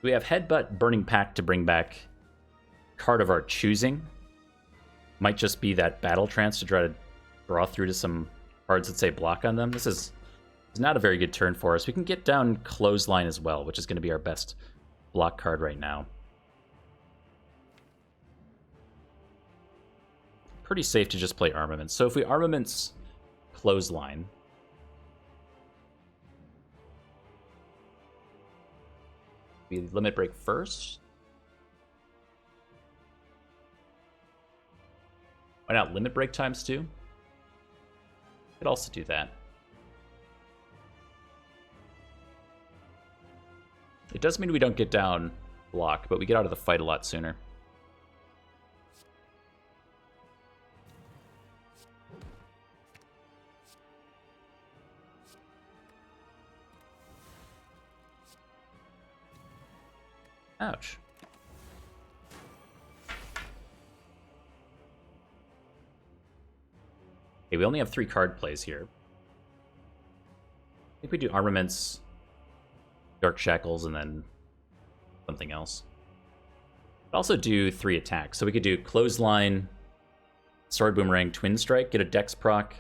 We have Headbutt, Burning Pact to bring back card of our choosing. Might just be that Battle Trance to try to draw through to some cards that say block on them. This is not a very good turn for us. We can get down Clothesline as well, which is going to be our best block card right now. Pretty safe to just play Armaments. So if we Armaments Clothesline, we limit break first. Why not limit break times 2? Could also do that. It does mean we don't get down block, but we get out of the fight a lot sooner. Ouch. Okay, we only have 3 card plays here. I think we do Armaments, Dark Shackles, and then something else. We'd also do 3 attacks. So we could do Clothesline, Sword Boomerang, Twin Strike, get a Dex proc.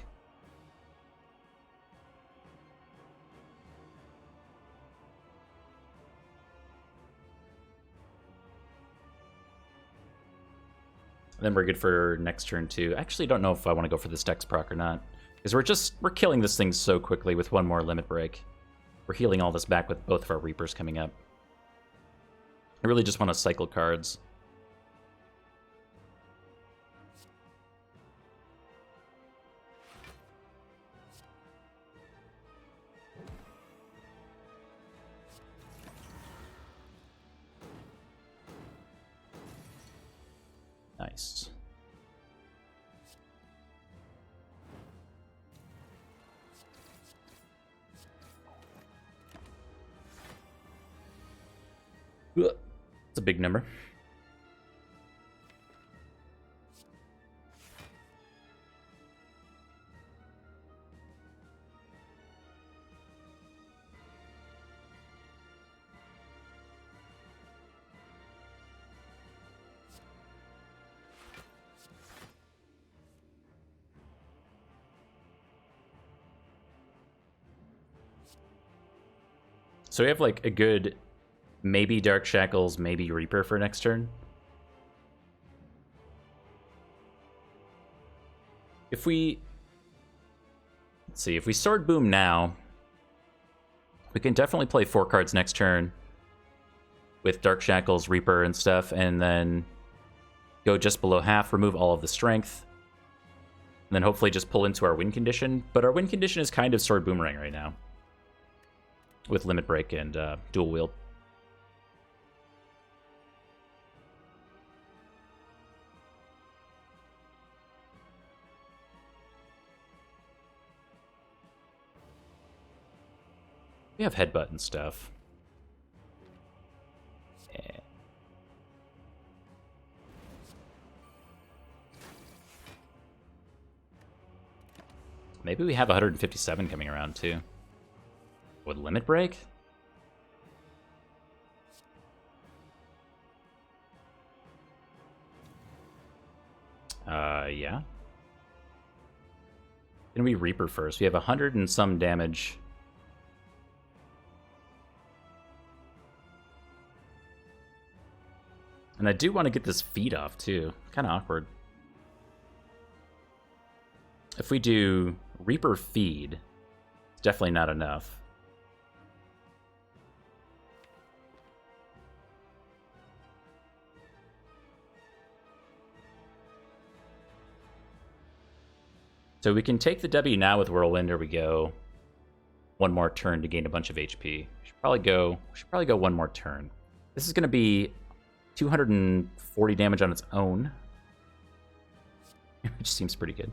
Then we're good for next turn too. I actually don't know if I want to go for this Dex proc or not. Because we're killing this thing so quickly with one more limit break. We're healing all this back with both of our Reapers coming up. I really just want to cycle cards. Nice. It's a big number. So we have like a good maybe Dark Shackles, maybe Reaper for next turn. If we... Let's see, if we Sword Boom now, we can definitely play 4 cards next turn with Dark Shackles, Reaper, and stuff, and then go just below half, remove all of the strength, and then hopefully just pull into our win condition. But our win condition is kind of Sword Boomerang right now, with Limit Break and Dual Wield. We have Headbutt and stuff. Yeah. Maybe we have 157 coming around too. Would Limit Break? Yeah. Can we Reaper first? We have 100 and some damage. And I do want to get this feed off, too. Kind of awkward. If we do Reaper feed, it's definitely not enough. So we can take the W now with Whirlwind, or we go one more turn to gain a bunch of HP. We should probably go one more turn. This is going to be 240 damage on its own, which seems pretty good.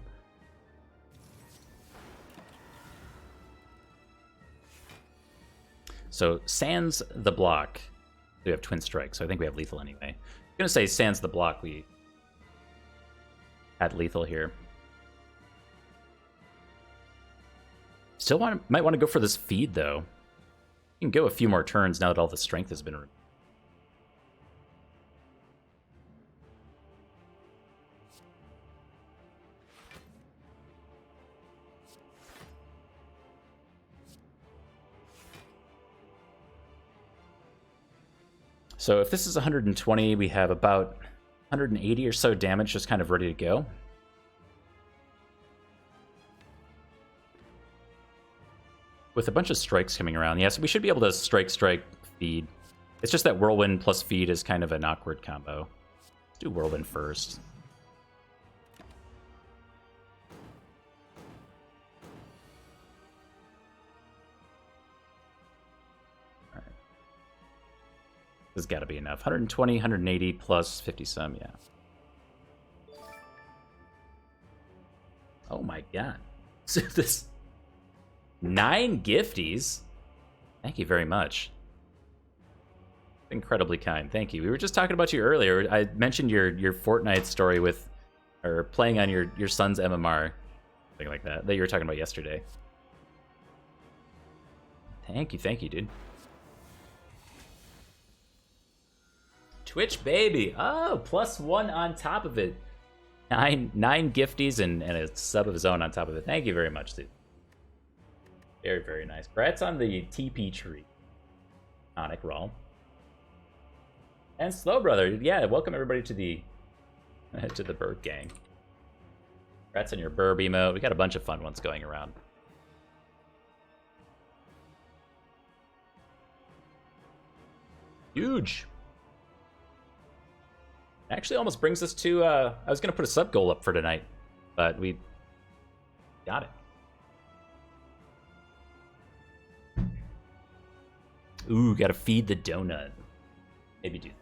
So sans the block, we have Twin Strike, so I think we have lethal anyway. I'm gonna say sans the block, we had lethal here. Still might want to go for this feed though. You can go a few more turns now that all the strength has been removed. So if this is 120, we have about 180 or so damage just kind of ready to go. With a bunch of strikes coming around. Yes, we should be able to strike, feed. It's just that Whirlwind plus feed is kind of an awkward combo. Let's do Whirlwind first. This has got to be enough. 120, 180 plus 50 some, yeah. Oh my god. So this 9 gifties. Thank you very much. Incredibly kind. Thank you. We were just talking about you earlier. I mentioned your Fortnite story with, or playing on your son's MMR, something like that you were talking about yesterday. Thank you, dude. Twitch baby. Oh, +1 on top of it. Nine gifties and a sub of his own on top of it. Thank you very much, dude. Very, very nice. Congrats on the TP tree. Onic roll. And Slow Brother. Yeah, welcome everybody to the Bird Gang. Congrats on your Burb emote. We got a bunch of fun ones going around. Huge. Actually almost brings us to, I was going to put a sub goal up for tonight, but we got it. Ooh, gotta feed the donut. Maybe do that.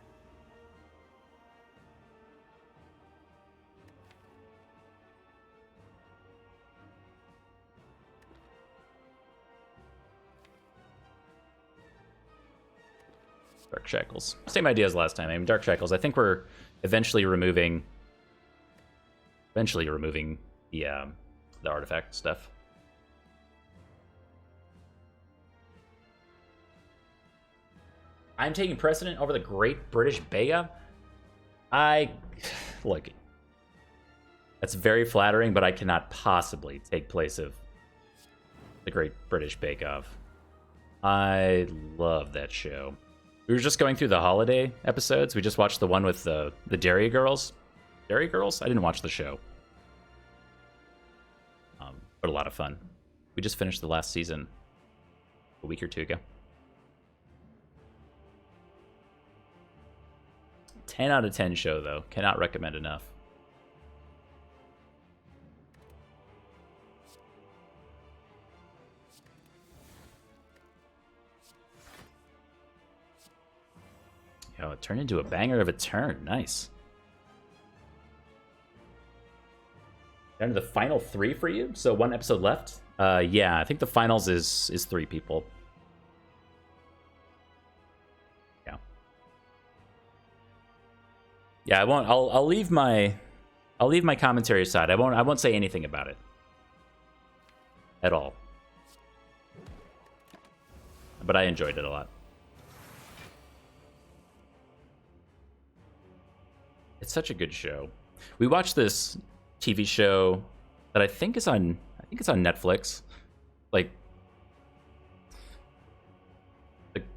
Dark Shackles. Same idea as last time. I mean, Dark Shackles. I think we're eventually removing the artifact stuff. I'm taking precedent over the Great British Bake-Off. Look, that's very flattering, but I cannot possibly take place of the Great British Bake-Off. I love that show. We were just going through the holiday episodes. We just watched the one with the Dairy Girls. Dairy Girls? I didn't watch the show. But a lot of fun. We just finished the last season a week or two ago. 10 out of 10 show, though. Cannot recommend enough. Yo, it turned into a banger of a turn. Nice. Down to the final 3 for you? So 1 episode left? Yeah, I think the finals is 3 people. Yeah. Yeah, I won't. I'll leave my commentary aside. I won't say anything about it at all. But I enjoyed it a lot. It's such a good show. We watched this TV show that I think it's on Netflix. Like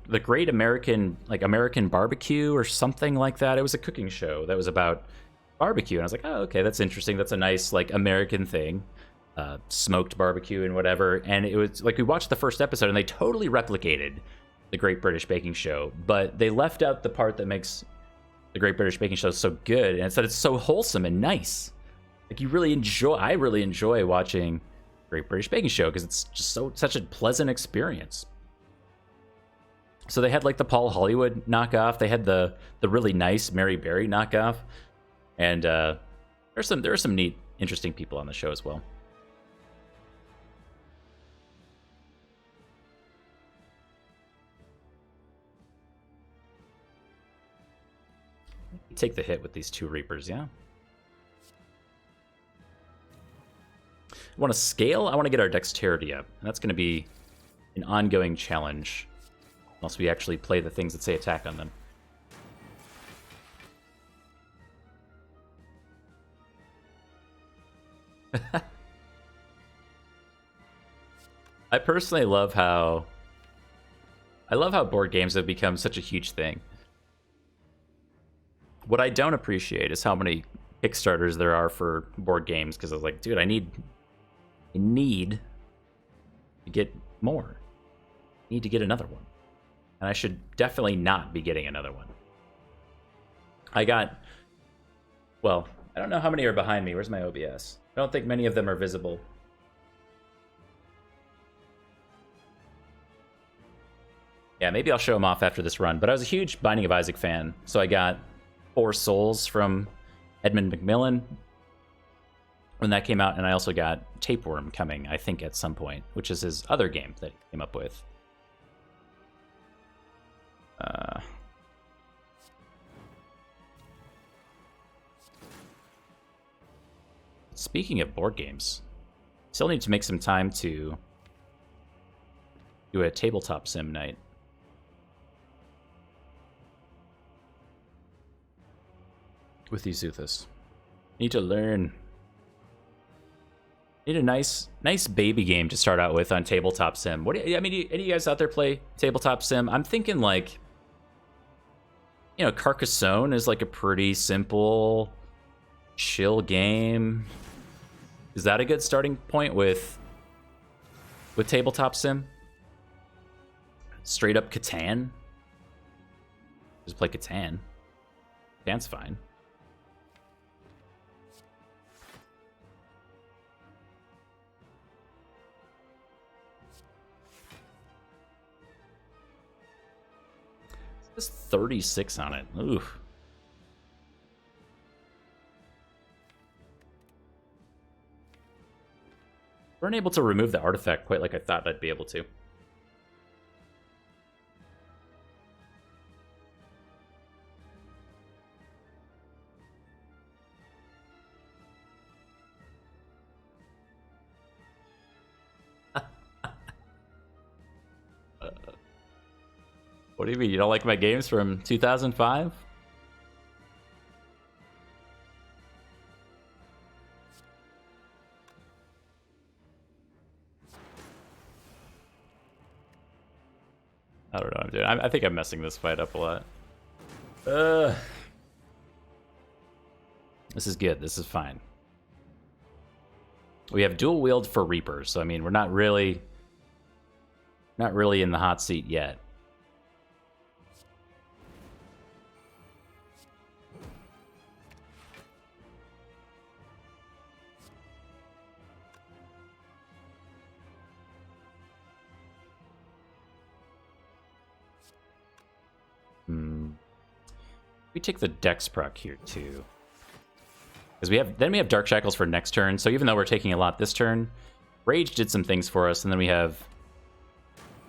the Great American Barbecue or something like that. It was a cooking show that was about barbecue, and I was like, oh, okay, that's interesting. That's a nice like American thing, smoked barbecue and whatever. And it was like we watched the first episode, and they totally replicated the Great British Baking Show, but they left out the part that makes the Great British Baking Show is so good, and it's that it's so wholesome and nice. Like I really enjoy watching Great British Baking Show because it's just such a pleasant experience. So they had like the Paul Hollywood knockoff, they had the really nice Mary Berry knockoff, and there are some neat, interesting people on the show as well. Take the hit with these 2 Reapers, yeah. I want to scale. I want to get our dexterity up, and that's going to be an ongoing challenge unless we actually play the things that say attack on them. I personally love how board games have become such a huge thing. What I don't appreciate is how many Kickstarters there are for board games, because I was like, dude, I need to get more. I need to get another one. And I should definitely not be getting another one. I don't know how many are behind me. Where's my OBS? I don't think many of them are visible. Yeah, maybe I'll show them off after this run. But I was a huge Binding of Isaac fan, so I got 4 Souls from Edmund Macmillan when that came out, and I also got Tapeworm coming, I think, at some point, which is his other game that he came up with. Speaking of board games, still need to make some time to do a tabletop sim night. With you, Zuthus. Need to learn. Need a nice baby game to start out with on tabletop sim. Any of you guys out there play tabletop sim? I'm thinking like, Carcassonne is like a pretty simple, chill game. Is that a good starting point with tabletop sim? Straight up Catan. Just play Catan. Catan's fine. There's 36 on it. Oof. Weren't able to remove the artifact quite like I thought I'd be able to. What do you mean? You don't like my games from 2005? I don't know what I'm doing. I think I'm messing this fight up a lot. This is good. This is fine. We have dual wield for Reapers, so I mean, we're not really in the hot seat yet. We take the Dex proc here too, because we have Dark Shackles for next turn. So even though we're taking a lot this turn, Rage did some things for us, and then we have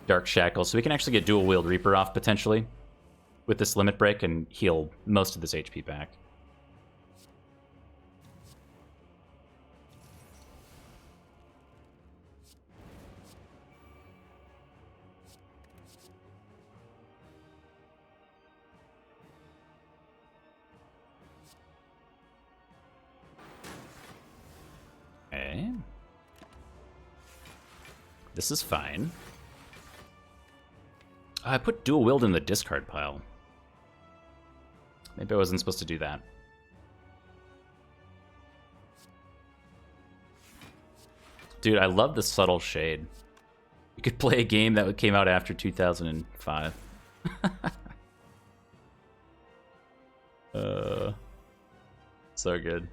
Dark Shackles, so we can actually get dual wield Reaper off potentially with this limit break and heal most of this HP back. Okay. This is fine. I put dual wield in the discard pile. Maybe I wasn't supposed to do that. Dude, I love the subtle shade. You could play a game that came out after 2005. So good.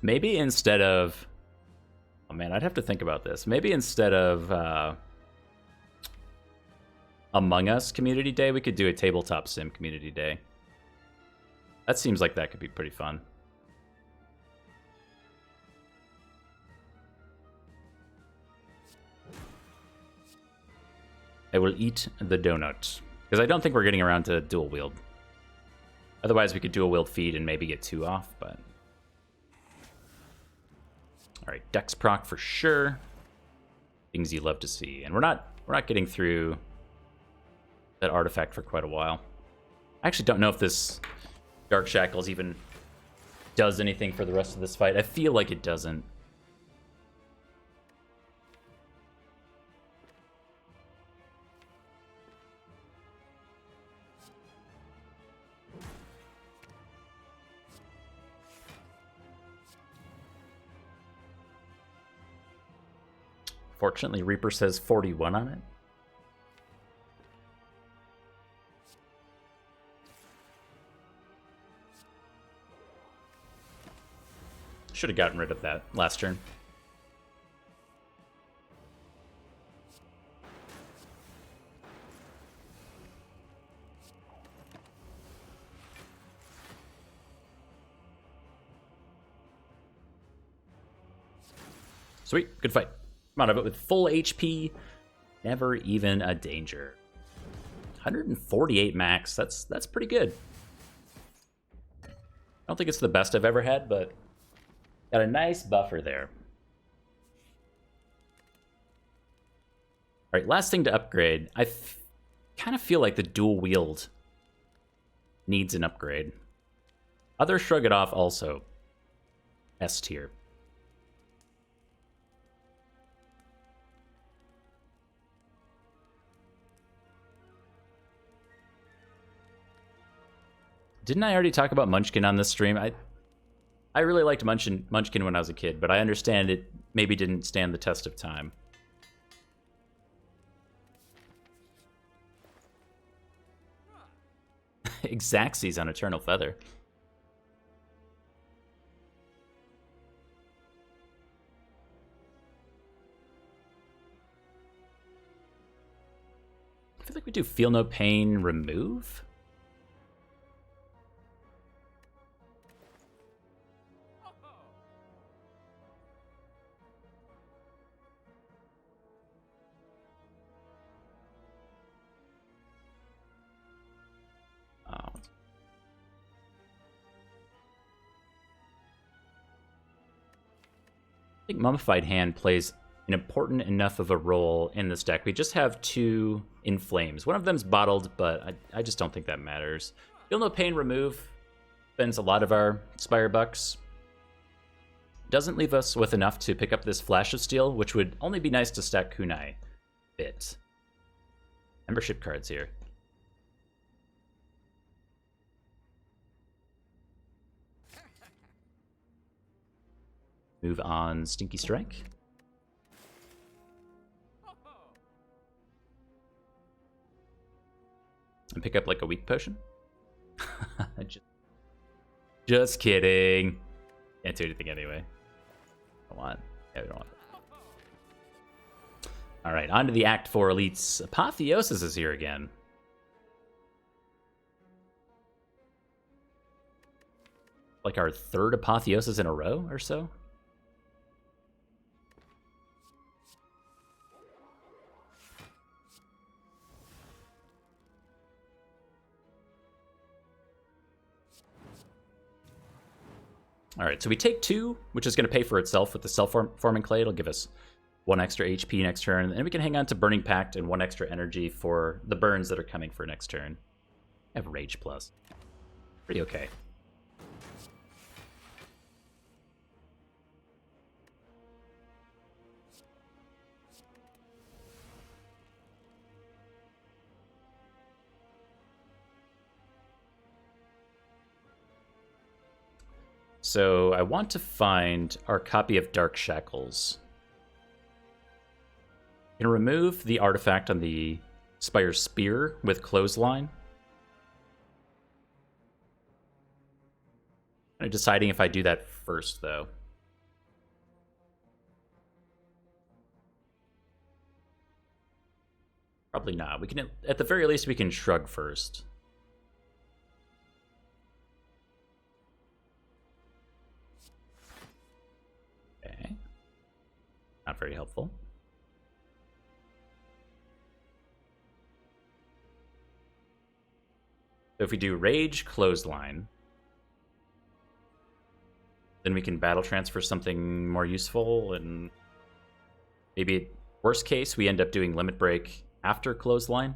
Maybe instead of... Oh man, I'd have to think about this. Maybe instead of Among Us Community Day, we could do a Tabletop Sim Community Day. That seems like that could be pretty fun. I will eat the donut. Because I don't think we're getting around to dual wield. Otherwise, we could dual wield feed and maybe get 2 off, but... Alright, Dex proc for sure. Things you love to see. And we're not getting through that artifact for quite a while. I actually don't know if this Dark Shackles even does anything for the rest of this fight. I feel like it doesn't. Fortunately, Reaper says 41 on it. Should have gotten rid of that last turn. Sweet, good fight. Come on, but with full HP, never even a danger. 148 max, that's pretty good. I don't think it's the best I've ever had, but got a nice buffer there. All right, last thing to upgrade. I kind of feel like the dual wield needs an upgrade. Other Shrug It Off also S tier. Didn't I already talk about Munchkin on this stream? I really liked Munchkin when I was a kid, but I understand it maybe didn't stand the test of time. Xaxes on Eternal Feather. I feel like we do Feel No Pain, Remove? I think Mummified Hand plays an important enough of a role in this deck. We just have 2 In Flames. One of them's bottled, but I just don't think that matters. Feel No Pain, Remove. Spends a lot of our Spire bucks. Doesn't leave us with enough to pick up this Flash of Steel, which would only be nice to stack kunai bit. Membership cards here. Move on Stinky Strike. And pick up like a weak potion. Just kidding. Can't do anything anyway. Don't want. Yeah, we don't want. All right, on to the Act 4 elites. Apotheosis is here again. Like our third Apotheosis in a row or so. All right, so we take 2, which is going to pay for itself with the self-forming clay. It'll give us 1 extra HP next turn, and then we can hang on to Burning Pact and 1 extra energy for the burns that are coming for next turn. I have Rage Plus. Pretty okay. So I want to find our copy of Dark Shackles. I'm going to remove the artifact on the Spire Spear with Clothesline. I'm deciding if I do that first, though. Probably not. We can, at the very least, we can shrug first. Okay. Not very helpful. So if we do Rage Clothesline, then we can battle transfer something more useful, and maybe worst case we end up doing Limit Break after Clothesline.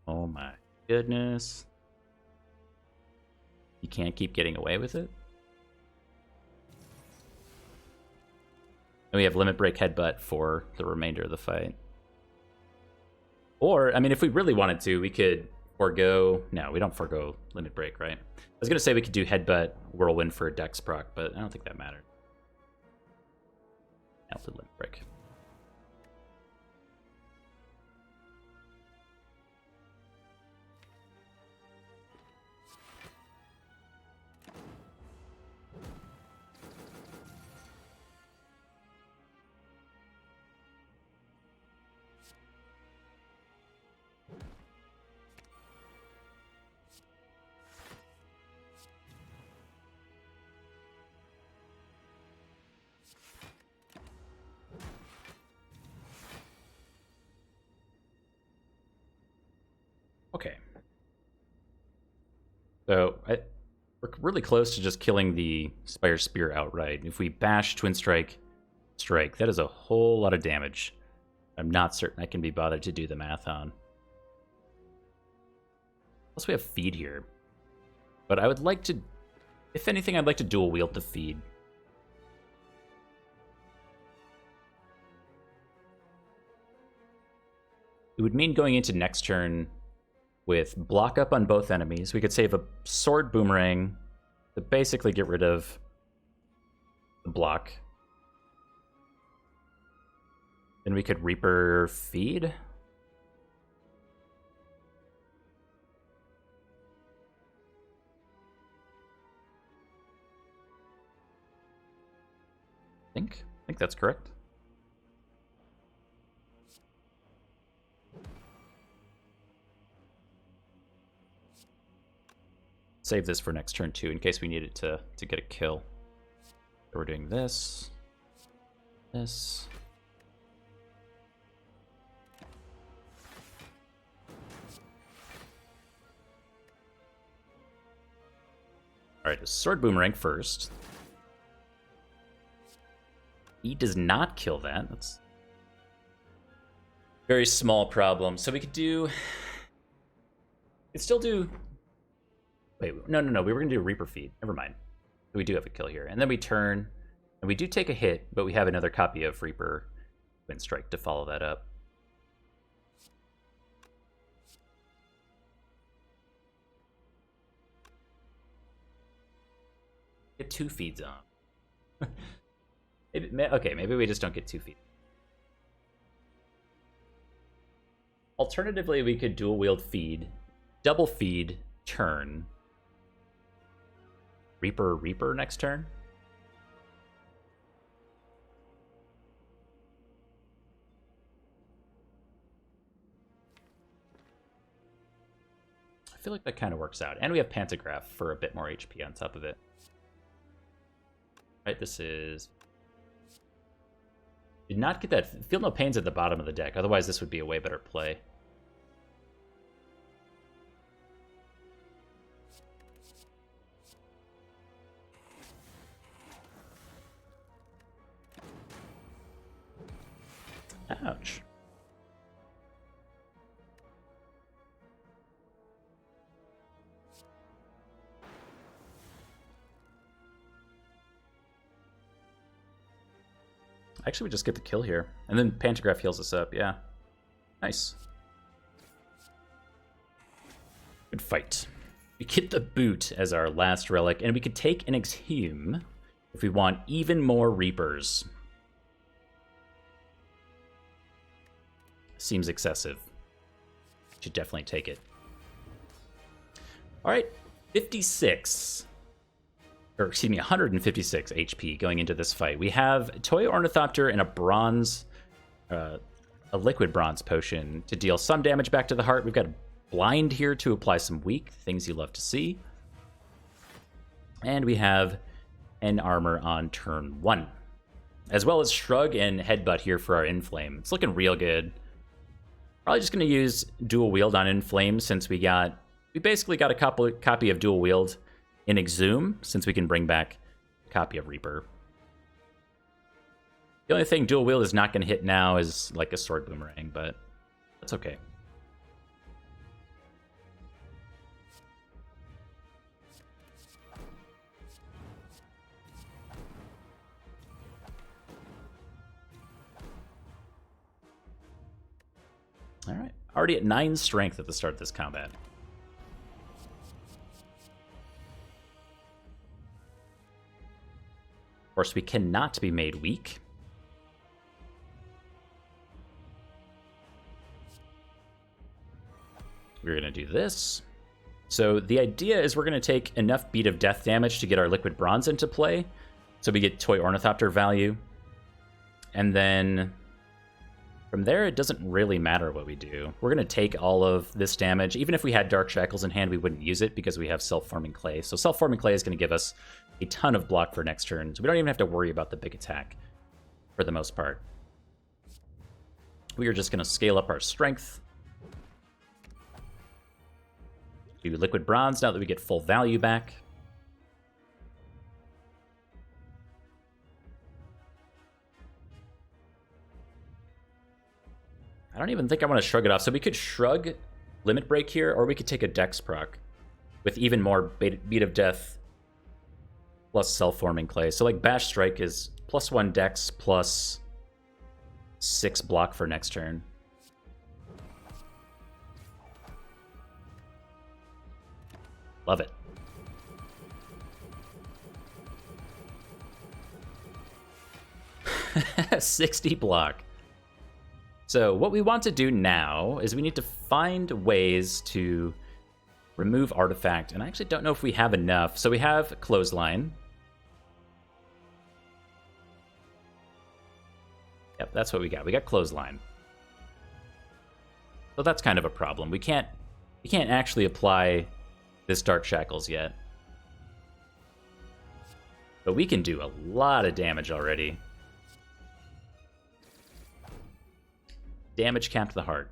Oh my goodness. You can't keep getting away with it. And we have Limit Break Headbutt for the remainder of the fight. Or, I mean, if we really wanted to, we could forego... No, we don't forego Limit Break, right? I was going to say we could do Headbutt Whirlwind for a Dex proc, but I don't think that mattered. I'll do Limit Break. Okay. So we're really close to just killing the Spire Spear outright. If we bash Twin Strike, Strike, that is a whole lot of damage. I'm not certain I can be bothered to do the math on. Plus we have Feed here. But I would like to, if anything, I'd like to dual wield the Feed. It would mean going into next turn with block up on both enemies. We could save a Sword Boomerang to basically get rid of the block. Then we could Reaper Feed. I think that's correct. Save this for next turn too, in case we need it to get a kill. So we're doing this. This. Alright, a Sword Boomerang first. E does not kill that. That's very small problem. So we could do... Could still do... Wait, no. We were going to do Reaper Feed. Never mind. We do have a kill here. And then we turn, and we do take a hit, but we have another copy of Reaper Wind Strike to follow that up. Get 2 feeds on. Maybe we just don't get 2 feeds. Alternatively, we could dual wield feed, double feed, turn. Reaper next turn. I feel like that kind of works out. And we have Pantograph for a bit more HP on top of it. Right, this is... Did not get that. Feel No Pain's at the bottom of the deck. Otherwise, this would be a way better play. Ouch. Actually, we just get the kill here. And then Pantograph heals us up, yeah. Nice. Good fight. We get the boot as our last relic, and we could take an Exhume if we want even more Reapers. Seems excessive. Should definitely take it. All right, 56. Or excuse me, 156 HP going into this fight. We have Toy Ornithopter and a bronze, a liquid bronze potion to deal some damage back to the heart. We've got a blind here to apply some weak, things you love to see. And we have an armor on turn 1. As well as Shrug and Headbutt here for our Inflame. It's looking real good. Probably just going to use Dual Wield on Inflame since we basically got a copy of Dual Wield in Exhume, since we can bring back a copy of Reaper. The only thing Dual Wield is not going to hit now is like a Sword Boomerang, but that's okay. All right, already at 9 strength at the start of this combat. Of course, we cannot be made weak. We're going to do this. So the idea is we're going to take enough Beat of Death damage to get our Liquid Bronze into play. So we get Toy Ornithopter value. And then from there, it doesn't really matter what we do. We're going to take all of this damage. Even if we had Dark Shackles in hand, we wouldn't use it because we have Self-Forming Clay. So Self-Forming Clay is going to give us a ton of block for next turn. So we don't even have to worry about the big attack for the most part. We are just going to scale up our strength. Do Liquid Bronze now that we get full value back. I don't even think I want to shrug it off. So we could shrug Limit Break here, or we could take a Dex proc with even more Beat of Death plus Self-Forming Clay. So like Bash Strike is +1 Dex plus 6 block for next turn. Love it. $60 block. So what we want to do now is we need to find ways to remove Artifact, and I actually don't know if we have enough. So we have Clothesline. Yep, that's what we got. We got Clothesline. So that's kind of a problem. We can't actually apply this Dark Shackles yet. But we can do a lot of damage already. Damage cap to the heart.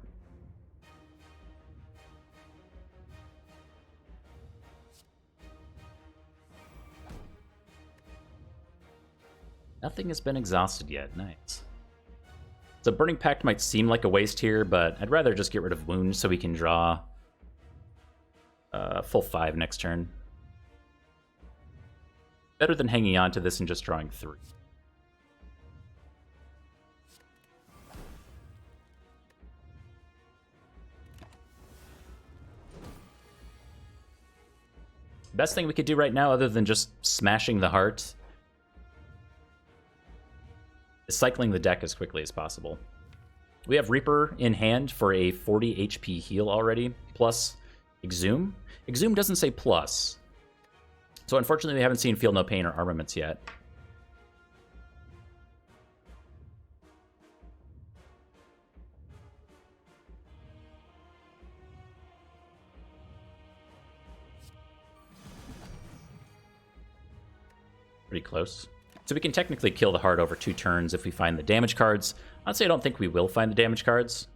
Nothing has been exhausted yet. Nice. So Burning Pact might seem like a waste here, but I'd rather just get rid of Wound so we can draw full 5 next turn. Better than hanging on to this and just drawing 3. Best thing we could do right now, other than just smashing the heart, is cycling the deck as quickly as possible. We have Reaper in hand for a 40 HP heal already, plus Exhume. Exhume doesn't say plus. So unfortunately we haven't seen Feel No Pain or Armaments yet. Pretty close. So we can technically kill the heart over 2 turns if we find the damage cards. Honestly, I don't think we will find the damage cards.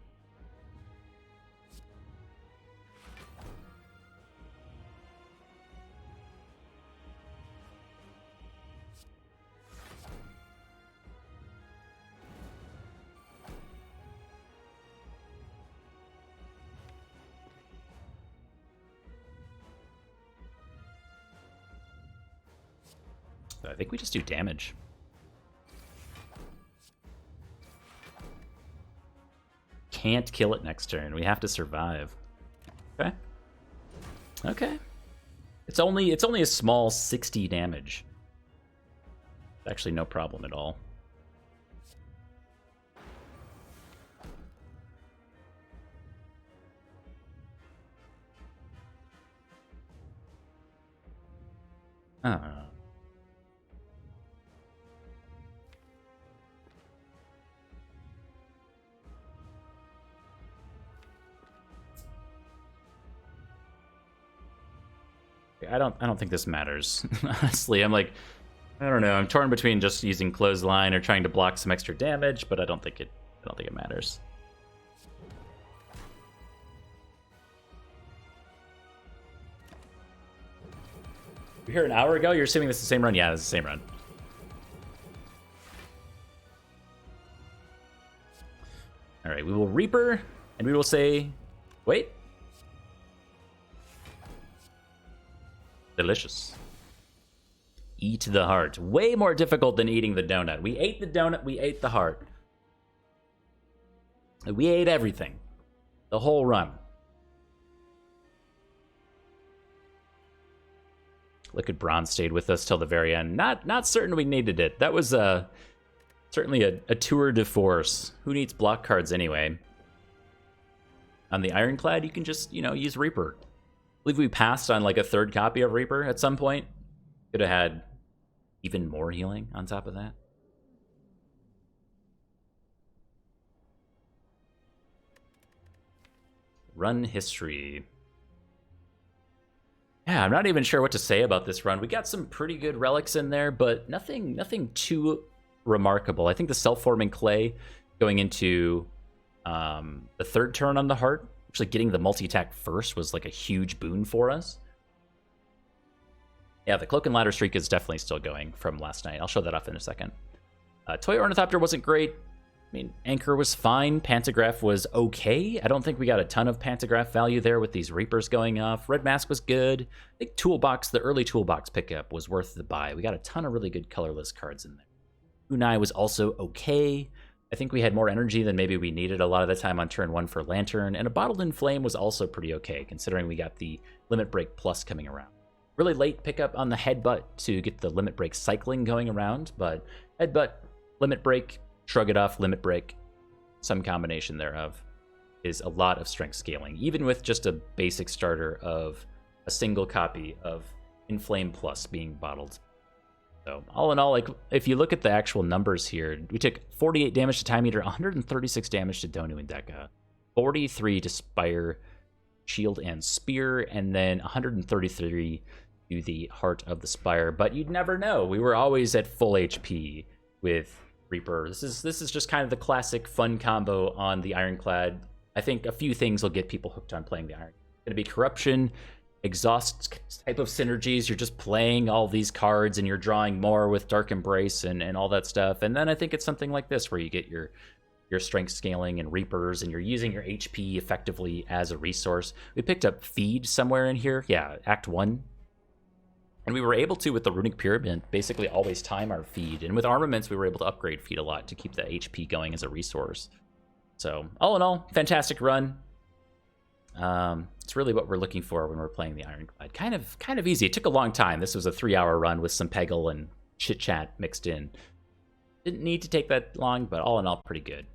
I think we just do damage. Can't kill it next turn. We have to survive. Okay. Okay. It's only a small 60 damage. Actually, no problem at all. I don't think this matters. Honestly, I'm like, I don't know. I'm torn between just using Clothesline or trying to block some extra damage, but I don't think it matters. You're here an hour ago? You're assuming this is the same run? Yeah, it's the same run. All right, we will Reaper, and we will say, wait. Delicious. Eat the heart. Way more difficult than eating the donut. We ate the donut, we ate the heart. We ate everything. The whole run. Liquid Bronze stayed with us till the very end. Not certain we needed it. That was certainly a tour de force. Who needs block cards anyway? On the Ironclad, you can just, use Reaper. I believe we passed on like a 3rd copy of Reaper at some point. Could have had even more healing on top of that. Run history. Yeah, I'm not even sure what to say about this run. We got some pretty good relics in there, but nothing too remarkable. I think the self-forming clay going into the 3rd turn on the heart, actually getting the multi-attack first, was like a huge boon for us. Yeah, the Cloak and Ladder streak is definitely still going from last night. I'll show that off in a second. Toy Ornithopter wasn't great. I mean, Anchor was fine. Pantograph was okay. I don't think we got a ton of Pantograph value there with these Reapers going off. Red Mask was good. I think Toolbox, the early Toolbox pickup, was worth the buy. We got a ton of really good colorless cards in there. Unai was also okay. I think we had more energy than maybe we needed a lot of the time on turn 1 for Lantern. And a Bottled in Flame was also pretty okay, considering we got the Limit Break Plus coming around. Really late pickup on the Headbutt to get the Limit Break cycling going around, but Headbutt, Limit Break, Shrug it off, Limit Break, some combination thereof, is a lot of strength scaling, even with just a basic starter of a single copy of Inflame Plus being bottled. So all in all, like if you look at the actual numbers here, we took 48 damage to Time Eater, 136 damage to Donu and Deka, 43 to Spire, Shield and Spear, and then 133 to the Heart of the Spire. But you'd never know. We were always at full HP with Reaper. This is just kind of the classic fun combo on the Ironclad. I think a few things will get people hooked on playing the Iron. It's going to be Corruption, exhaust type of synergies. You're just playing all these cards and you're drawing more with Dark Embrace and all that stuff. And then I think it's something like this where you get your strength scaling and Reapers, and you're using your HP effectively as a resource. We picked up Feed somewhere in here. Yeah, Act 1. And we were able to, with the Runic Pyramid, basically always time our Feed. And with Armaments, we were able to upgrade Feed a lot to keep the HP going as a resource. So, all in all, fantastic run. It's really what we're looking for when we're playing the Ironclad. Kind of easy. It took a long time. This was a 3-hour run with some Peggle and chit-chat mixed in. Didn't need to take that long, but all in all, pretty good.